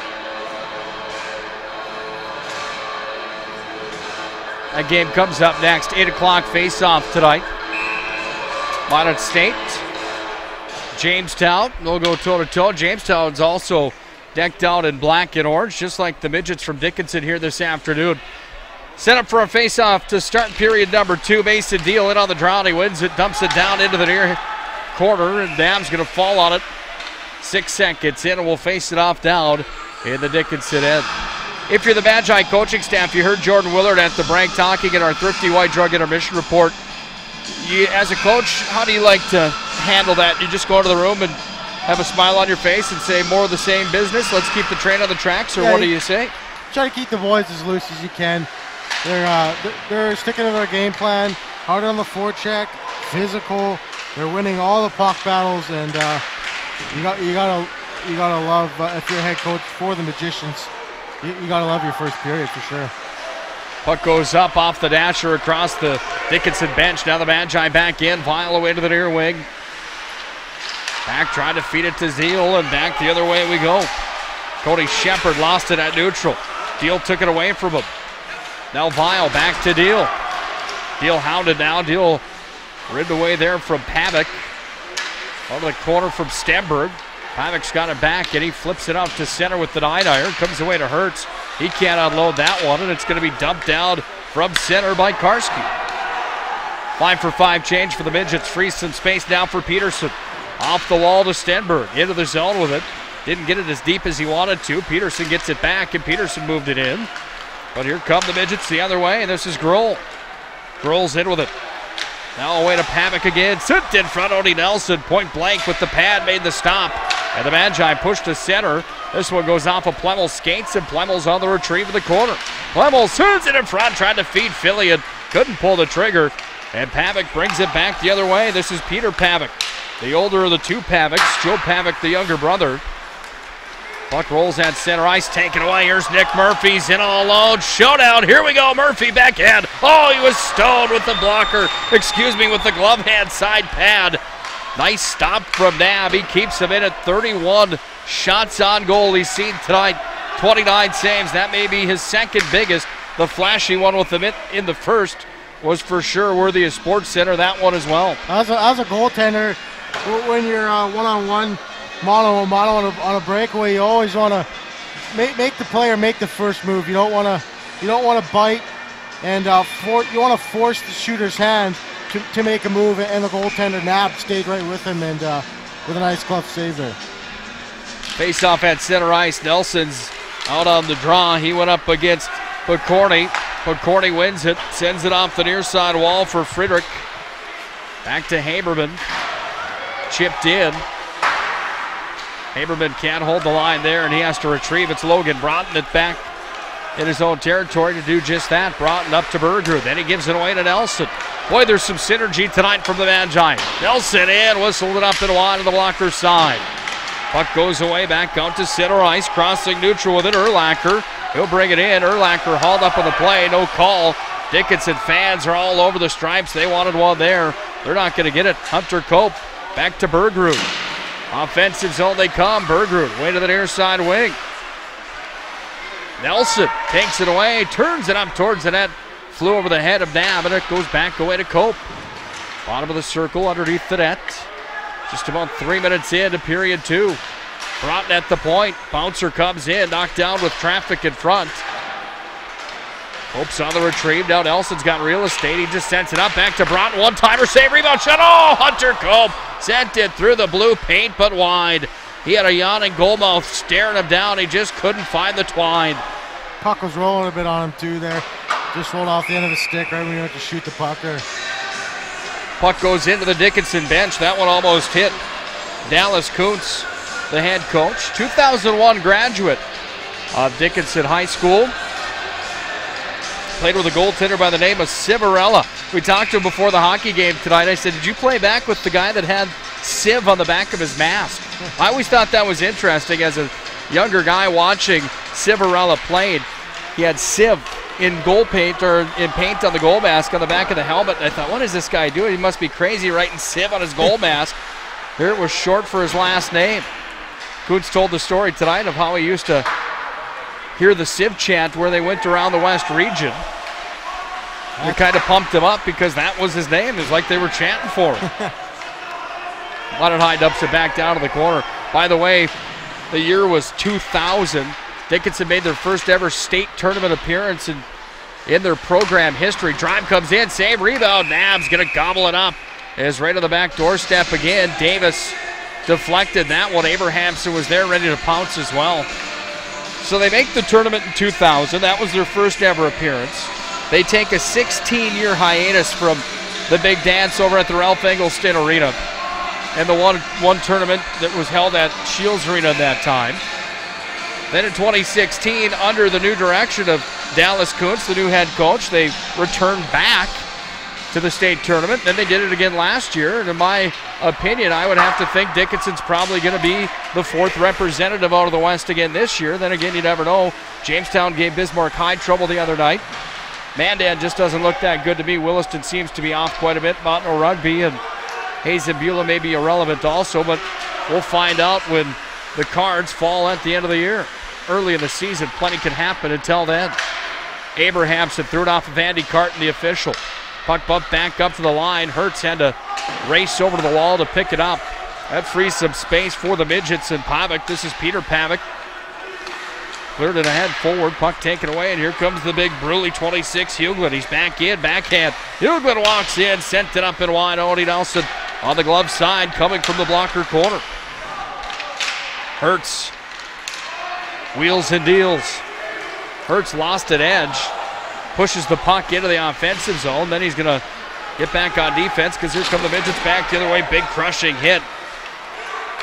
That game comes up next. 8 o'clock face-off tonight. Minot State, Jamestown. They'll go toe-to-toe. Jamestown's also decked out in black and orange, just like the Midgets from Dickinson here this afternoon. Set up for a face-off to start period number 2. Mason Deal in on the draw. He wins it, dumps it down into the near corner, and Dam's going to fall on it. 6 seconds in, and we'll face it off down in the Dickinson end. If you're the Magi coaching staff, you heard Jordan Willard at the break talking in our Thrifty White Drug Intermission Report. As a coach, how do you like to handle that? You just go into the room and have a smile on your face and say more of the same business? Let's keep the train on the tracks, or what do you say? Try to keep the boys as loose as you can. They're sticking to their game plan, hard on the forecheck, physical. They're winning all the puck battles, and you gotta love if you're a head coach for the Magicians. You gotta love your first period for sure. Puck goes up off the dasher across the Dickinson bench. Now the Magi back in, Weil away to the near wing. Back trying to feed it to Zeal, and back the other way we go. Cody Shepard lost it at neutral. Deal took it away from him. Now Weil back to Deal. Deal hounded now. Deal ridden away there from Pavic. Over the corner from Stenberg. Pavic's got it back, and he flips it out to center with the 9-iron. Comes away to Hertz. He can't unload that one, and it's going to be dumped down from center by Karski. 5-for-5 change for the Midgets. Frees some space now for Peterson. Off the wall to Stenberg. Into the zone with it. Didn't get it as deep as he wanted to. Peterson gets it back, and Peterson moved it in. But here come the Midgets the other way, and this is Grohl. Grohl's in with it. Now away to Pavic again. Sent in front, Odie Nelson. Point blank with the pad, made the stop. And the Magi push to center. This one goes off of Plemmel's skates, and Plemmel's on the retrieve in the corner. Plemmel sends it in front, trying to feed Philly, and couldn't pull the trigger. And Pavic brings it back the other way. This is Peter Pavic, the older of the two Pavics. Joe Pavic, the younger brother. Puck rolls at center ice, taken away. Here's Nick Murphy's in all alone. Showdown, here we go. Murphy backhand. Oh, he was stoned with the blocker. With the glove hand side pad. Nice stop from Nab. He keeps him in at 31 shots on goal he's seen tonight. 29 saves. That may be his second biggest. The flashy one with him in the first was for sure worthy of Sports Center. That one as well. As a goaltender, when you're one-on-one, mano on a breakaway, you always want to make the player make the first move. You don't want to bite, and you want to force the shooter's hand to make a move. And the goaltender Nab stayed right with him, and with a nice glove save there. Face off at center ice. Nelson's out on the draw. He went up against McCorney. McCorney wins it, sends it off the near side wall for Friedrich. Back to Haberman. Chipped in. Haberman can't hold the line there, and he has to retrieve. It's Logan Broughton it back in his own territory to do just that. Broughton up to Bergerud. Then he gives it away to Nelson. Boy, there's some synergy tonight from the Magi. Nelson in, whistled it up and wide to the blocker side. Puck goes away, back out to center ice, crossing neutral with it. Urlacher. He'll bring it in. Urlacher hauled up on the play, no call. Dickinson fans are all over the stripes. They wanted one there. They're not going to get it. Hunter Cope back to Bergerud. Offensive zone they come. Bergerud way to the near side wing. Nelson takes it away, turns it up towards the net. Flew over the head of Nab, and it goes back away to Cope. Bottom of the circle underneath the net. Just about 3 minutes into period 2. Broughton at the point. Bouncer comes in, knocked down with traffic in front. Cope's on the retrieve. Now Nelson's got real estate. He just sends it up back to Broughton. One-timer save, rebound shot. Oh, Hunter Cope sent it through the blue paint, but wide. He had a yawning goalmouth staring him down. He just couldn't find the twine. Puck was rolling a bit on him too there. Just rolled off the end of his stick right when he went to shoot the puck there. Puck goes into the Dickinson bench. That one almost hit Dallas Kuntz, the head coach. 2001 graduate of Dickinson High School. Played with a goaltender by the name of Civarella. We talked to him before the hockey game tonight. I said, did you play back with the guy that had Civ on the back of his mask? I always thought that was interesting as a younger guy watching Civarella played. He had Civ in goal paint, or in paint on the goal mask on the back of the helmet. And I thought, what is this guy doing? He must be crazy writing Civ on his goal mask. Here it was short for his last name. Kuntz told the story tonight of how he used to hear the Civ chant where they went around the West region. It kind of pumped him up because that was his name. It was like they were chanting for him. Minot High dumps it back down to the corner. By the way, the year was 2000. Dickinson made their first ever state tournament appearance in their program history. Drive comes in, save, rebound. Nab's going to gobble it up. Is right on the back doorstep again. Davis deflected that one. Abrahamson was there ready to pounce as well. So they make the tournament in 2000. That was their first ever appearance. They take a 16-year hiatus from the big dance over at the Ralph Engelstad Arena and the one tournament that was held at Shields Arena at that time. Then in 2016, under the new direction of Dallas Kuntz, the new head coach, they returned back to the state tournament. Then they did it again last year. And in my opinion, I would have to think Dickinson's probably going to be the fourth representative out of the West again this year. Then again, you never know. Jamestown gave Bismarck High trouble the other night. Mandan just doesn't look that good to me. Williston seems to be off quite a bit. Mountain Rugby and Hayes and Beulah may be irrelevant also, but we'll find out when the cards fall at the end of the year. Early in the season, plenty can happen until then. Abrahamson threw it off of Andy Carton, the official. Puck bumped back up to the line. Hertz had to race over to the wall to pick it up. That frees some space for the midgets and Pavic. This is Peter Pavic. Cleared it ahead forward. Puck taken away, and here comes the big Bruley 26, Hughlin. He's back in, backhand. Hughlin walks in, sent it up and wide. Odie Nelson on the glove side, coming from the blocker corner. Hertz wheels and deals. Hertz lost an edge. Pushes the puck into the offensive zone. Then he's going to get back on defense because here come the midgets back the other way. Big crushing hit.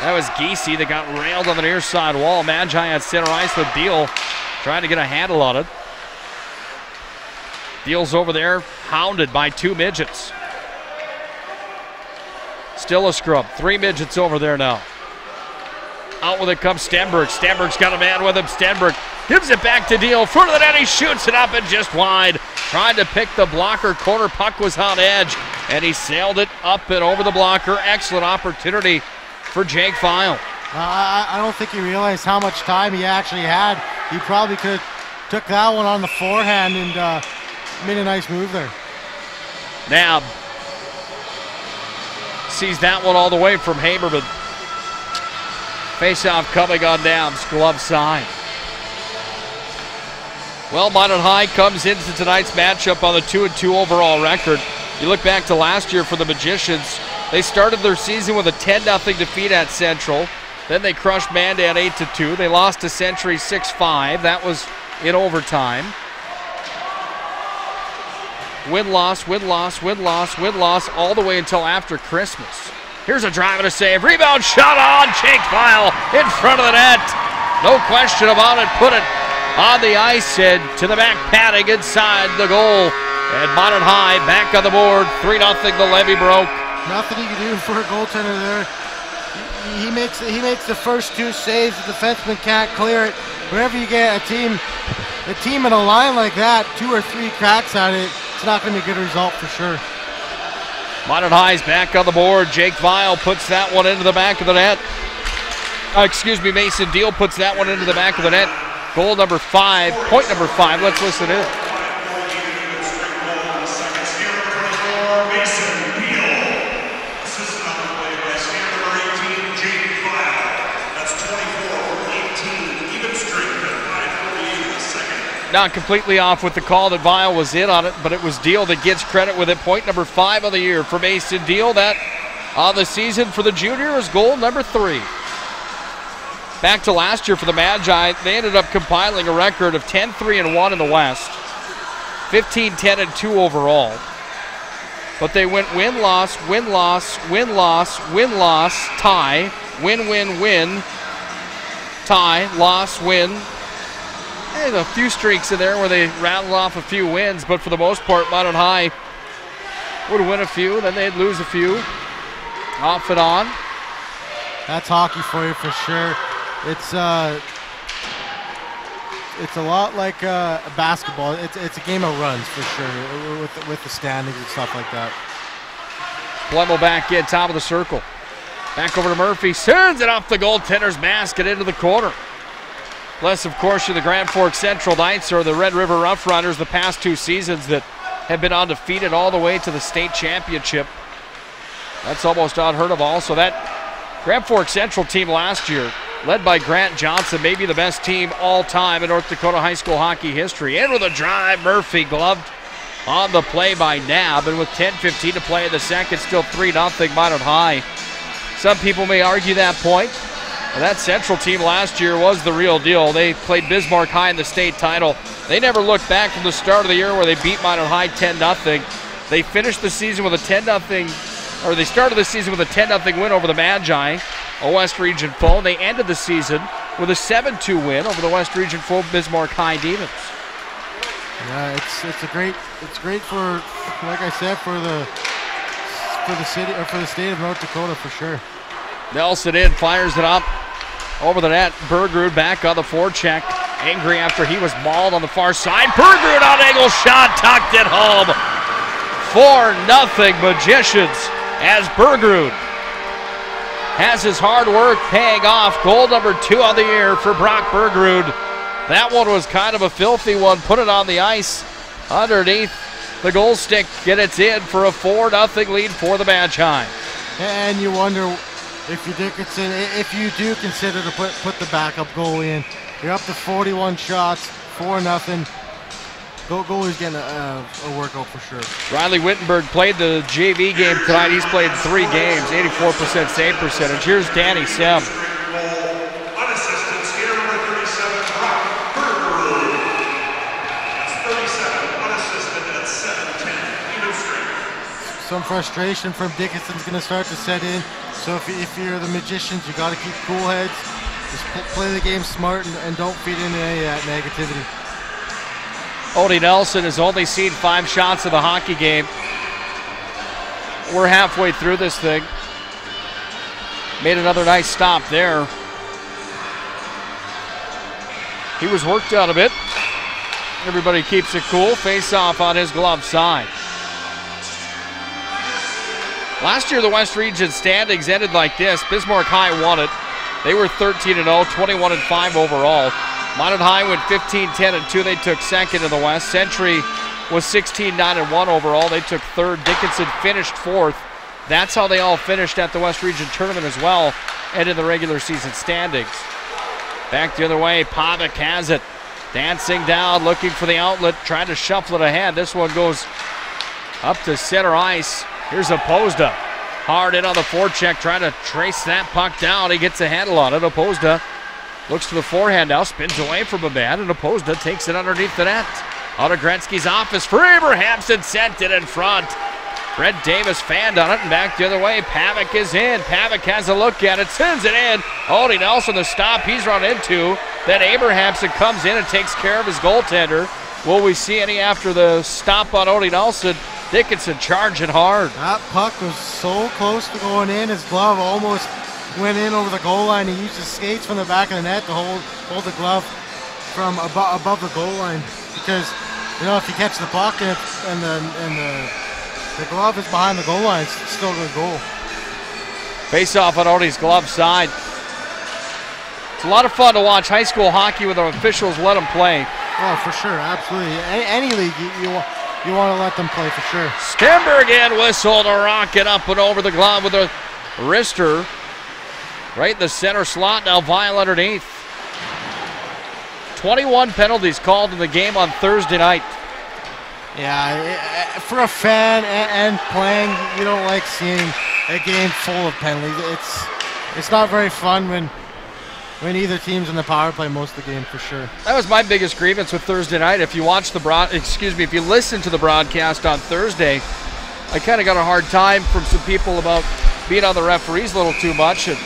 That was Giese that got railed on the near side wall. Magi at center ice with Deal trying to get a handle on it. Deal's over there, hounded by two midgets. Still a scrub. 3 midgets over there now. Out with it comes Stenberg. Stenberg's got a man with him. Stenberg gives it back to Deal. Front of the net, he shoots it up and just wide. Trying to pick the blocker. Corner puck was on edge, and he sailed it up and over the blocker. Excellent opportunity for Jake Vile. I don't think he realized how much time he actually had. He probably could have took that one on the forehand and made a nice move there. Nab sees that one all the way from Haberman. Face-off coming on Nab's glove side. Well, Minot High comes into tonight's matchup on a 2-2 overall record. You look back to last year for the Magicians. They started their season with a 10-0 defeat at Central. Then they crushed Mandan 8-2. They lost to Century 6-5. That was in overtime. Win-loss, win-loss, win-loss, win-loss all the way until after Christmas. Here's a drive and a save. Rebound shot on Jake Vile in front of the net. No question about it. Put it on the ice and to the back padding inside the goal. And Minot High back on the board. 3-0, the levy broke. Nothing you can do for a goaltender there. He makes the first 2 saves. The defenseman can't clear it. Whenever you get a team in a line like that, 2 or 3 cracks at it, it's not going to be a good result for sure. Minot High's back on the board. Jake Vile puts that one into the back of the net. Mason Deal puts that one into the back of the net. Goal number 5, point number 5. Let's listen in. Not completely off with the call that Vile was in on it, but it was Deal that gets credit with it. Point number 5 of the year for Mason Deal. That on the season for the junior is goal number 3. Back to last year for the Magi, they ended up compiling a record of 10-3-1 in the West, 15-10-2 overall. But they went win-loss, win-loss, win-loss, win-loss, tie, win-win-win, tie, loss, win. There's a few streaks in there where they rattled off a few wins, but for the most part, Minot High would win a few, then they'd lose a few, off and on. That's hockey for you for sure. It's a lot like basketball. It's a game of runs for sure, with the standings and stuff like that. Blemmel back in, top of the circle. Back over to Murphy, sends it off the goaltender's mask and into the corner. Less, of course, you're the Grand Forks Central Knights or the Red River Rough Runners the past 2 seasons that have been undefeated all the way to the state championship. That's almost unheard of also. That Grand Forks Central team last year, led by Grant Johnson, maybe the best team all time in North Dakota high school hockey history. In with a drive, Murphy gloved on the play by Nab, and with 10:15 to play in the second, still 3-0 Minot High. Some people may argue that point. Well, that Central team last year was the real deal. They played Bismarck High in the state title. They never looked back from the start of the year where they beat Minot High 10-0. They finished the season with a 10-0, or they started the season with a 10-0 win over the Magi, a West Region foe. And they ended the season with a 7-2 win over the West Region foe Bismarck High Demons. Yeah, it's great for, like I said, for the city or for the state of North Dakota for sure. Nelson in, fires it up over the net. Bergerud back on the forecheck. Angry after he was mauled on the far side. Bergerud on angle shot, tucked it home. 4-0 Magicians as Bergerud has his hard work paying off. Goal number 2 on the year for Brock Bergerud. That one was kind of a filthy one. Put it on the ice underneath the goal stick. Get it in for a 4-0 lead for the Magi. And you wonder if you Dickinson, if you do consider to put the backup goalie in. You're up to 41 shots, 4-0. Goalie's getting a workout for sure. Riley Wittenberg played the JV game tonight. He's played 3 games, 84% save percentage. Here's Danny Sem. Unassisted, skater number 37, Brock Bergerud. That's 37, unassisted at 7-10, even strength. Some frustration from Dickinson's going to start to set in. So if you're the Magicians, you got to keep cool heads. Just play the game smart and don't feed into any of that negativity. Odie Nelson has only seen 5 shots of the hockey game. We're halfway through this thing. made another nice stop there. He was worked out a bit. Everybody keeps it cool. Face off on his glove side. Last year, the West Region standings ended like this. Bismarck High won it. They were 13-0, 21-5 overall. Minot High went 15-10-2. They took second in the West. Century was 16-9-1 overall. They took third. Dickinson finished fourth. That's how they all finished at the West Region tournament as well, and in the regular season standings. Back the other way, Pavic has it. Dancing down, looking for the outlet, trying to shuffle it ahead. This one goes up to center ice. Here's Opposda. Hard in on the forecheck, trying to trace that puck down. He gets a handle on it. Opposda looks to the forehand now, spins away from a man, and Opposda takes it underneath the net. Out of Gretzky's office for Abrahamson, sent it in front. Brett Davis fanned on it, and back the other way. Pavic is in. Pavic has a look at it, sends it in. Odie Nelson, the stop he's run into. Then Abrahamson comes in and takes care of his goaltender. Will we see any after the stop on Odie Nelson? Dickinson charging hard. That puck was so close to going in. His glove almost went in over the goal line. He used his skates from the back of the net to hold the glove from above the goal line. Because, you know, if you catch the puck and the glove is behind the goal line, it's still a good goal. Face off on Odie's glove side. It's a lot of fun to watch high school hockey when the officials let them play. Oh, for sure, absolutely. Any league, you want to let them play for sure. Stenberg in, whistle to rocket up and over the glove with a wrister. Right in the center slot, now Vial underneath. 21 penalties called in the game on Thursday night. Yeah, for a fan and playing, you don't like seeing a game full of penalties. It's not very fun when either team's in the power play most of the game, for sure. That was my biggest grievance with Thursday night. If you watch if you listen to the broadcast on Thursday, I kind of got a hard time from some people about being on the referees a little too much. And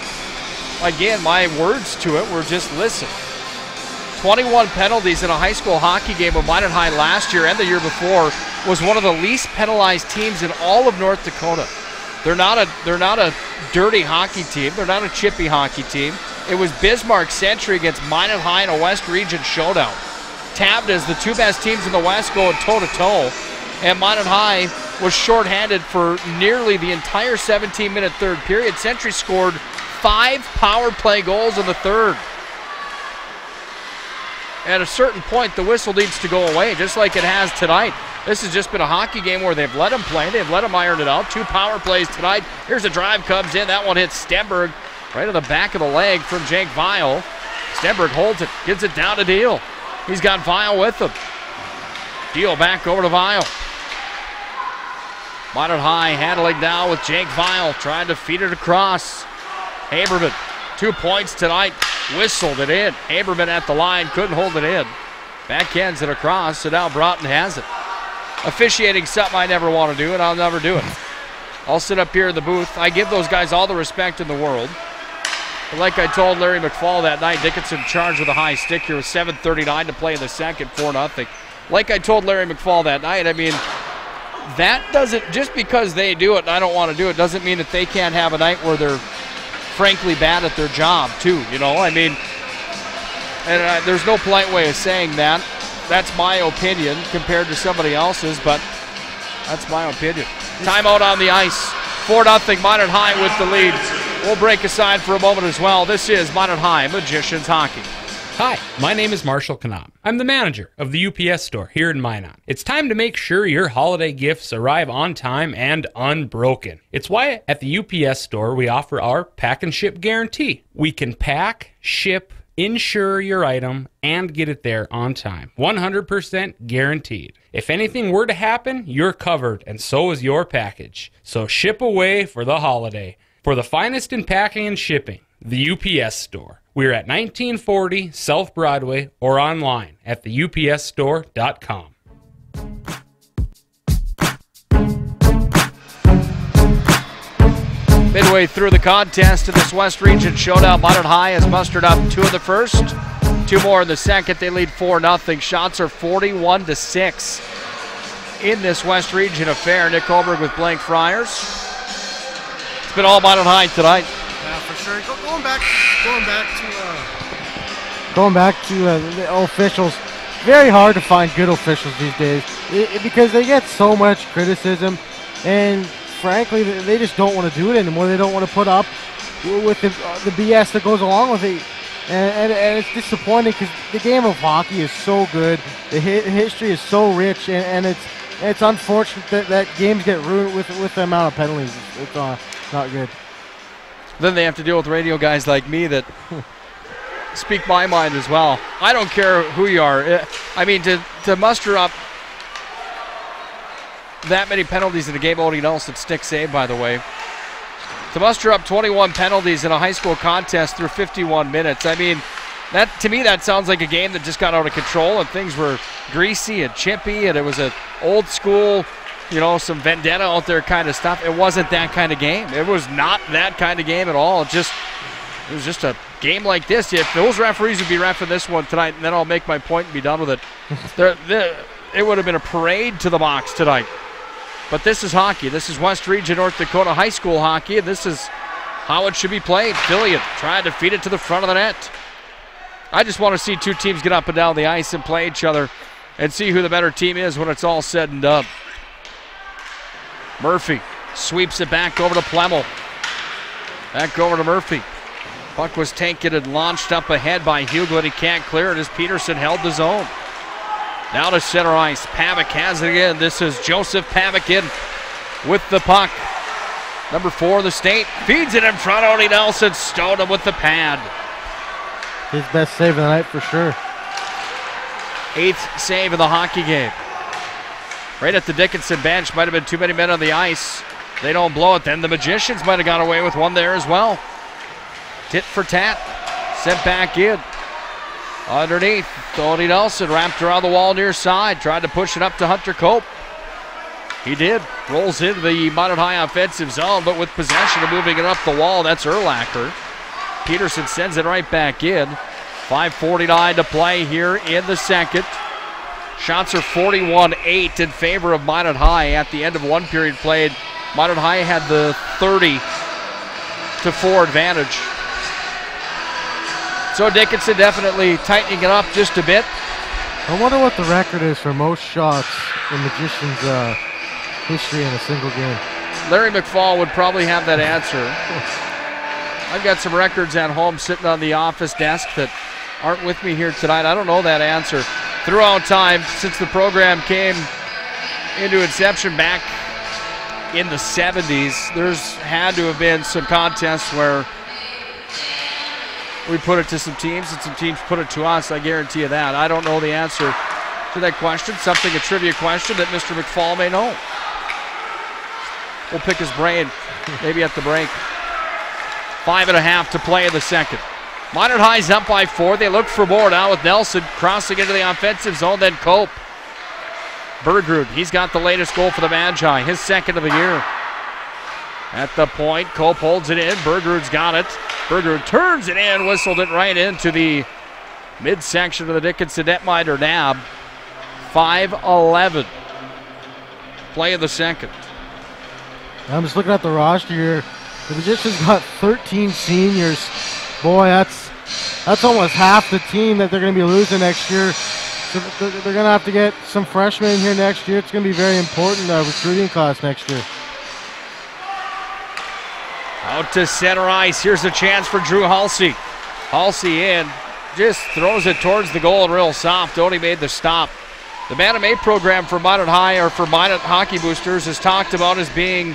again, my words to it were just listen. 21 penalties in a high school hockey game of Minot High last year and the year before was one of the least penalized teams in all of North Dakota. They're not a dirty hockey team. They're not a chippy hockey team. It was Bismarck Century against Minot High in a West Region showdown. Tabbed as the two best teams in the West going toe-to-toe, and Minot High was shorthanded for nearly the entire 17-minute third period. Century scored 5 power play goals in the third. At a certain point, the whistle needs to go away, just like it has tonight. This has just been a hockey game where they've let them play. They've let them iron it out. 2 power plays tonight. Here's a drive, comes in. That one hits Stenberg right on the back of the leg from Jake Vial. Stenberg holds it, gives it down to Deal. He's got Vial with him. Deal back over to Vial. Minot High handling now with Jake Vial, trying to feed it across. Haberman, 2 points tonight. Whistled it in. Haberman at the line, couldn't hold it in. Backhands it across, so now Broughton has it. Officiating something I never want to do, and I'll never do it. I'll sit up here in the booth. I give those guys all the respect in the world. But like I told Larry McFall that night, Dickinson charged with a high stick here with 7:39 to play in the second, 4-0. Like I told Larry McFall that night, I mean, that doesn't, just because they do it and I don't want to do it, doesn't mean that they can't have a night where they're frankly bad at their job too, you know? I mean, and there's no polite way of saying that. That's my opinion compared to somebody else's, but that's my opinion. Timeout on the ice. 4-0 Minot High with the lead. We'll break aside for a moment as well. This is Minot High Magicians Hockey. Hi, my name is Marshall Knop. I'm the manager of the UPS store here in Minot. It's time to make sure your holiday gifts arrive on time and unbroken. It's why at the UPS store we offer our pack and ship guarantee. We can pack, ship, insure your item, and get it there on time. 100% guaranteed. If anything were to happen, you're covered, and so is your package. So ship away for the holiday. For the finest in packing and shipping, the UPS store. We're at 1940 South Broadway or online at theupsstore.com. Midway through the contest in this West Region showdown, Minot High has mustered up 2 in the first, 2 more in the second. They lead 4-0. Shots are 41-6 in this West Region affair. Nick Holberg with Blank Friars. It's been all Minot High tonight. Yeah, for sure. Going back to the officials. Very hard to find good officials these days because they get so much criticism, and frankly, they just don't want to do it anymore. They don't want to put up with the BS that goes along with it, and it's disappointing because the game of hockey is so good. The history is so rich, and it's unfortunate that games get ruined with the amount of penalties. It's not good. Then they have to deal with radio guys like me that speak my mind as well. I don't care who you are. I mean, to muster up that many penalties in a game, Odie Nelson, stick save, by the way. To muster up 21 penalties in a high school contest through 51 minutes. I mean, to me, that sounds like a game that just got out of control and things were greasy and chippy and it was an old school, some vendetta out there kind of stuff. It wasn't that kind of game. It was not that kind of game at all. It was just a game like this. If those referees would be reffing this one tonight, and then I'll make my point and be done with it. It would have been a parade to the box tonight. But this is hockey. This is West Region North Dakota high school hockey, and this is how it should be played. Fillion trying to feed it to the front of the net. I just want to see two teams get up and down the ice and play each other and see who the better team is when it's all said and done. Murphy sweeps it back over to Plemmel. Back over to Murphy. Puck was taken and launched up ahead by Hughlin. He can't clear it as Peterson held the zone. Now to center ice. Pavic has it again. This is Joseph Pavic in with the puck. Number 4 in the state. Feeds it in front. Odie Nelson stoned him with the pad. His best save of the night for sure. 8th save of the hockey game. Right at the Dickinson bench. Might have been too many men on the ice. They don't blow it. Then the Magicians might have got away with one there as well. Tit for tat. Sent back in. Underneath. Odie Nelson wrapped around the wall near side. Tried to push it up to Hunter Cope. He did. Rolls into the Minot High offensive zone, but with possession of moving it up the wall, that's Urlacher. Peterson sends it right back in. 5:49 to play here in the second. Shots are 41-8 in favor of Minot High. At the end of one period played, Minot High had the 30-4 advantage. So Dickinson definitely tightening it up just a bit. I wonder what the record is for most shots in Magicians' history in a single game. Larry McFall would probably have that answer. I've got some records at home sitting on the office desk that aren't with me here tonight. I don't know that answer. Throughout time, since the program came into inception back in the 70s, there's had to have been some contests where we put it to some teams and some teams put it to us. I guarantee you that. I don't know the answer to that question. Something, a trivia question that Mr. McFall may know. We'll pick his brain maybe at the break. 5.5 to play in the second. Minot High's up by 4. They look for more now with Nelson crossing into the offensive zone. Then Cope. Bergrud, he's got the latest goal for the Magi, his second of the year. At the point, Cope holds it in. Bergrud's got it. Bergrud turns it in, whistled it right into the midsection of the Dickinson netminder nab. 5:11. Play in the second. I'm just looking at the roster here. The Magicians got 13 seniors. Boy, that's almost half the team that they're going to be losing next year. So they're going to have to get some freshmen in here next year. It's going to be very important recruiting class next year. Out to center ice. Here's a chance for Drew Halsey. Halsey in. Just throws it towards the goal and real soft. Odie made the stop. The Bantam A program for Minot High, or for Minot Hockey Boosters, is talked about as being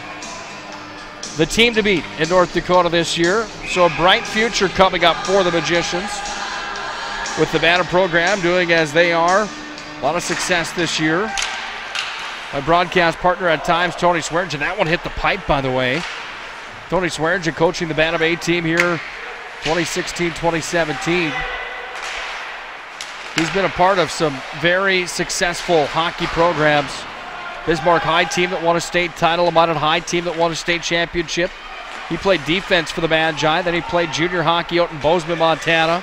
the team to beat in North Dakota this year. So a bright future coming up for the Magicians with the Bantam program doing as they are. A lot of success this year. My broadcast partner at times, Tony Swearingen. That one hit the pipe, by the way. Tony Swearingen coaching the Bantam A team here 2016-2017. He's been a part of some very successful hockey programs. Bismarck High team that won a state title, a Minot High team that won a state championship. He played defense for the Magi, then he played junior hockey out in Bozeman, Montana.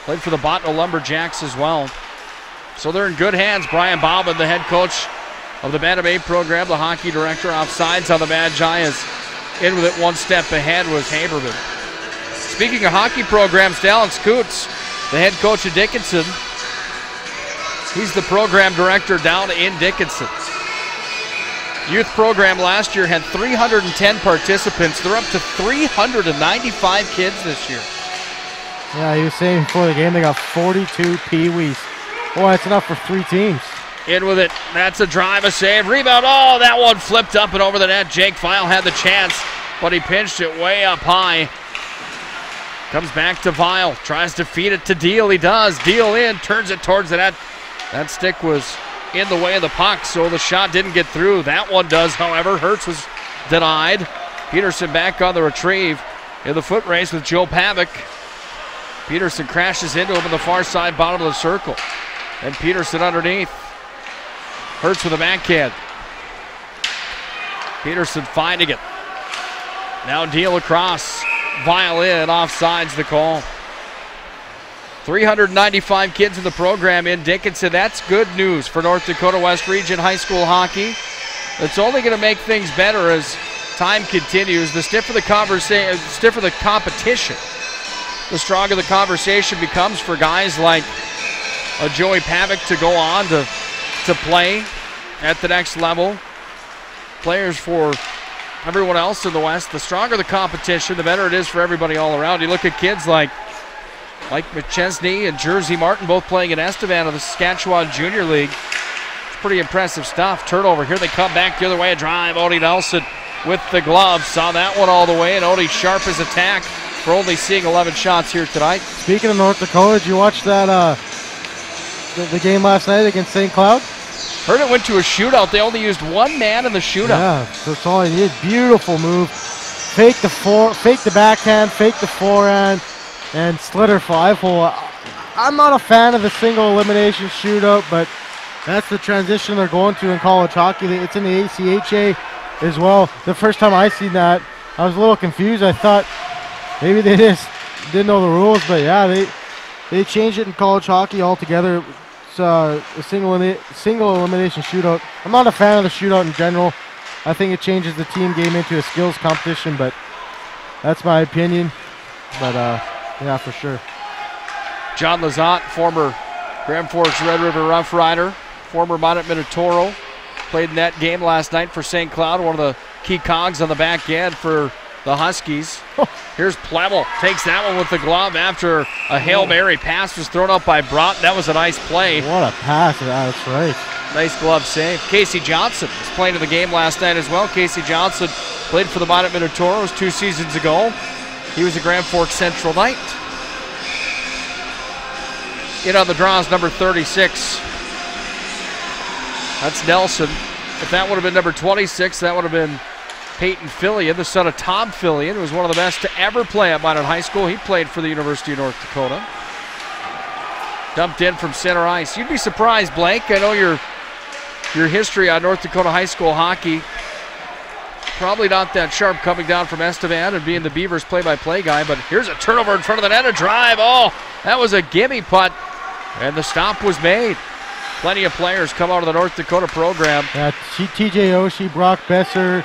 Played for the Botno Lumberjacks as well. So they're in good hands. Brian Bauman, the head coach of the Bantam A program, the hockey director, offsides on the Magi, is in with it one step ahead was Haberman. Speaking of hockey programs, Dallin Scoots, the head coach of Dickinson, he's the program director down in Dickinson. Youth program last year had 310 participants. They're up to 395 kids this year. Yeah, he was saying before the game they got 42 peewees. Boy, that's enough for 3 teams. In with it. That's a drive, a save, rebound. Oh, that one flipped up and over the net. Jake Weil had the chance, but he pinched it way up high. Comes back to Weil. Tries to feed it to Deal. He does. Deal in. Turns it towards the net. That stick was in the way of the puck, so the shot didn't get through. That one does, however. Hertz was denied. Peterson back on the retrieve in the foot race with Joe Pavic. Peterson crashes into him on the far side, bottom of the circle. And Peterson underneath. Hertz with a backhand. Peterson finding it. Now Deal across. Violin, offsides the call. 395 kids in the program in Dickinson. That's good news for North Dakota West Region High School hockey. It's only going to make things better as time continues. The stiffer the competition, the stronger the conversation becomes for guys like Joey Pavic to go on to play at the next level. Players for everyone else in the West, the stronger the competition, the better it is for everybody all around. You look at kids like Mike McChesney and Jersey Martin, both playing in Estevan of the Saskatchewan Junior League. It's pretty impressive stuff. Turnover. Here they come back the other way. A drive. Odie Nelson with the glove. Saw that one all the way, and Odie sharp his attack for only seeing 11 shots here tonight. Speaking of North Dakota, did you watch that the game last night against St. Cloud? Heard it went to a shootout. They only used one man in the shootout. Yeah, that's all he did. Beautiful move. Fake the backhand, fake the forehand, and slid her 5-hole. I'm not a fan of the single elimination shootout, but that's the transition they're going to in college hockey. It's in the ACHA as well. The first time I seen that, I was a little confused. I thought maybe they just didn't know the rules, but yeah, they changed it in college hockey altogether. It's a single elimination shootout. I'm not a fan of the shootout in general. I think it changes the team game into a skills competition, but that's my opinion. But yeah, for sure. John Lazat, former Grand Forks Red River Rough Rider, former Minot Minotauro, played in that game last night for St. Cloud, one of the key cogs on the back end for the Huskies. Here's Plemmel, takes that one with the glove after a Hail Mary pass was thrown up by Broughton. That was a nice play. What a pass, that's right. Nice glove save. Casey Johnson was playing in the game last night as well. Casey Johnson played for the Minot Minotauros 2 seasons ago. He was a Grand Forks Central Knight. In on the draws, number 36. That's Nelson. If that would have been number 26, that would have been Peyton Fillion, the son of Tom Fillion, who was one of the best to ever play at Minot High School. He played for the University of North Dakota. Dumped in from center ice. You'd be surprised, Blake. I know your history on North Dakota high school hockey, probably not that sharp coming down from Estevan and being the Beavers play-by-play guy, but here's a turnover in front of the net, a drive. Oh, that was a gimme putt, and the stop was made. Plenty of players come out of the North Dakota program. Yeah, TJ Oshie, Brock Besser,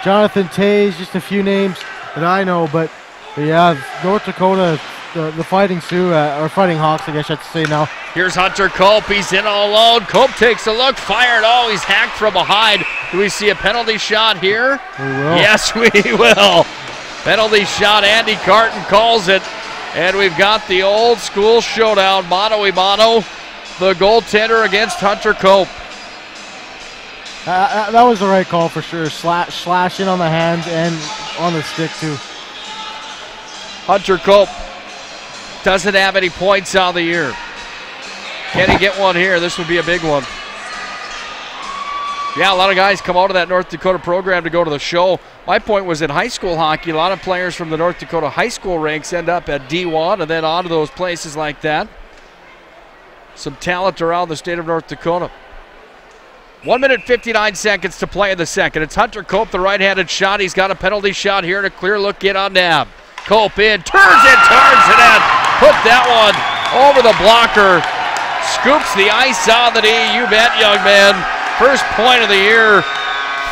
Jonathan Tays, just a few names that I know, but yeah, North Dakota, the Fighting Sioux, or Fighting Hawks, I guess I should say now. Here's Hunter Cope. He's in all alone. Cope takes a look, fired. Oh, he's hacked from behind. Do we see a penalty shot here? We will. Yes, we will. Penalty shot. Andy Carton calls it. And we've got the old school showdown. Mano a mano. The goaltender against Hunter Cope. That was the right call for sure. Slashing on the hands and on the stick too. Hunter Cope doesn't have any points on the year. Can he get one here? This would be a big one. Yeah, a lot of guys come out of that North Dakota program to go to the show. My point was in high school hockey, a lot of players from the North Dakota high school ranks end up at D1 and then on to those places like that. Some talent around the state of North Dakota. 1 minute, 59 seconds to play in the second. It's Hunter Cope, the right-handed shot. He's got a penalty shot here and a clear look in on Nab. Cope in, turns it towards the net. Put that one over the blocker. Scoops the ice on the knee. You bet, young man. First point of the year.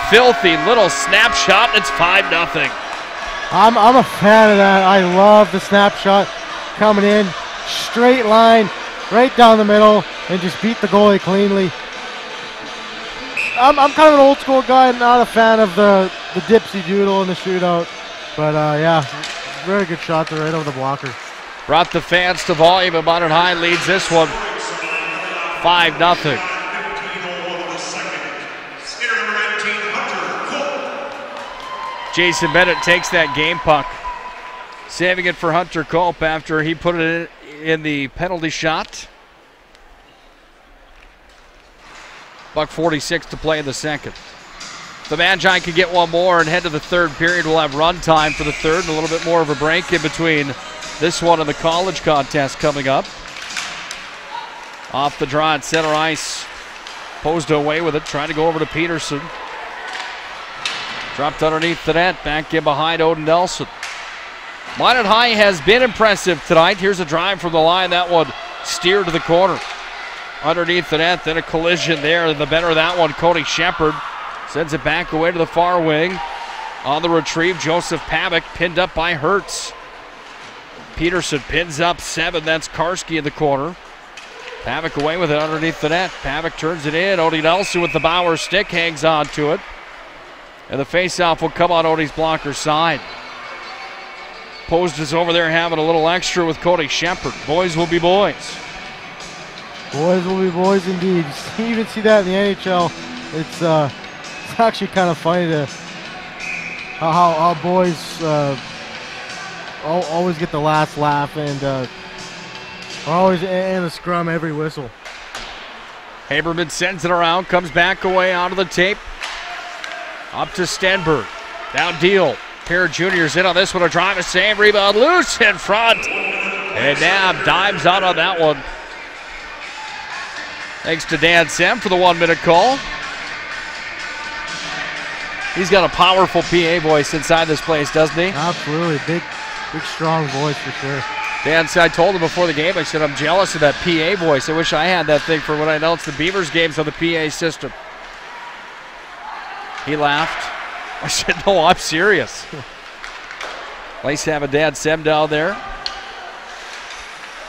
Filthy little snapshot. It's 5-0. I'm a fan of that. I love the snapshot coming in, straight line, right down the middle, and just beat the goalie cleanly. I'm kind of an old school guy, not a fan of the dipsy doodle in the shootout. But yeah, very good shot there right over the blocker. Brought the fans to volume, and Minot High leads this one 5-0. Jason Bennett takes that game puck, saving it for Hunter Culp after he put it in the penalty shot. $1:46 to play in the second. The Magi can get one more and head to the third period. We'll have run time for the third and a little bit more of a break in between this one and the college contest coming up. Off the draw at center ice. Posed away with it, trying to go over to Peterson. Dropped underneath the net, back in behind Odin Nelson. Minot High has been impressive tonight. Here's a drive from the line. That one steered to the corner. Underneath the net, then a collision there. The better of that one, Cody Shepard. Sends it back away to the far wing. On the retrieve, Joseph Pavic pinned up by Hertz. Peterson pins up 7. That's Karski in the corner. Pavic away with it underneath the net. Pavic turns it in. Odie Nelson with the Bauer stick hangs on to it. And the faceoff will come on Odie's blocker side. Post is over there having a little extra with Cody Shepard. Boys will be boys. Boys will be boys indeed. You even see that in the NHL. It's actually kind of funny to how boys always get the last laugh and are always in the scrum every whistle. Haberman sends it around, comes back away onto the tape. Up to Stenberg. Down deal. Pair of juniors in on this one. A drive, a save, rebound, loose in front. And now dimes out on that one. Thanks to Dan Sem for the 1-minute call. He's got a powerful PA voice inside this place, doesn't he? Absolutely. Big, strong voice for sure. Dan, I told him before the game, I said, I'm jealous of that PA voice. I wish I had that thing for when I announced the Beavers games on the PA system. He laughed. I said, no, I'm serious. Nice having Dan Sem down there.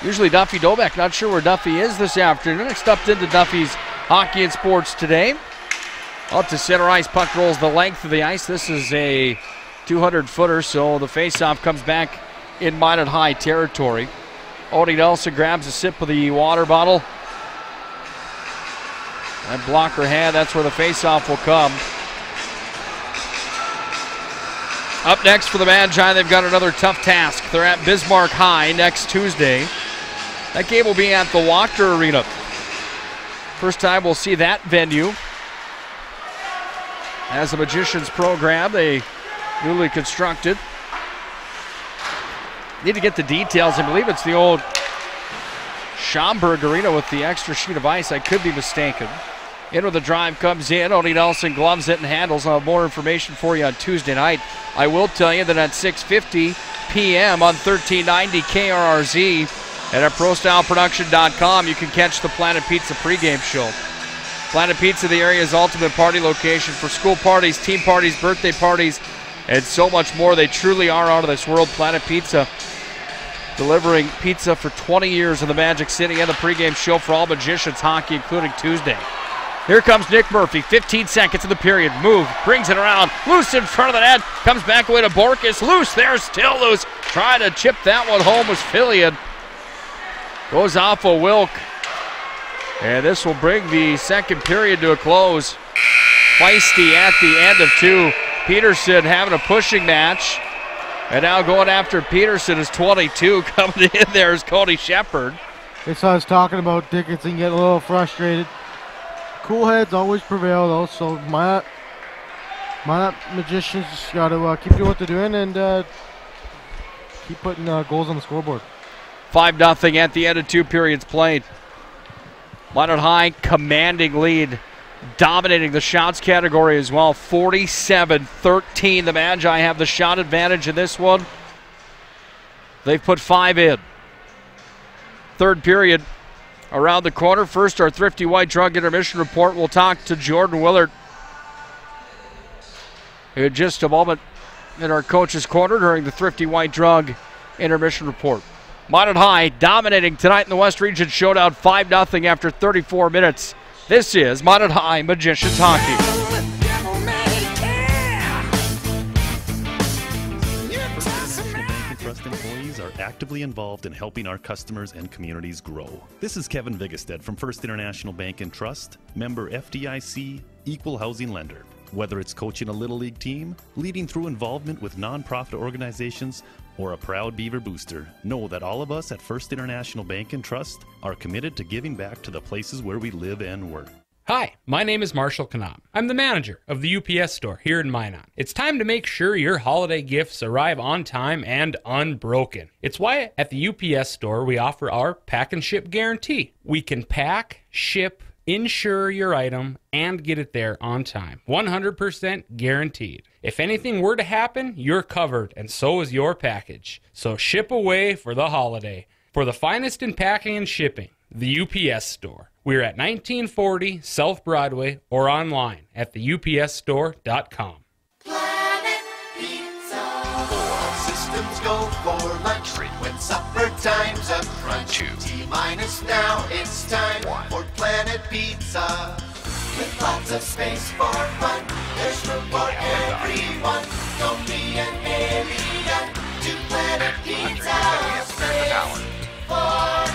Usually Duffy Dobeck, not sure where Duffy is this afternoon. I stepped into Duffy's Hockey and Sports today. Up to center ice, puck rolls the length of the ice. This is a 200-footer, so the faceoff comes back in Minot High territory. Odie Nelson grabs a sip of the water bottle. That blocker hand, that's where the faceoff will come. Up next for the Magi, they've got another tough task. They're at Bismarck High next Tuesday. That game will be at the Wachter Arena. First time we'll see that venue. As a Magicians program, they newly constructed. Need to get the details. I believe it's the old Schaumburg Arena with the extra sheet of ice. I could be mistaken. Into the drive comes in. Odie Nelson gloves it and handles. I'll have more information for you on Tuesday night. I will tell you that at 6:50 p.m. on 1390 KRRZ and at ProStyleProduction.com, you can catch the Planet Pizza pregame show. Planet Pizza, the area's ultimate party location for school parties, team parties, birthday parties, and so much more. They truly are out of this world. Planet Pizza, delivering pizza for 20 years in the Magic City, and the pregame show for all Magicians hockey, including Tuesday. Here comes Nick Murphy, 15 seconds of the period. Move, brings it around, loose in front of the net, comes back away to Borkus, loose there, still loose. Trying to chip that one home was Fillion. Goes off a Wilk. And this will bring the second period to a close. Feisty at the end of 2. Peterson having a pushing match. And now going after Peterson is 22. Coming in there is Cody Shepard. That's what I was talking about. Dickinson getting a little frustrated. Cool heads always prevail, though. So my Magicians just got to keep doing what they're doing and keep putting goals on the scoreboard. 5-0 at the end of 2 periods played. Minot High commanding lead, dominating the shots category as well. 47-13. The Magi have the shot advantage in this one. They've put 5 in. Third period around the corner. First, our Thrifty White Drug Intermission Report. We'll talk to Jordan Willard in just a moment. in our coach's corner during the Thrifty White Drug intermission report. Minot High dominating tonight in the West Region Showdown 5-0 after 34 minutes. This is Minot High Magicians Hockey. Trust employees are actively involved in helping our customers and communities grow. This is Kevin Vigestead from First International Bank and Trust, member FDIC, equal housing lender. Whether it's coaching a Little League team, leading through involvement with nonprofit organizations, or a proud Beaver booster, know that all of us at First International Bank and Trust are committed to giving back to the places where we live and work. Hi, my name is Marshall Knop. I'm the manager of the UPS store here in Minot. It's time to make sure your holiday gifts arrive on time and unbroken. It's why at the UPS store we offer our pack and ship guarantee. We can pack, ship, insure your item, and get it there on time. 100% guaranteed. If anything were to happen, you're covered, and so is your package. So ship away for the holiday. For the finest in packing and shipping, the UPS store. We're at 1940 South Broadway or online at theupsstore.com. Planet Pizza. All systems go for lunch. 3 when supper time's a crunch. 2 T-minus now it's time for Planet Pizza. With lots of space for fun, there's room for everyone. Don't be an alien to Planet Pizza. Space for fun.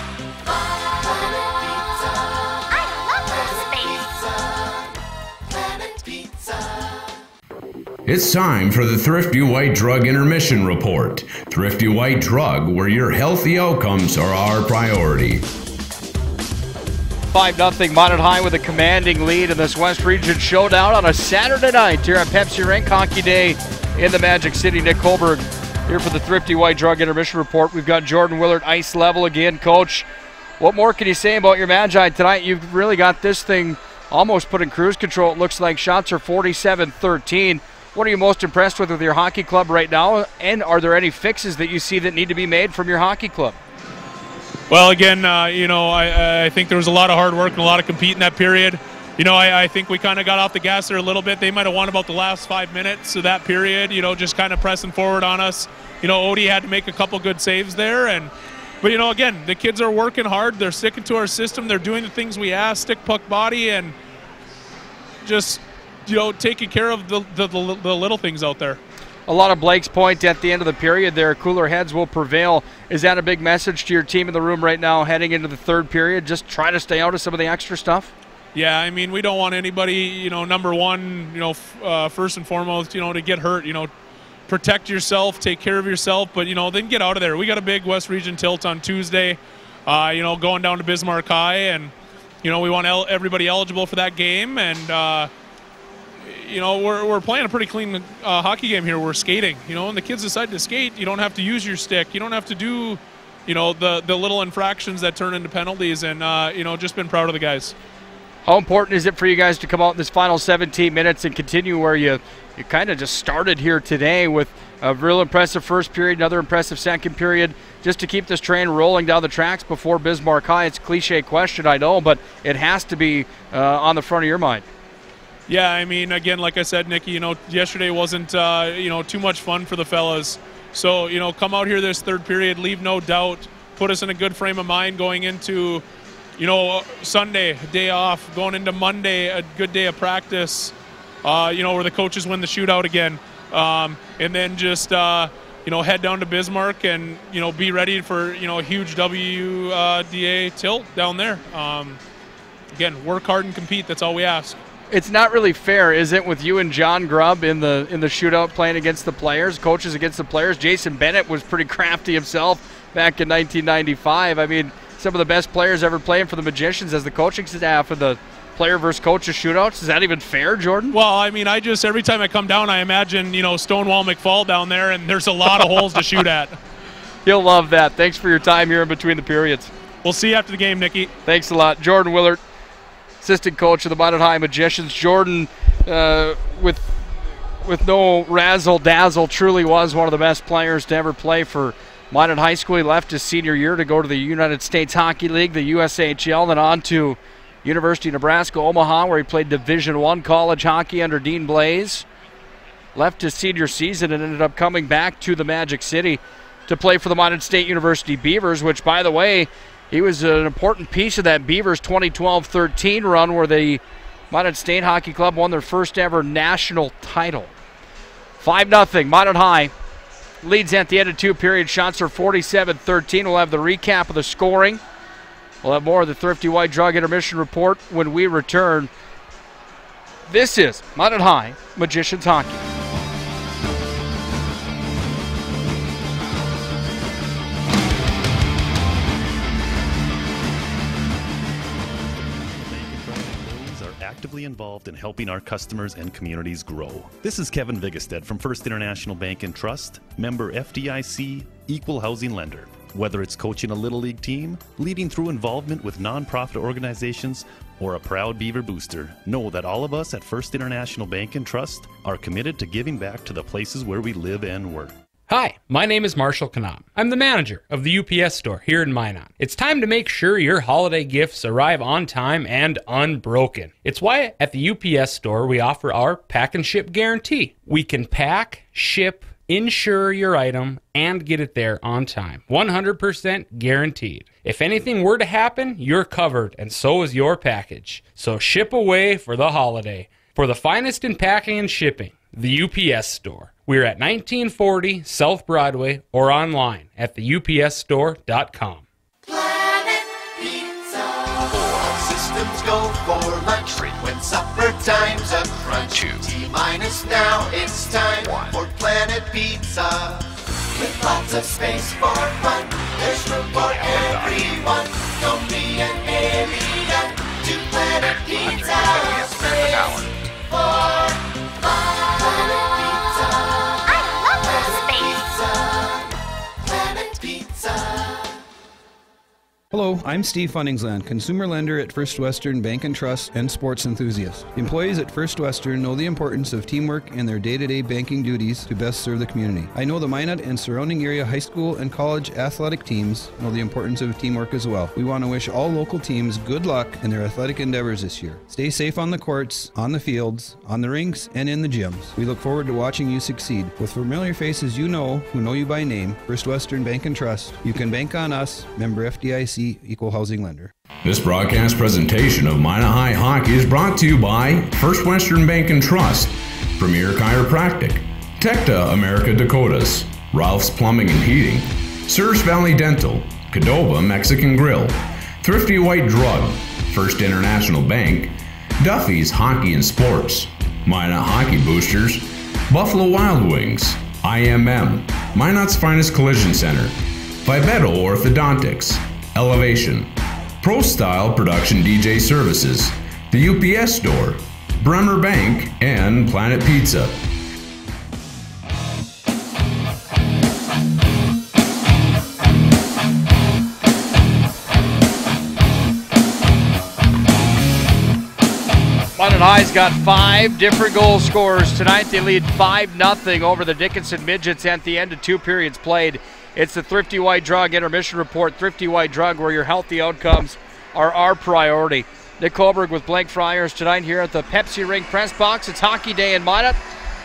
Planet Pizza. I love Planet Pizza. It's time for the Thrifty White Drug Intermission Report. Thrifty White Drug, where your healthy outcomes are our priority. 5-0 Minot High with a commanding lead in this West Region Showdown on a Saturday night here at Pepsi Rink Hockey Day in the Magic City. Nick Holberg here for the Thrifty White Drug Intermission Report. We've got Jordan Willard ice level again. Coach, what more can you say about your Magi tonight? You've really got this thing almost put in cruise control. It looks like shots are 47-13. What are you most impressed with your hockey club right now? And are there any fixes that you see that need to be made from your hockey club? Well, again, I think there was a lot of hard work and a lot of compete in that period. I think we kind of got off the gas there a little bit. They might have won about the last 5 minutes of that period, just kind of pressing forward on us. Odie had to make a couple good saves there. But again, the kids are working hard. They're sticking to our system. They're doing the things we ask, stick, puck, body, and just, taking care of the little things out there. A lot of Blake's point at the end of the period there. Cooler heads will prevail. Is that a big message to your team in the room right now heading into the third period? Just try to stay out of some of the extra stuff? Yeah, I mean, we don't want anybody, number one, first and foremost, to get hurt. Protect yourself, take care of yourself, but, then get out of there. We got a big West Region tilt on Tuesday, going down to Bismarck High, and, we want everybody eligible for that game, and, we're playing a pretty clean hockey game here. We're skating, and the kids decide to skate. You don't have to use your stick. You don't have to do, the little infractions that turn into penalties, and, just been proud of the guys. How important is it for you guys to come out in this final 17 minutes and continue where you kind of just started here today with a real impressive first period, another impressive second period, just to keep this train rolling down the tracks before Bismarck High? It's a cliche question, I know, but it has to be on the front of your mind. Yeah, I mean, again, like I said, Nicky, yesterday wasn't, too much fun for the fellas. So, come out here this third period, leave no doubt, put us in a good frame of mind going into, Sunday, a day off, going into Monday, a good day of practice, where the coaches win the shootout again. And then just, head down to Bismarck and, be ready for, a huge WDA tilt down there. Again, work hard and compete. That's all we ask. It's not really fair, is it, with you and John Grubb in the shootout playing against the players, coaches against the players? Jason Bennett was pretty crafty himself back in 1995. I mean, some of the best players ever playing for the Magicians as the coaching staff of the player versus coaches shootouts. Is that even fair, Jordan? Well, I mean, every time I come down, I imagine, Stonewall McFall down there, and there's a lot of holes to shoot at. He'll love that. Thanks for your time here in between the periods. We'll see you after the game, Nicky. Thanks a lot. Jordan Willard, assistant coach of the Minot High Magicians. Jordan, with no razzle-dazzle, truly was one of the best players to ever play for Minot High School. He left his senior year to go to the United States Hockey League, the USHL, then on to University of Nebraska, Omaha, where he played Division I college hockey under Dean Blaze. left his senior season and ended up coming back to the Magic City to play for the Minot State University Beavers, which, by the way, he was an important piece of that Beavers 2012-13 run where the Minot State Hockey Club won their first ever national title. 5-0, Minot High leads at the end of 2 periods. Shots are 47-13. We'll have the recap of the scoring. We'll have more of the Thrifty White Drug Intermission Report when we return. This is Minot High Magicians Hockey. Actively involved in helping our customers and communities grow. This is Kevin Vigestad from First International Bank and Trust, member FDIC, equal housing lender. Whether it's coaching a Little League team, leading through involvement with nonprofit organizations, or a proud Beaver booster, know that all of us at First International Bank and Trust are committed to giving back to the places where we live and work. Hi, my name is Marshall Knop. I'm the manager of the UPS store here in Minot. It's time to make sure your holiday gifts arrive on time and unbroken. It's why at the UPS store we offer our pack and ship guarantee. We can pack, ship, insure your item, and get it there on time. 100% guaranteed. If anything were to happen, you're covered, and so is your package. So ship away for the holiday. For the finest in packing and shipping, the UPS store. We're at 1940 South Broadway or online at theupsstore.com. Planet Pizza. All systems go for lunch. When supper time's a crunch. T-minus now, it's time for Planet Pizza. With lots of space for fun, there's room for everyone. Don't be an alien to Planet Pizza. Space for fun. Hello, I'm Steve Funningsland, consumer lender at First Western Bank and Trust and sports enthusiast. Employees at First Western know the importance of teamwork in their day-to-day banking duties to best serve the community. I know the Minot and surrounding area high school and college athletic teams know the importance of teamwork as well. We want to wish all local teams good luck in their athletic endeavors this year. Stay safe on the courts, on the fields, on the rinks, and in the gyms. We look forward to watching you succeed. With familiar faces you know, who know you by name, First Western Bank and Trust, you can bank on us, member FDIC, equal housing lender. This broadcast presentation of Minot High Hockey is brought to you by First Western Bank and Trust, Premier Chiropractic, Tecta America Dakotas, Ralph's Plumbing and Heating, Surge Valley Dental, Cadova Mexican Grill, Thrifty White Drug, First International Bank, Duffy's Hockey and Sports, Minot Hockey Boosters, Buffalo Wild Wings, IMM, Minot's Finest Collision Center, Vibeto Orthodontics, Elevation, Pro Style Production DJ Services, the UPS Store, Bremer Bank, and Planet Pizza. Minot High's got 5 different goal scorers tonight. They lead 5-0 over the Dickinson Midgets at the end of 2 periods played. It's the Thrifty White Drug Intermission Report. Thrifty White Drug, where your healthy outcomes are our priority. Nick Kohlberg with Blake Friars tonight here at the Pepsi Ring Press Box. It's Hockey Day in Minot,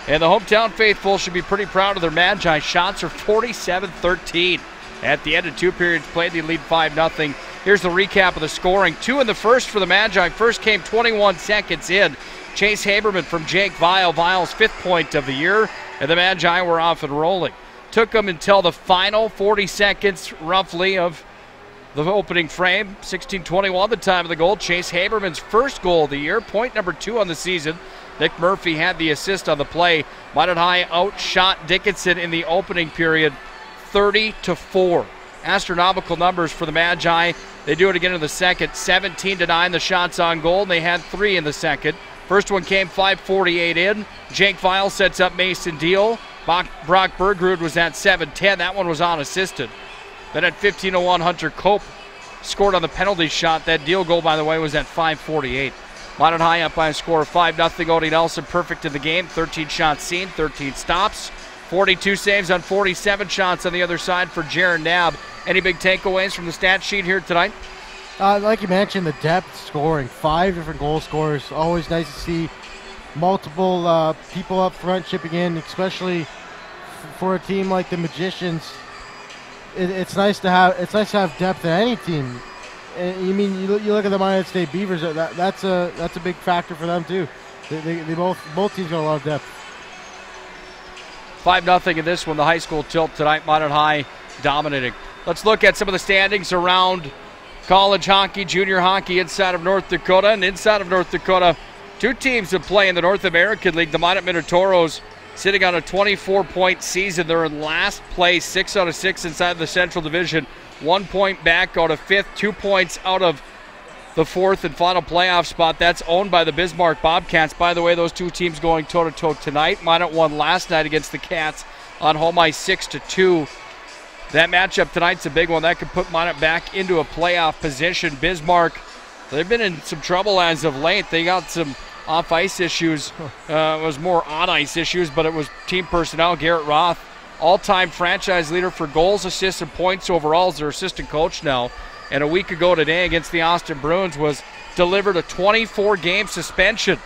and the hometown faithful should be pretty proud of their Magi. Shots are 47-13. At the end of 2 periods played, they lead 5-0. Here's the recap of the scoring. 2 in the first for the Magi. First came 21 seconds in. Chase Haberman from Jake Vial. Vial's 5th point of the year, and the Magi were off and rolling. Took them until the final 40 seconds, roughly, of the opening frame. 16:21, the time of the goal. Chase Haberman's first goal of the year, point number 2 on the season. Nick Murphy had the assist on the play. Minot High outshot Dickinson in the opening period, 30-4. Astronomical numbers for the Magi. They do it again in the second. 17-9 the shots on goal, and they had 3 in the second. First one came 5:48 in. Jake Vial sets up Mason Deal. Brock Bergrud was at 7:10. That one was unassisted. Then at 15:01, Hunter Cope scored on the penalty shot. That Deal goal, by the way, was at 5:48. Minot High up by a score of 5-0. Odie Nelson perfect in the game. 13 shots seen, 13 stops. 42 saves on 47 shots on the other side for Jaron Knabb. Any big takeaways from the stat sheet here tonight? Like you mentioned, the depth scoring. 5 different goal scorers. Always nice to see multiple people up front chipping in, especially for a team like the Magicians. It's nice to have depth in any team. You look at the Minot State Beavers. That's a big factor for them too. They both teams got a lot of depth. 5-0 in this one. The high school tilt tonight. Minot High dominating. Let's look at some of the standings around college hockey, junior hockey inside of North Dakota. And inside of North Dakota, two teams that play in the North American League. The Minot Minotaurs sitting on a 24-point season. They're in last place, 6 out of 6 inside the Central Division. 1 point back out of 5th, 2 points out of the 4th and final playoff spot. That's owned by the Bismarck Bobcats. By the way, those two teams going toe-to-toe tonight. Minot won last night against the Cats on home ice 6-2. That matchup tonight's a big one. That could put Minot back into a playoff position. Bismarck, they've been in some trouble as of late. They got some off-ice issues. It was more on-ice issues, but it was team personnel. Garrett Roth, all-time franchise leader for goals, assists, and points overall, is their assistant coach now. And a week ago today against the Austin Bruins was delivered a 24-game suspension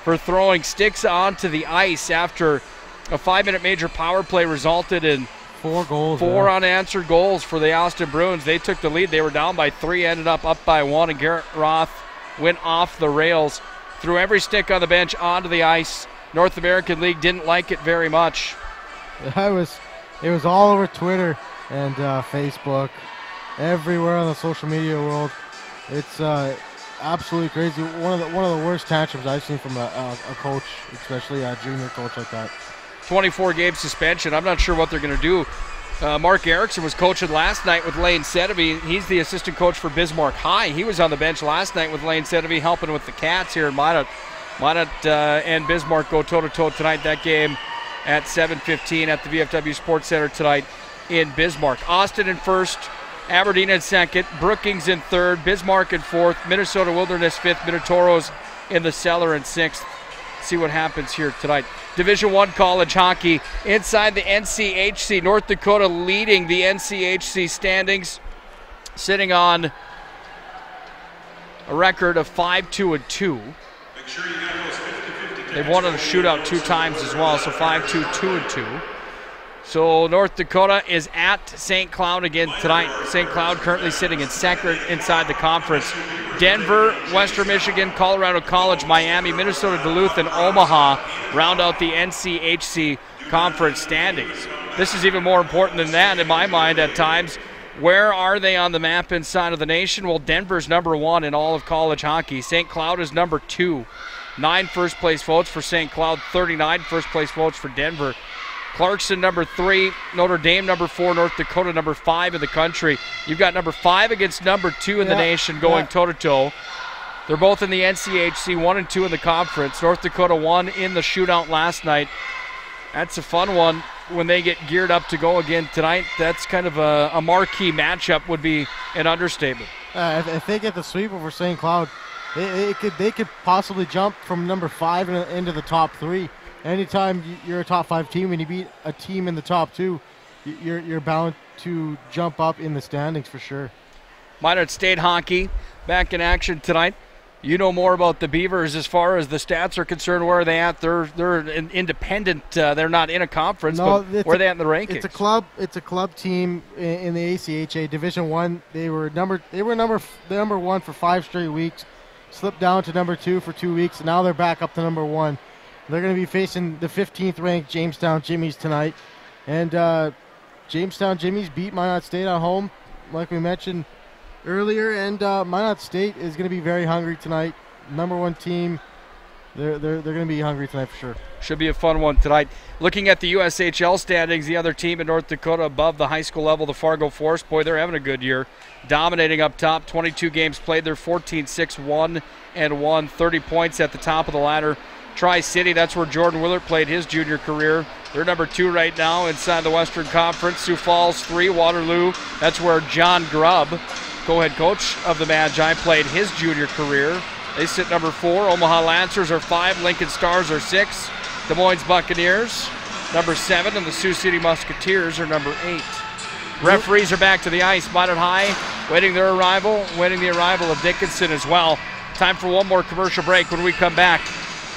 for throwing sticks onto the ice after a 5-minute major power play resulted in 4 goals. 4 unanswered goals for the Austin Bruins. They took the lead. They were down by 3, ended up by 1, and Garrett Roth went off the rails. Threw every stick on the bench onto the ice. North American League didn't like it very much. It was all over Twitter and Facebook, everywhere on the social media world. It's absolutely crazy. One of the worst tantrums I've seen from a coach, especially a junior coach like that. 24-game suspension. I'm not sure what they're going to do. Mark Erickson was coaching last night with Lane Sedevy. He's the assistant coach for Bismarck High. He was on the bench last night with Lane Sedevy, helping with the Cats here in Minot. Minot and Bismarck go toe-to-toe tonight. That game at 7:15 at the VFW Sports Center tonight in Bismarck. Austin in first, Aberdeen in second, Brookings in third, Bismarck in fourth, Minnesota Wilderness fifth, Minotauros in the cellar in sixth. See what happens here tonight. Division I college hockey inside the NCHC. North Dakota leading the NCHC standings, sitting on a record of 5-2-2. They've won in a shootout 2 times as well, so 5-2, 2-2. So North Dakota is at St. Cloud again tonight. St. Cloud currently sitting in second inside the conference. Denver, Western Michigan, Colorado College, Miami, Minnesota Duluth, and Omaha round out the NCHC conference standings. This is even more important than that in my mind at times. Where are they on the map inside of the nation? Well, Denver's number 1 in all of college hockey. St. Cloud is number 2. 9 first-place votes for St. Cloud, 39 first-place votes for Denver. Clarkson number 3, Notre Dame number 4, North Dakota number 5 in the country. You've got number 5 against number 2 in the nation going toe-to-toe. They're both in the NCHC, 1 and 2 in the conference. North Dakota won in the shootout last night. That's a fun one when they get geared up to go again tonight. That's kind of a marquee matchup, would be an understatement. If they get the sweep over St. Cloud, they could possibly jump from number 5 into the top 3. Anytime you're a top 5 team and you beat a team in the top 2, you're bound to jump up in the standings for sure. Minot State hockey back in action tonight. You know more about the Beavers as far as the stats are concerned. Where are they at? They're independent. They're not in a conference, but where are they at in the rankings? It's a club team in the ACHA Division I. They were number 1 for 5 straight weeks. Slipped down to number 2 for 2 weeks, and now they're back up to number 1. They're going to be facing the 15th ranked Jamestown Jimmies tonight, and Jamestown Jimmies beat Minot State at home, like we mentioned earlier, and Minot State is going to be very hungry tonight. Number 1 team, they're going to be hungry tonight for sure. Should be a fun one tonight. Looking at the USHL standings, the other team in North Dakota above the high school level, the Fargo Force, boy, they're having a good year. Dominating up top, 22 games played. They're 14-6, 1-1, 30 points at the top of the ladder. Tri-City, that's where Jordan Willard played his junior career. They're number 2 right now inside the Western Conference. Sioux Falls 3, Waterloo, that's where John Grubb, co-head coach of the Magi, played his junior career. They sit number 4. Omaha Lancers are 5, Lincoln Stars are 6. Des Moines Buccaneers, number 7, and the Sioux City Musketeers are number 8. Referees are back to the ice. Minot High waiting the arrival of Dickinson as well. Time for one more commercial break. When we come back,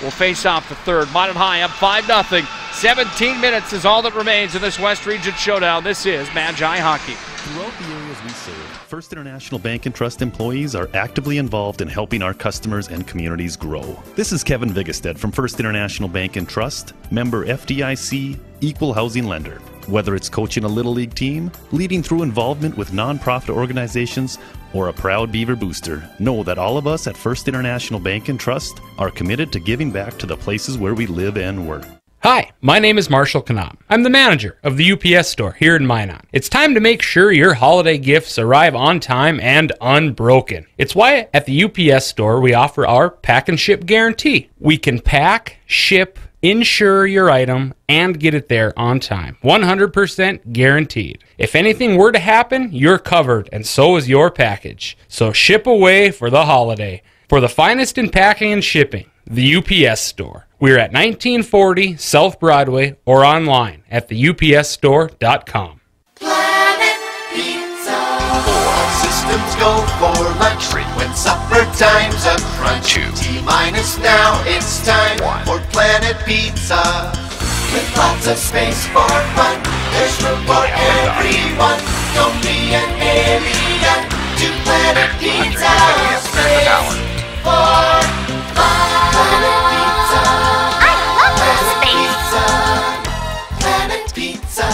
will face off the third. Minot High up 5-0. 17 minutes is all that remains in this West Region showdown. This is Magi Hockey. Throughout the areas we serve, First International Bank and Trust employees are actively involved in helping our customers and communities grow. This is Kevin Vigestad from First International Bank and Trust, member FDIC, equal housing lender. Whether it's coaching a Little League team, leading through involvement with nonprofit organizations, or a proud Beaver booster, know that all of us at First International Bank and Trust are committed to giving back to the places where we live and work. Hi, my name is Marshall Knopp. I'm the manager of the UPS store here in Minot. It's time to make sure your holiday gifts arrive on time and unbroken. It's why at the UPS store we offer our pack and ship guarantee. We can pack, ship, insure your item, and get it there on time. 100% guaranteed. If anything were to happen, you're covered, and so is your package. So ship away for the holiday. For the finest in packing and shipping, the UPS store. We're at 1940 South Broadway or online at theupsstore.com. Planet Pizza. 4 systems go for lunch. 3 when supper time's a crunch. 2 T-minus now it's time 1 for Planet Pizza. With lots of space for fun, there's room for everyone. Don't be an alien to Planet Pizza. Space for fun. Planet Pizza. I love Planet Pizza. Planet Pizza.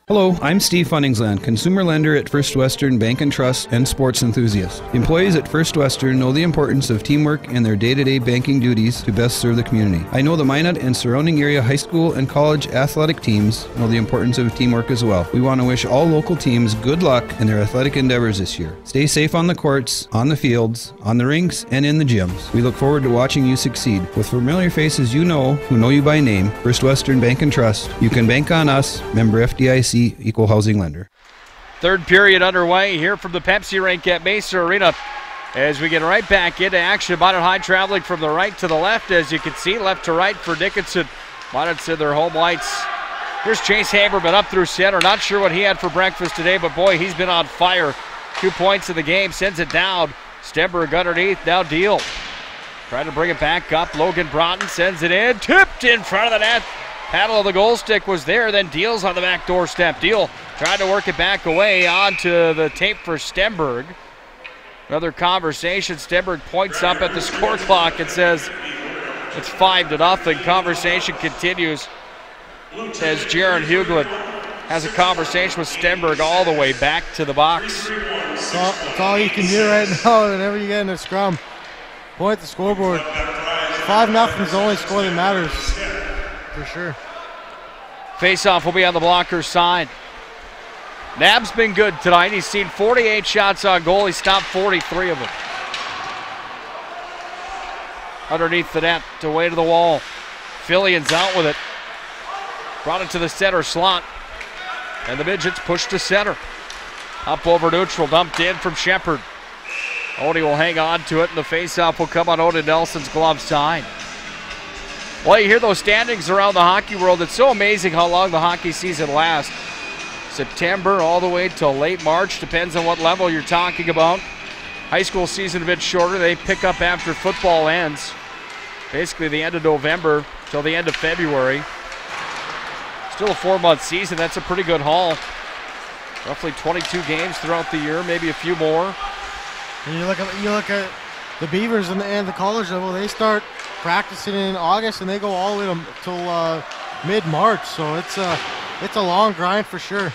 Hello, I'm Steve Funningsland, consumer lender at First Western Bank and Trust and sports enthusiast. Employees at First Western know the importance of teamwork in their day-to-day banking duties to best serve the community. I know the Minot and surrounding area high school and college athletic teams know the importance of teamwork as well. We want to wish all local teams good luck in their athletic endeavors this year. Stay safe on the courts, on the fields, on the rinks, and in the gyms. We look forward to watching you succeed. With familiar faces you know, who know you by name, First Western Bank and Trust, you can bank on us, member FDIC, equal housing lender. Third period underway here from the Pepsi rink at Mesa Arena as we get right back into action. Minot High traveling from the right to the left, as you can see, left to right for Dickinson. Minot's in their home lights. Here's Chase Haberman up through center. Not sure what he had for breakfast today, but boy, he's been on fire. 2 points in the game, sends it down. Stemberg underneath, now Deal. Trying to bring it back up. Logan Broughton sends it in, tipped in front of the net. Paddle of the goal stick was there, then Deal's on the back doorstep. Deal trying to work it back away onto the tape for Stemberg. Another conversation. Stemberg points up at the score clock and says it's 5-0. Conversation continues as Jaron Hugland has a conversation with Stemberg all the way back to the box. That's all you can do right now whenever you get in a scrum. Point at the scoreboard. 5-0 is the only score that matters, for sure. Face-off will be on the blocker's side. Nab's been good tonight. He's seen 48 shots on goal. He stopped 43 of them. Underneath the net, away to the wall. Fillian's out with it. Brought it to the center slot. And the Midgets pushed to center. Up over neutral, dumped in from Shepard. Odie will hang on to it, and the face-off will come on Odin Nelson's glove side. Well, you hear those standings around the hockey world. It's so amazing how long the hockey season lasts. September all the way till late March, depends on what level you're talking about. High school season a bit shorter. They pick up after football ends. Basically the end of November till the end of February. Still a 4-month season. That's a pretty good haul. Roughly 22 games throughout the year, maybe a few more. And you look at the Beavers and the college level. They start practicing in August and they go all the way till mid-March. So it's a long grind for sure.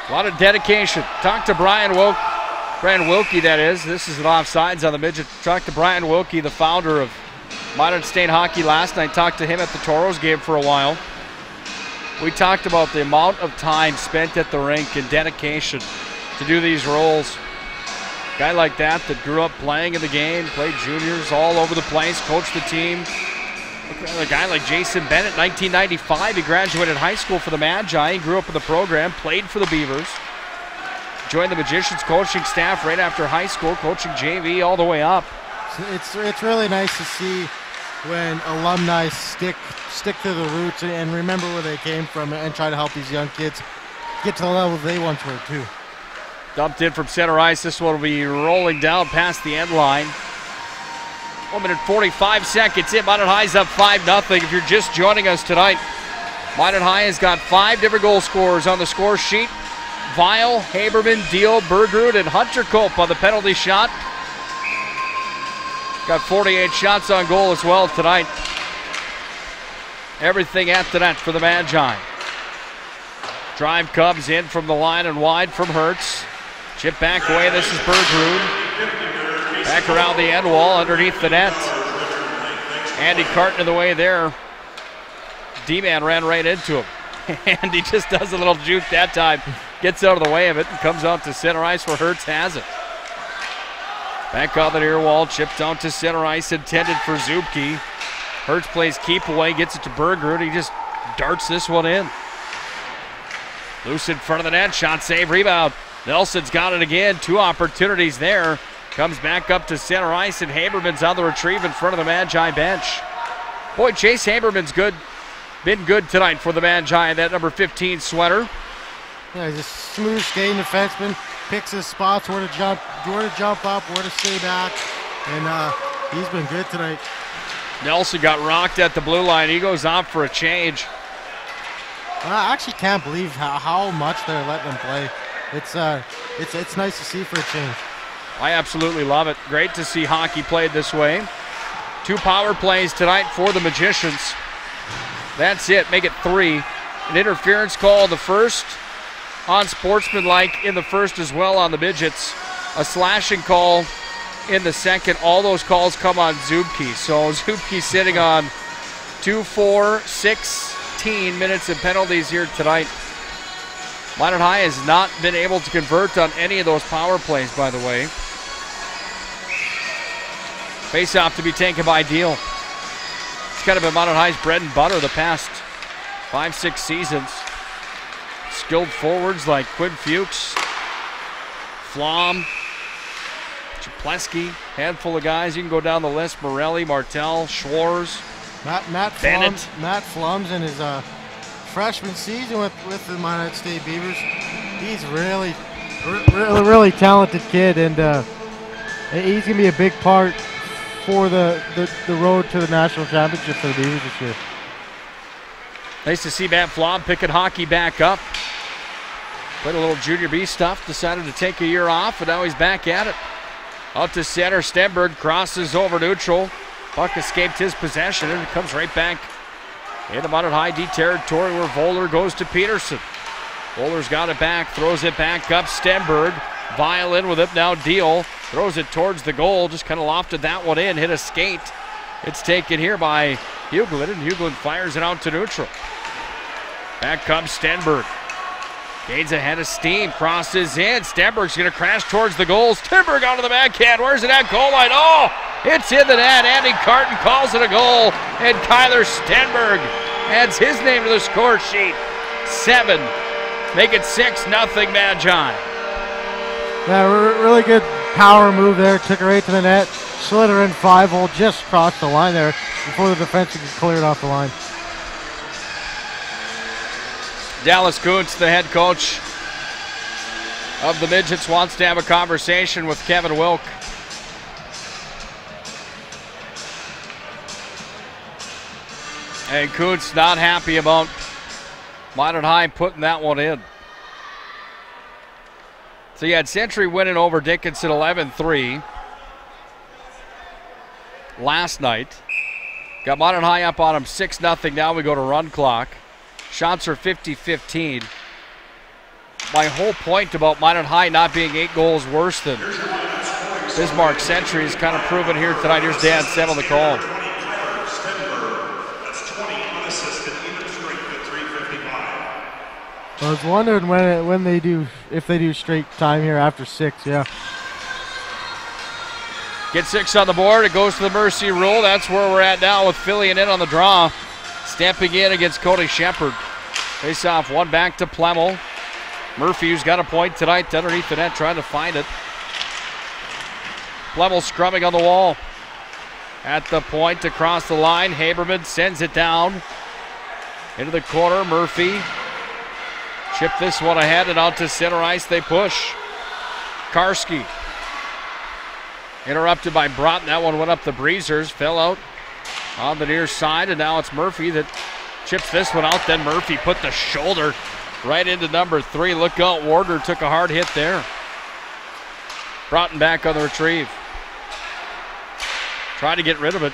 A lot of dedication. Talk to Brian Wilkie, that is. This is an offsides on the midget. Talked to Brian Wilkie, the founder of Modern State Hockey last night. Talked to him at the Toros game for a while. We talked about the amount of time spent at the rink and dedication to do these roles. Guy like that grew up playing in the game, played juniors all over the place, coached the team. A guy like Jason Bennett, 1995, he graduated high school for the Magi. He grew up in the program, played for the Beavers. Joined the Magicians coaching staff right after high school, coaching JV all the way up. It's really nice to see when alumni stick to the roots and remember where they came from and try to help these young kids get to the level they once were too. Dumped in from center ice. This one will be rolling down past the end line. 1 minute 45 seconds in. Minot High's up 5-0. If you're just joining us tonight, Minot High has got 5 different goal scorers on the score sheet. Weil, Haberman, Deal, Bergerud, and Hunter Cope on the penalty shot. Got 48 shots on goal as well tonight. Everything at the net for the Magi. Drive comes in from the line and wide from Hertz. Chip back away. This is Bergerud. Back around the end wall underneath the net. Andy Carton in the way there. D-man ran right into him. And he just does a little juke that time. Gets out of the way of it and comes out to center ice where Hertz has it. Back on the near wall. Chipped down to center ice. Intended for Zubke. Hertz plays keep away. Gets it to Bergerud. He just darts this one in. Loose in front of the net. Shot save. Rebound. Nelson's got it again. 2 opportunities there. Comes back up to center ice, and Haberman's on the retrieve in front of the Magi bench. Boy, Chase Haberman's good. Been good tonight for the Magi in that number 15 sweater. Yeah, he's a smooth skating defenseman. Picks his spots, where to jump up, where to stay back. And he's been good tonight. Nelson got rocked at the blue line. He goes off for a change. I actually can't believe how much they're letting him play. It's nice to see for a change. I absolutely love it. Great to see hockey played this way. 2 power plays tonight for the Magicians. That's it. Make it 3. An interference call in the first. Unsportsmanlike in the first as well on the Midgets. A slashing call in the second. All those calls come on Zubke. So Zubke sitting on 2, 4, 16 minutes of penalties here tonight. Minot High has not been able to convert on any of those power plays, by the way. Face-off to be taken by Deal. It's kind of been Minot High's bread and butter the past 5-6 seasons. Skilled forwards like Quinn Fuchs, Flom, Chapleski, handful of guys. You can go down the list. Morelli, Martel, Schwarz, Bennett. Matt Flum's in his freshman season with the Minot State Beavers. He's really talented kid, and he's going to be a big part for the road to the national championship for the Beavers this year. Nice to see Matt Flom picking hockey back up. Played a little junior B stuff, decided to take a year off, and now he's back at it. Out to center, Stenberg crosses over neutral. Puck escaped his possession, and it comes right back into Minot High D territory where Voller goes to Peterson. Voller's got it back, throws it back up. Stenberg, Weil in with it, now Deal. Throws it towards the goal, just kind of lofted that one in, hit a skate. It's taken here by Hughlin, and Hughlin fires it out to neutral. Back comes Stenberg. Gains ahead of steam, crosses in. Stenberg's going to crash towards the goal. Stenberg onto the backhand. Where's it at goal line? Oh, it's in the net. Andy Carton calls it a goal, and Kyler Stenberg adds his name to the score sheet. 7. Make it 6-0 Magi. Yeah, really good power move there. Took her right to the net. Slid her in 5-hole, just crossed the line there before the defense could clear it off the line. Dallas Kuntz, the head coach of the Midgets, wants to have a conversation with Kevin Wilk. And Kuntz not happy about Minot High putting that one in. So you had Century winning over Dickinson 11-3 last night. Got Minot High up on them 6-0. Now we go to run clock. Shots are 50-15. My whole point about Minot High not being 8 goals worse than Bismarck Century is kind of proven here tonight. Here's Dan Sem on the call. That's 20 unassisted, even strength at 355. I was wondering if they do straight time here after 6, yeah. Get 6 on the board. It goes to the mercy rule. That's where we're at now with Fillion in on the draw. Stamping in against Cody Shepard. Face off, one back to Plemmel. Murphy, who's got a point tonight, underneath the net, trying to find it. Plemmel scrumming on the wall. At the point, across the line, Haberman sends it down. Into the corner, Murphy. Chip this one ahead and out to center ice, they push. Karski. Interrupted by Broughton. That one went up the breezers. Fell out on the near side, and now it's Murphy that chips this one out. Then Murphy put the shoulder right into number 3. Look out, Warder took a hard hit there. Broughton back on the retrieve. Tried to get rid of it.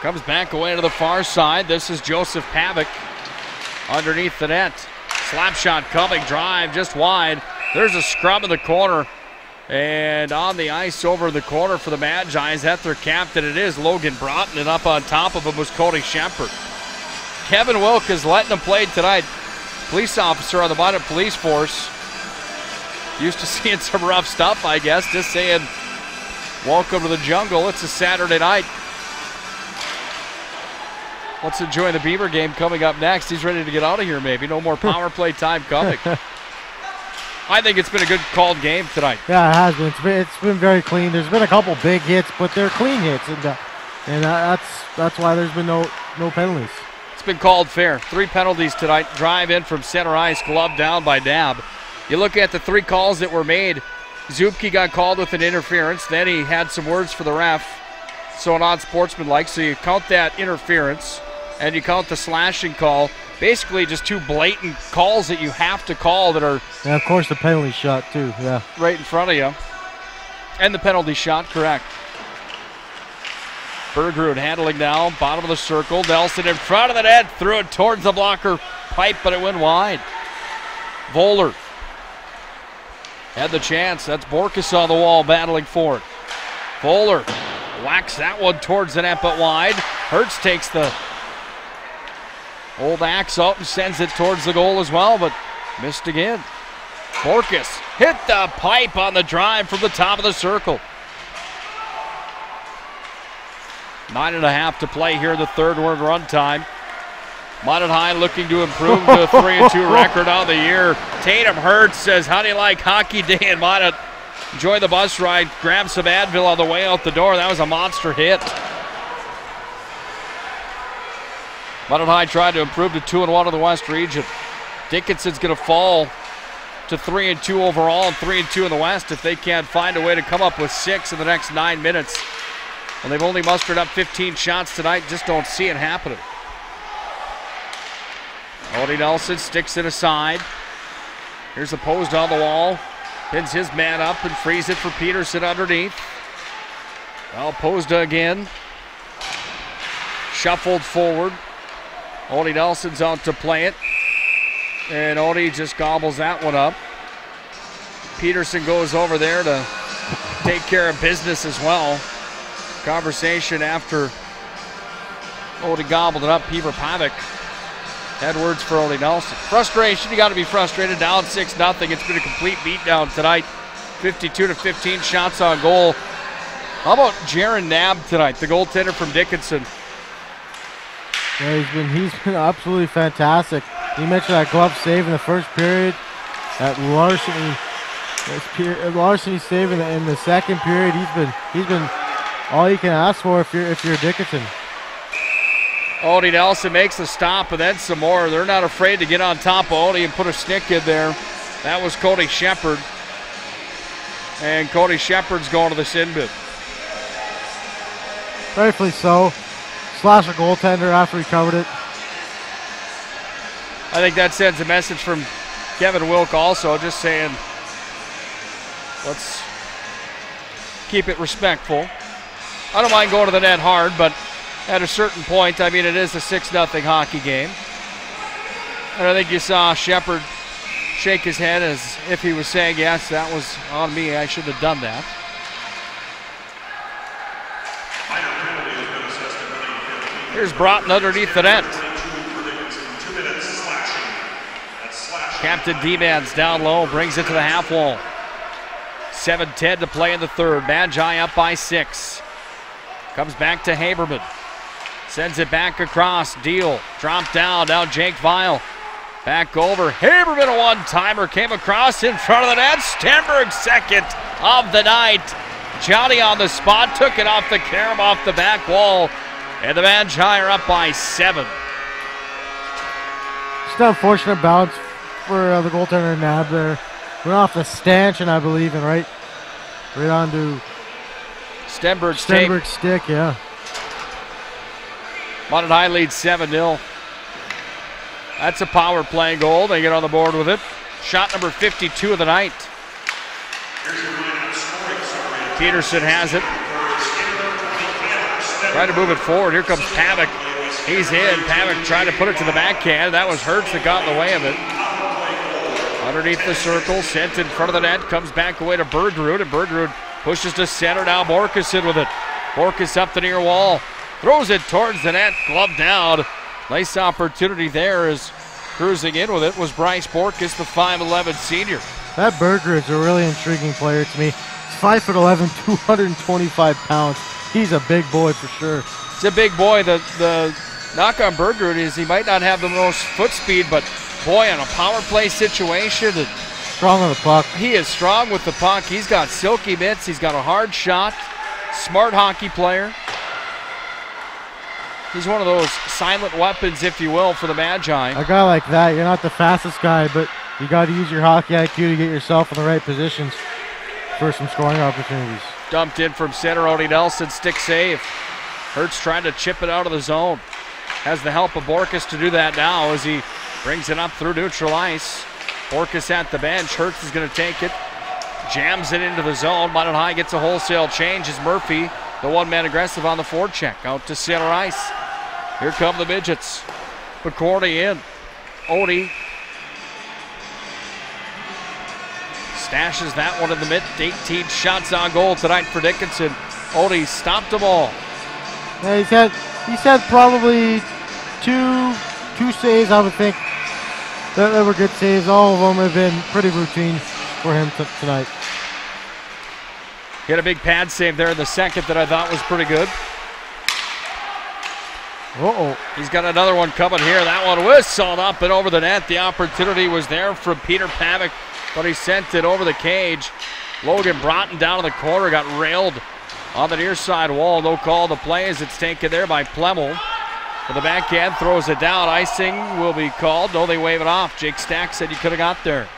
Comes back away to the far side. This is Joseph Pavic underneath the net. Slap shot coming, drive just wide. There's a scrub in the corner. And on the ice over the corner for the Magi's, at their captain, it is Logan Broughton, and up on top of him was Cody Shepard. Kevin Wilk is letting him play tonight. Police officer on the Minot Police Force. Used to seeing some rough stuff, I guess. Just saying, welcome to the jungle. It's a Saturday night. Let's enjoy the Beaver game coming up next. He's ready to get out of here, maybe. No more power play time coming. I think it's been a good called game tonight. Yeah, it has been. It's been very clean. There's been a couple big hits, but they're clean hits, and that's why there's been no penalties. It's been called fair. 3 penalties tonight. Drive in from center ice, glove down by Dab. You look at the 3 calls that were made. Zupke got called with an interference. Then he had some words for the ref, so not sportsmanlike. So you count that interference, and you count the slashing call. Basically just 2 blatant calls that you have to call that are... And of course the penalty shot too, yeah. Right in front of you. And the penalty shot, correct. Bergerud handling now, bottom of the circle. Nelson in front of the net, threw it towards the blocker pipe, but it went wide. Voller had the chance. That's Borkus on the wall battling for it. Voller whacks that one towards the net, but wide. Hertz takes the old axe out and sends it towards the goal as well, but missed again. Borkus hit the pipe on the drive from the top of the circle. 9.5 to play here in the third. We're in run time. Minot High looking to improve to a 3-2 record on the year. Tatum Hertz says, how do you like hockey day in Minot? Enjoy the bus ride. Grab some Advil on the way out the door. That was a monster hit. Minot High tried to improve to 2-1 in the West region. Dickinson's going to fall to 3-2 overall and 3-2 in the West if they can't find a way to come up with 6 in the next 9 minutes. And they've only mustered up 15 shots tonight. Just don't see it happening. Odie Nelson sticks it aside. Here's the post on the wall. Pins his man up and frees it for Peterson underneath. Well, Posda again. Shuffled forward. Odie Nelson's out to play it. And Odie just gobbles that one up. Peterson goes over there to take care of business as well. Conversation after Odie gobbled it up. Peter Pavic had words for Odie Nelson. Frustration, you got to be frustrated. Down 6-0. It's been a complete beatdown tonight. 52-15 shots on goal. How about Jaron Knabb tonight, the goaltender from Dickinson? Yeah, he's been absolutely fantastic. You mentioned that glove save in the first period. That larceny save in the second period. He's been all you can ask for if you're Dickinson. Odie Nelson makes a stop and then some more. They're not afraid to get on top of Odie and put a stick in there. That was Cody Shepard. And Cody Shepard's going to the sin bin. Rightfully so. Slasher goaltender after he covered it. I think that sends a message from Kevin Wilk also, just saying, let's keep it respectful. I don't mind going to the net hard, but at a certain point, I mean, it is a 6-0 hockey game. And I think you saw Shepard shake his head as if he was saying, yes, that was on me. I should have done that. Here's Broughton underneath the net. Captain D-Man's down low, brings it to the half wall. 7:10 to play in the third. Magi up by 6. Comes back to Haberman. Sends it back across. Deal. Drop down. Now Jake Weil. Back over. Haberman, a one-timer. Came across in front of the net. Stenberg, second of the night. Johnny on the spot. Took it off the carom, off the back wall. And the Magi are up by 7. Just an unfortunate bounce for the goaltender Nab there. Went off the stanchion, I believe, and right onto Stenberg's tape. Stenberg's stick, yeah. Minot High leads 7-0. That's a power play goal. They get on the board with it. Shot number 52 of the night. Peterson has it. Trying to move it forward. Here comes Pavic. He's in. Pavic trying to put it to the backhand. That was Hertz that got in the way of it. Underneath the circle, sent in front of the net. Comes back away to Bergerud, and Bergerud pushes to center. Now Borkus in with it. Borkus up the near wall. Throws it towards the net. Glove down. Nice opportunity there as cruising in with it was Bryce Borkus, the 5'11 senior. That Bergerud's a really intriguing player to me. He's 5'11", 225 pounds. He's a big boy for sure. He's a big boy. The knock on Bergerud is he might not have the most foot speed, but boy, on a power play situation. Strong on the puck. He is strong with the puck. He's got silky mitts. He's got a hard shot. Smart hockey player. He's one of those silent weapons, if you will, for the Magi. A guy like that, you're not the fastest guy, but you got to use your hockey IQ to get yourself in the right positions for some scoring opportunities. Dumped in from center, Odie Nelson, stick save. Hertz trying to chip it out of the zone. Has the help of Borkus to do that now as he brings it up through neutral ice. Borkus at the bench. Hertz is going to take it. Jams it into the zone. Minot High gets a wholesale change as Murphy, the one-man aggressive on the forecheck, out to center ice. Here come the midgets. McCordy in. Odie stashes that one in the mid. 18 shots on goal tonight for Dickinson. Odie stopped them all. Yeah, he's had probably two saves, I would think. That were good saves. All of them have been pretty routine for him tonight. He had a big pad save there in the second that I thought was pretty good. Uh-oh. He's got another one coming here. That one whistled up and over the net. The opportunity was there from Peter Pavic, but he sent it over the cage. Logan Broughton down in the corner, got railed on the near side wall. No call to play as it's taken there by Plemmel. For the backhand, throws it down. Icing will be called. No, they wave it off. Jake Stack said you could have got there.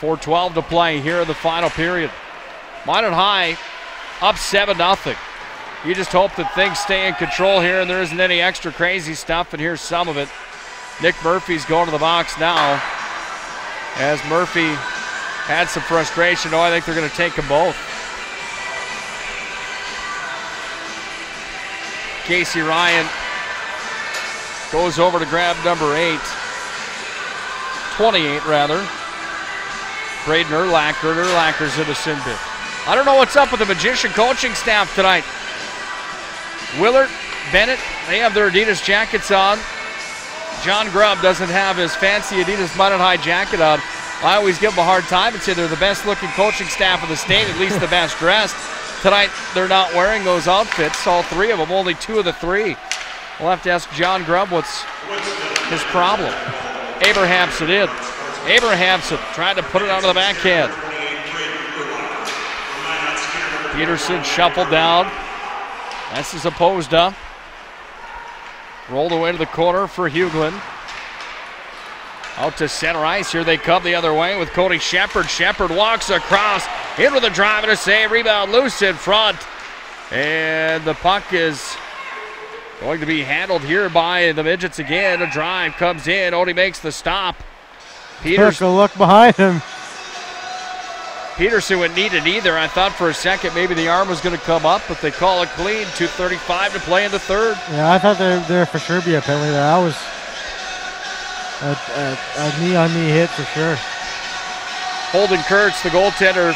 4:12 to play here in the final period. Minot High up 7-0. You just hope that things stay in control here and there isn't any extra crazy stuff, and here's some of it. Nick Murphy's going to the box now as Murphy had some frustration. Oh, I think they're going to take them both. Casey Ryan goes over to grab number 8. 28, rather. Braden Urlacher, and Urlacher's in the sin bin. I don't know what's up with the Magician coaching staff tonight. Willard, Bennett, they have their Adidas jackets on. John Grubb doesn't have his fancy Adidas Minot High jacket on. I always give them a hard time and say they're the best looking coaching staff in the state, at least the best dressed. Tonight, they're not wearing those outfits, all three of them, only 2 of the 3. We'll have to ask John Grubb what's his problem. Abrahamson in. Abrahamson trying to put it onto the backhand. Peterson shuffled down. This is opposed up. Rolled away to the corner for Huglin. Out to center ice. Here they come the other way with Cody Shepard. Shepard walks across. In with a drive and a save. Rebound loose in front. And the puck is going to be handled here by the midgets again. A drive comes in. Odie makes the stop. Took a look behind him. Peterson wouldn't need it either. I thought for a second maybe the arm was going to come up, but they call it clean. 2:35 to play in the third. Yeah, I thought there for sure be a penalty there. That was a knee-on-knee hit for sure. Holden Kurtz, the goaltender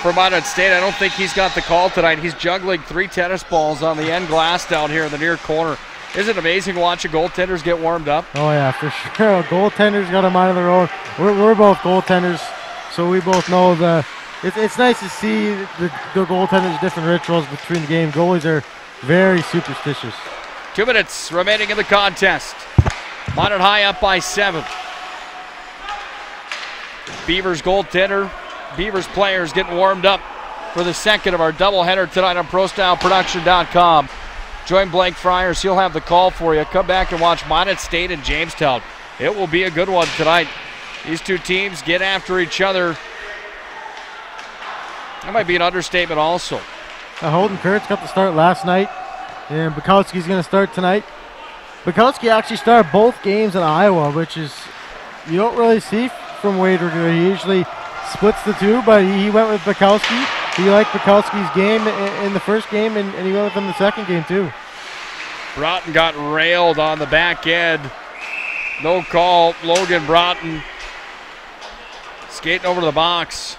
for Minot State, I don't think he's got the call tonight. He's juggling 3 tennis balls on the end glass down here in the near corner. Isn't it amazing watching goaltenders get warmed up? Oh, yeah, for sure. Goaltenders got a mind of their own. We're both goaltenders, so we both know it's nice to see the goaltenders' different rituals between the game. Goalies are very superstitious. 2 minutes remaining in the contest. Minot High up by 7. Beavers goaltender, Beavers players getting warmed up for the second of our doubleheader tonight on ProStyleProduction.com. Join Blake Friars. He'll have the call for you. Come back and watch Minot State and Jamestown. It will be a good one tonight. These two teams get after each other. That might be an understatement also. Holden Kurtz got the start last night, and Bukowski's going to start tonight. Bukowski actually started both games in Iowa, which is you don't really see from Wade Regula. He usually splits the two, but he went with Bukowski. He liked Bukowski's game in the first game, and he went with him the second game too. Broughton got railed on the back end. No call. Logan Broughton skating over to the box.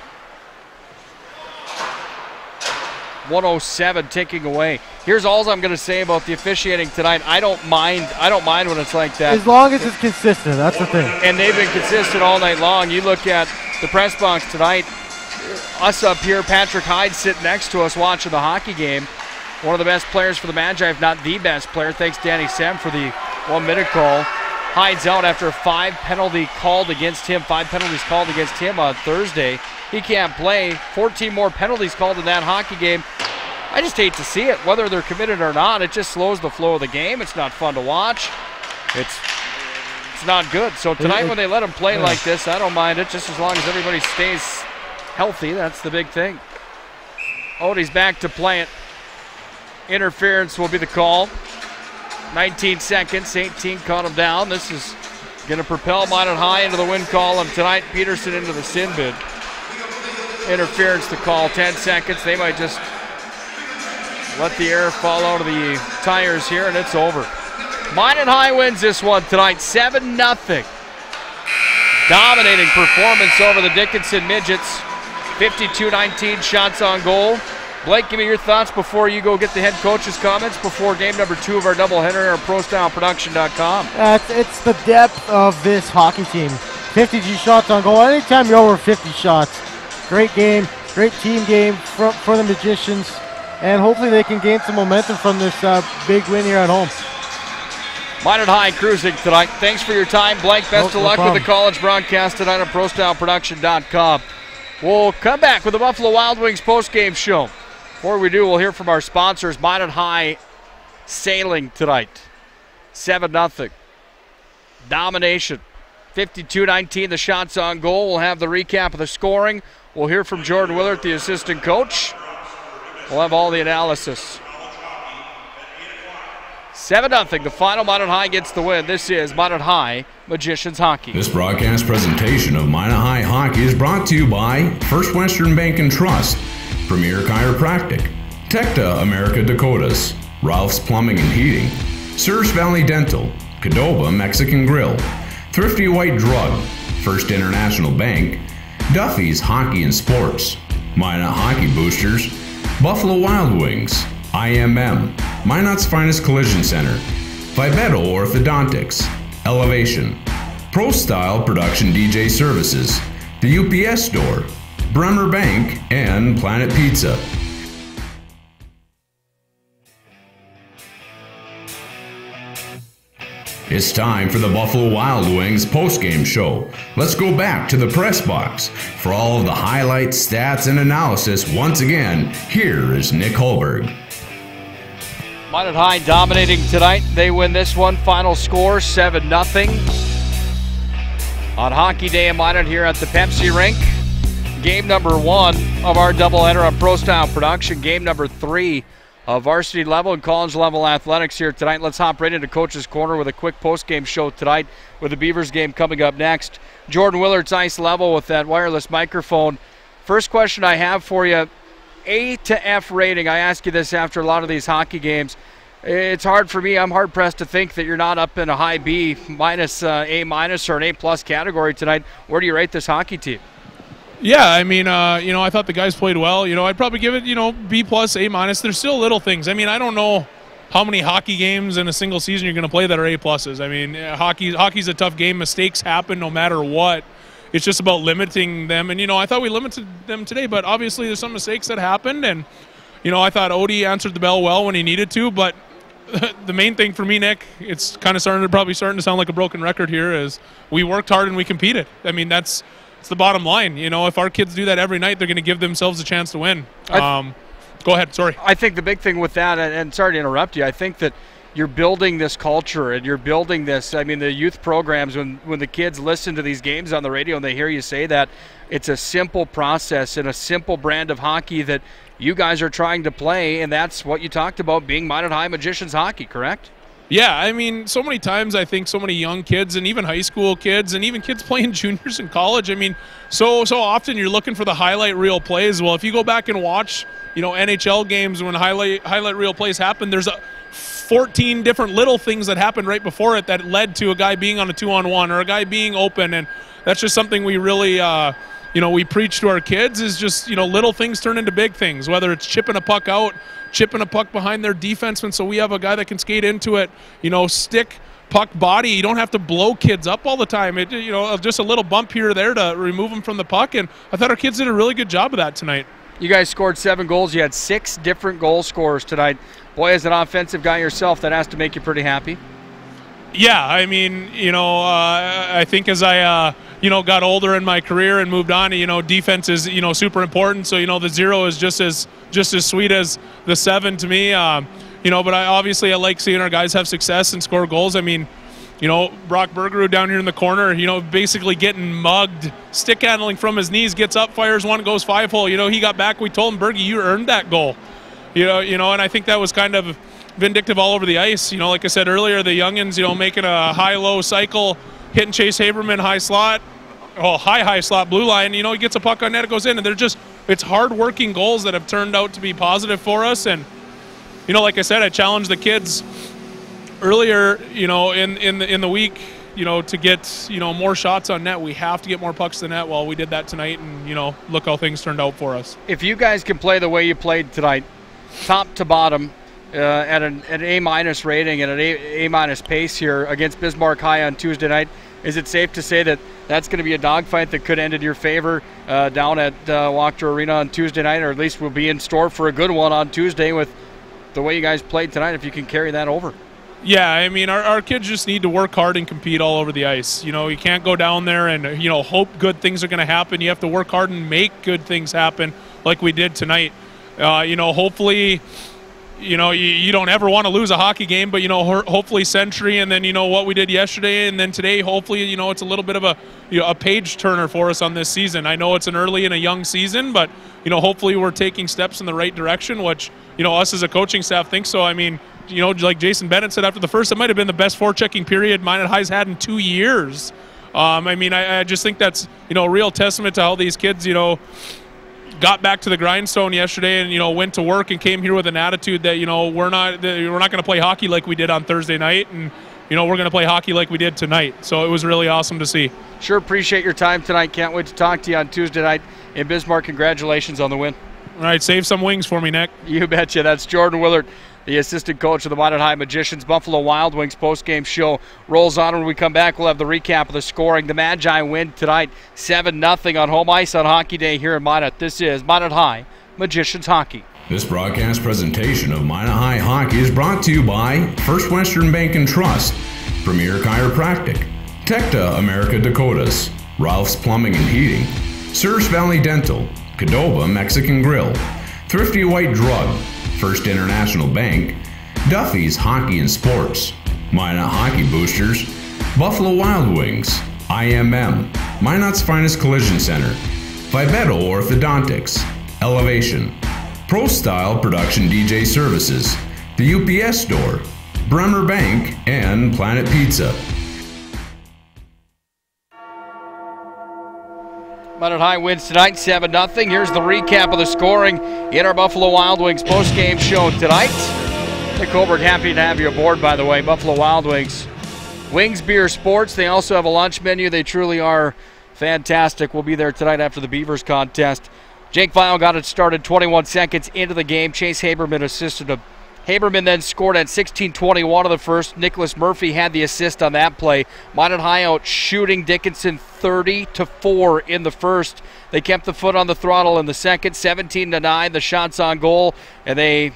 107 ticking away. Here's all I'm going to say about the officiating tonight. I don't mind when it's like that. As long as it's consistent, that's the thing. And they've been consistent all night long. You look at the press box tonight, us up here, Patrick Hyde sitting next to us watching the hockey game. One of the best players for the Magi, if not the best player. Thanks, Danny Sem, for the 1-minute call. Hyde's out after 5 penalties called against him on Thursday. He can't play. 14 more penalties called in that hockey game. I just hate to see it, whether they're committed or not. It just slows the flow of the game. It's not fun to watch. It's not good. So tonight when they let them play like this, I don't mind it, just as long as everybody stays healthy. That's the big thing. Odie's back to play it. Interference will be the call. 19 seconds, 18 caught him down. This is going to propel Minot High into the win column tonight. Peterson into the sin bin. Interference to call, 10 seconds. They might just let the air fall out of the tires here, and it's over. Minot High wins this one tonight, 7-0. Dominating performance over the Dickinson Midgets. 52-19 shots on goal. Blake, give me your thoughts before you go get the head coach's comments before game number 2 of our doubleheader at ProStyleProduction.com. It's the depth of this hockey team. 52 shots on goal. Anytime you're over 50 shots, great game, great team game for the Magicians, and hopefully they can gain some momentum from this big win here at home. Minot High cruising tonight. Thanks for your time, Blake. Best of luck with the college broadcast tonight at ProStyleProduction.com. We'll come back with the Buffalo Wild Wings postgame show. Before we do, we'll hear from our sponsors. Minot High sailing tonight. 7-0. Domination. 52-19 the shots on goal. We'll have the recap of the scoring. We'll hear from Jordan Willert, the assistant coach. We'll have all the analysis. 7-0, the final. Minot High gets the win. This is Minot High Magicians Hockey. This broadcast presentation of Minot High Hockey is brought to you by First Western Bank and Trust, Premier Chiropractic, Tecta America Dakotas, Ralph's Plumbing and Heating, Surge Valley Dental, Cadova Mexican Grill, Thrifty White Drug, First International Bank, Duffy's Hockey and Sports, Minot Hockey Boosters, Buffalo Wild Wings, IMM, Minot's Finest Collision Center, Vibeto Orthodontics, Elevation, Pro Style Production DJ Services, the UPS Store, Bremer Bank, and Planet Pizza. It's time for the Buffalo Wild Wings postgame show. Let's go back to the press box. For all of the highlights, stats, and analysis, once again, here is Nick Holberg. Minot High dominating tonight. They win this one. Final score, 7-0. On Hockey Day in Minot here at the Pepsi Rink. Game number 1 of our doubleheader on Pro Style Production. Game number 3 of varsity level and college level athletics here tonight. Let's hop right into Coach's Corner with a quick post-game show tonight with the Beavers game coming up next. Jordan Willard's ice level with that wireless microphone. First question I have for you, A to F rating. I ask you this after a lot of these hockey games. It's hard for me. I'm hard-pressed to think that you're not up in a high B minus, A minus, or an A plus category tonight. Where do you rate this hockey team? Yeah, I mean, I thought the guys played well. I'd probably give it, B plus, A minus. There's still little things. I mean, I don't know how many hockey games in a single season you're going to play that are A pluses. I mean, hockey's a tough game. Mistakes happen no matter what. It's just about limiting them. And, I thought we limited them today, but obviously there's some mistakes that happened. And, I thought Odie answered the bell well when he needed to. But the main thing for me, Nick, it's kind of starting to sound like a broken record here, is we worked hard and we competed. I mean, it's the bottom line. If our kids do that every night, they're going to give themselves a chance to win. Go ahead, sorry. I think the big thing with that, and sorry to interrupt you, I think that you're building this culture and you're building this, the youth programs, when the kids listen to these games on the radio and they hear you say that, it's a simple process and a simple brand of hockey that you guys are trying to play, and that's what you talked about being Minot High Magicians hockey, correct? Yeah, I mean, so many times I think so many young kids and even high school kids and even kids playing juniors in college, I mean, so often you're looking for the highlight reel plays. Well, if you go back and watch, NHL games when highlight reel plays happen, there's 14 different little things that happened right before it that led to a guy being on a 2-on-1 or a guy being open, and that's just something we really we preach to our kids is just, little things turn into big things, whether it's chipping a puck out, chipping a puck behind their defenseman so we have a guy that can skate into it, stick, puck, body. You don't have to blow kids up all the time. Just a little bump here or there to remove them from the puck, and I thought our kids did a really good job of that tonight. You guys scored 7 goals. You had 6 different goal scorers tonight. Boy, as an offensive guy yourself, that has to make you pretty happy. Yeah, I mean, I think as I got older in my career and moved on, defense is, super important. So, the 0 is just as sweet as the 7 to me. But I like seeing our guys have success and score goals. I mean, Brock Bergerud down here in the corner, basically getting mugged, stick handling from his knees, gets up, fires one, goes 5-hole. He got back. We told him, Bergie, you earned that goal. And I think that was kind of vindictive all over the ice. Like I said earlier, the youngins, making a high-low cycle, hitting Chase Haberman high slot, high slot, blue line. He gets a puck on net, it goes in, and it's hard-working goals that have turned out to be positive for us. And like I said, I challenged the kids earlier, in the week, to get more shots on net. We have to get more pucks to net. Well, we did that tonight, and look how things turned out for us. If you guys can play the way you played tonight, top to bottom, at an A- rating and an A- pace here against Bismarck High on Tuesday night, is it safe to say that that's going to be a dogfight that could end in your favor down at Wachter Arena on Tuesday night, or at least will be in store for a good one on Tuesday with the way you guys played tonight, if you can carry that over? Yeah, I mean, our kids just need to work hard and compete all over the ice. You can't go down there and, hope good things are going to happen. You have to work hard and make good things happen like we did tonight. Hopefully, you don't ever want to lose a hockey game, but, hopefully Century and then, what we did yesterday and then today, hopefully, it's a little bit of a page turner for us on this season. I know it's an early and a young season, but, hopefully we're taking steps in the right direction, which, us as a coaching staff think so. I mean, like Jason Bennett said after the first, it might have been the best forechecking period Minot High's had in 2 years. I just think that's, a real testament to how these kids, got back to the grindstone yesterday and, went to work and came here with an attitude that, we're not going to play hockey like we did on Thursday night, and, we're going to play hockey like we did tonight. So it was really awesome to see. Sure appreciate your time tonight. Can't wait to talk to you on Tuesday night in Bismarck. Congratulations on the win. All right, save some wings for me, Nick. You betcha. That's Jordan Willard, the assistant coach of the Minot High Magicians. Buffalo Wild Wings postgame show rolls on. When we come back, we'll have the recap of the scoring. The Magi win tonight 7-0 on home ice on Hockey Day here in Minot. This is Minot High Magicians Hockey. This broadcast presentation of Minot High Hockey is brought to you by First Western Bank and Trust, Premier Chiropractic, Tecta America Dakotas, Ralph's Plumbing and Heating, Surge Valley Dental, Cadova Mexican Grill, Thrifty White Drug, First International Bank, Duffy's Hockey and Sports, Minot Hockey Boosters, Buffalo Wild Wings, IMM, Minot's Finest Collision Center, Vibeto Orthodontics, Elevation, Pro Style Production DJ Services, the UPS Store, Bremer Bank, and Planet Pizza. Minot High wins tonight 7-0. Here's the recap of the scoring in our Buffalo Wild Wings post-game show tonight. Nick Holberg, happy to have you aboard, by the way. Buffalo Wild Wings, Wings, Beer, Sports. They also have a lunch menu. They truly are fantastic. We'll be there tonight after the Beavers contest. Jake Vial got it started 21 seconds into the game. Chase Haberman assisted him. Haberman then scored at 16:21 of the first. Nicholas Murphy had the assist on that play. Minot High out shooting Dickinson 30-4 in the first. They kept the foot on the throttle in the second, 17-9. The shots on goal, and they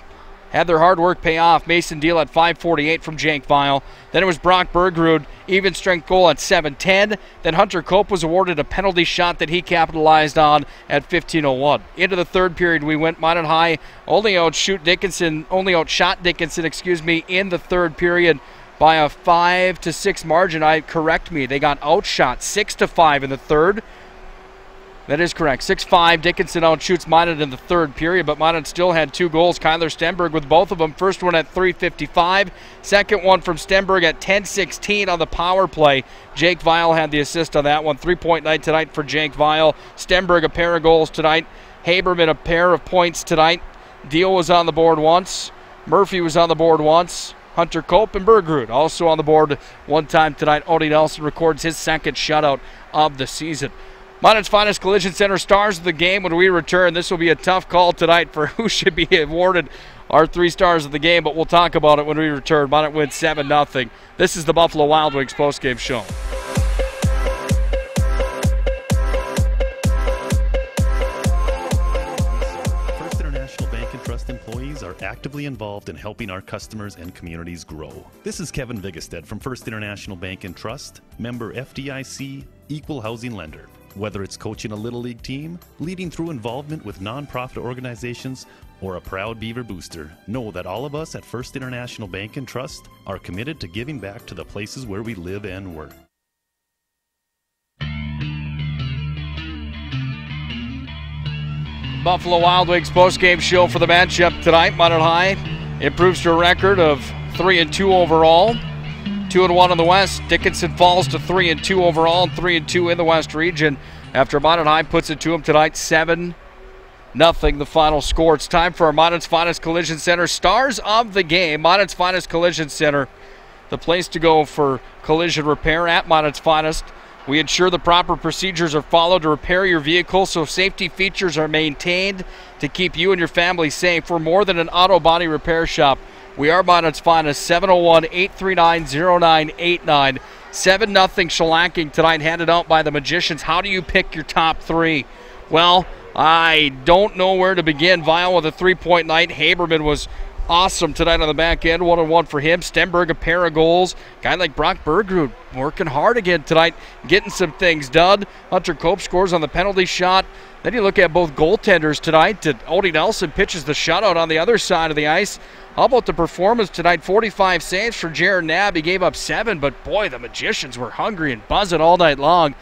had their hard work pay off. Mason Deal at 5:48 from Jake Vial. Then it was Brock Bergerud, even strength goal at 7:10. Then Hunter Cope was awarded a penalty shot that he capitalized on at 15:01. Into the third period we went. Minot High only outshot Dickinson in the third period by a 5-6 margin. They got outshot 6-5 in the third. That is correct. 6-5. Dickinson outshoots Minot in the third period, but Minot still had 2 goals. Kyler Stenberg with both of them. First one at 3:55. Second one from Stenberg at 10:16 on the power play. Jake Vial had the assist on that one. 3-point night tonight for Jake Vial. Stenberg a pair of goals tonight. Haberman a pair of points tonight. Deal was on the board once. Murphy was on the board once. Hunter Cope and Bergrud also on the board one time tonight. Odie Nelson records his second shutout of the season. Minot's Finest Collision Center stars of the game when we return. This will be a tough call tonight for who should be awarded our 3 stars of the game, but we'll talk about it when we return. Minot wins 7-0. This is the Buffalo Wild Wings postgame show. First International Bank and Trust employees are actively involved in helping our customers and communities grow. This is Kevin Vigestad from First International Bank and Trust, member FDIC, equal housing lender. Whether it's coaching a Little League team, leading through involvement with nonprofit organizations, or a proud Beaver booster, know that all of us at First International Bank and Trust are committed to giving back to the places where we live and work. Buffalo Wild Wings postgame show for the matchup tonight. Minot High improves to a record of 3-2 overall. 2-1 in the West. Dickinson falls to 3-2 overall and 3-2 in the West region after Minot High puts it to him tonight. 7-0 the final score. It's time for our Minot's Finest Collision Center stars of the game. Minot's Finest Collision Center, the place to go for collision repair at Minot's Finest. We ensure the proper procedures are followed to repair your vehicle so safety features are maintained to keep you and your family safe. We're more than an auto body repair shop. We are Minot's Finest. 701-839-0989. 7-0 shellacking tonight, handed out by the Magicians. How do you pick your top 3? Well, I don't know where to begin. Vial with a 3-point night. Haberman was awesome tonight on the back end. 1-1 for him. Stenberg a pair of goals. Guy like Brock Bergrud working hard again tonight, getting some things done. Hunter Cope scores on the penalty shot. Then you look at both goaltenders tonight. Odie Nelson pitches the shutout on the other side of the ice. How about the performance tonight? 45 saves for Jared Knabb. He gave up 7, but boy, the Magicians were hungry and buzzing all night long.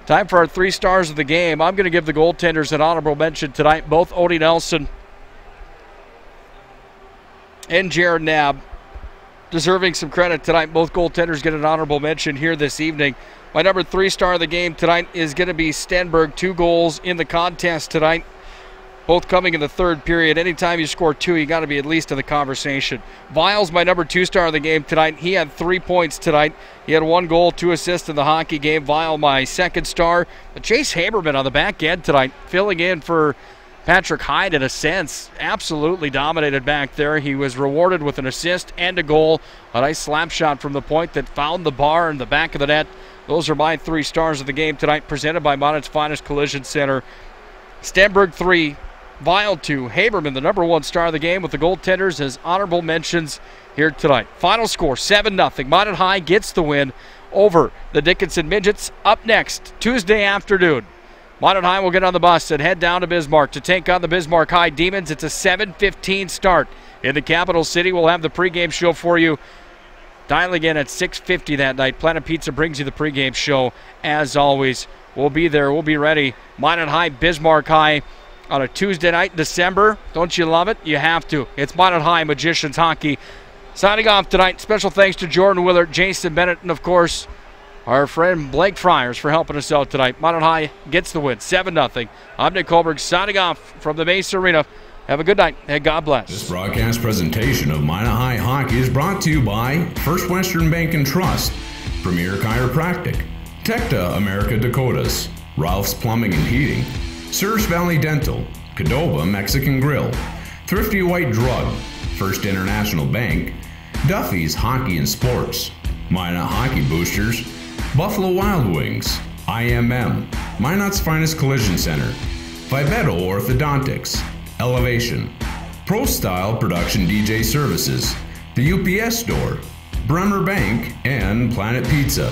Time for our 3 stars of the game. I'm going to give the goaltenders an honorable mention tonight. Both Odie Nelson and Jared Knabb deserving some credit tonight. Both goaltenders get an honorable mention here this evening. My number 3 star of the game tonight is going to be Stenberg. 2 goals in the contest tonight, both coming in the third period. Anytime you score 2, you got to be at least in the conversation. Vial's my number 2 star of the game tonight. He had 3 points tonight. He had 1 goal, 2 assists in the hockey game. Vial my second star. But Chase Haberman on the back end tonight, filling in for Patrick Hyde in a sense. Absolutely dominated back there. He was rewarded with an assist and a goal. A nice slap shot from the point that found the bar in the back of the net. Those are my 3 stars of the game tonight, presented by Minot's Finest Collision Center. Stenberg 3, Vial 2, Haberman the number 1 star of the game with the goaltenders as honorable mentions here tonight. Final score 7-0. Minot High gets the win over the Dickinson Midgets. Up next, Tuesday afternoon, Minot High will get on the bus and head down to Bismarck to take on the Bismarck High Demons. It's a 7:15 start in the capital city. We'll have the pregame show for you. Dialing in at 6:50 that night. Planet Pizza brings you the pregame show as always. We'll be there. We'll be ready. Minot High, Bismarck High on a Tuesday night in December. Don't you love it? You have to. It's Minot High Magicians Hockey. Signing off tonight. Special thanks to Jordan Willard, Jason Bennett, and of course, our friend Blake Friars for helping us out tonight. Minot High gets the win, 7-0. I'm Nick Holberg signing off from the Base Arena. Have a good night and God bless. This broadcast presentation of Minot High Hockey is brought to you by First Western Bank and Trust, Premier Chiropractic, Tecta America Dakotas, Ralph's Plumbing and Heating, Surge Valley Dental, Cadova Mexican Grill, Thrifty White Drug, First International Bank, Duffy's Hockey and Sports, Minot Hockey Boosters, Buffalo Wild Wings, IMM, Minot's Finest Collision Center, Vivetto Orthodontics, Elevation, Pro Style Production DJ Services, the UPS Store, Bremer Bank, and Planet Pizza.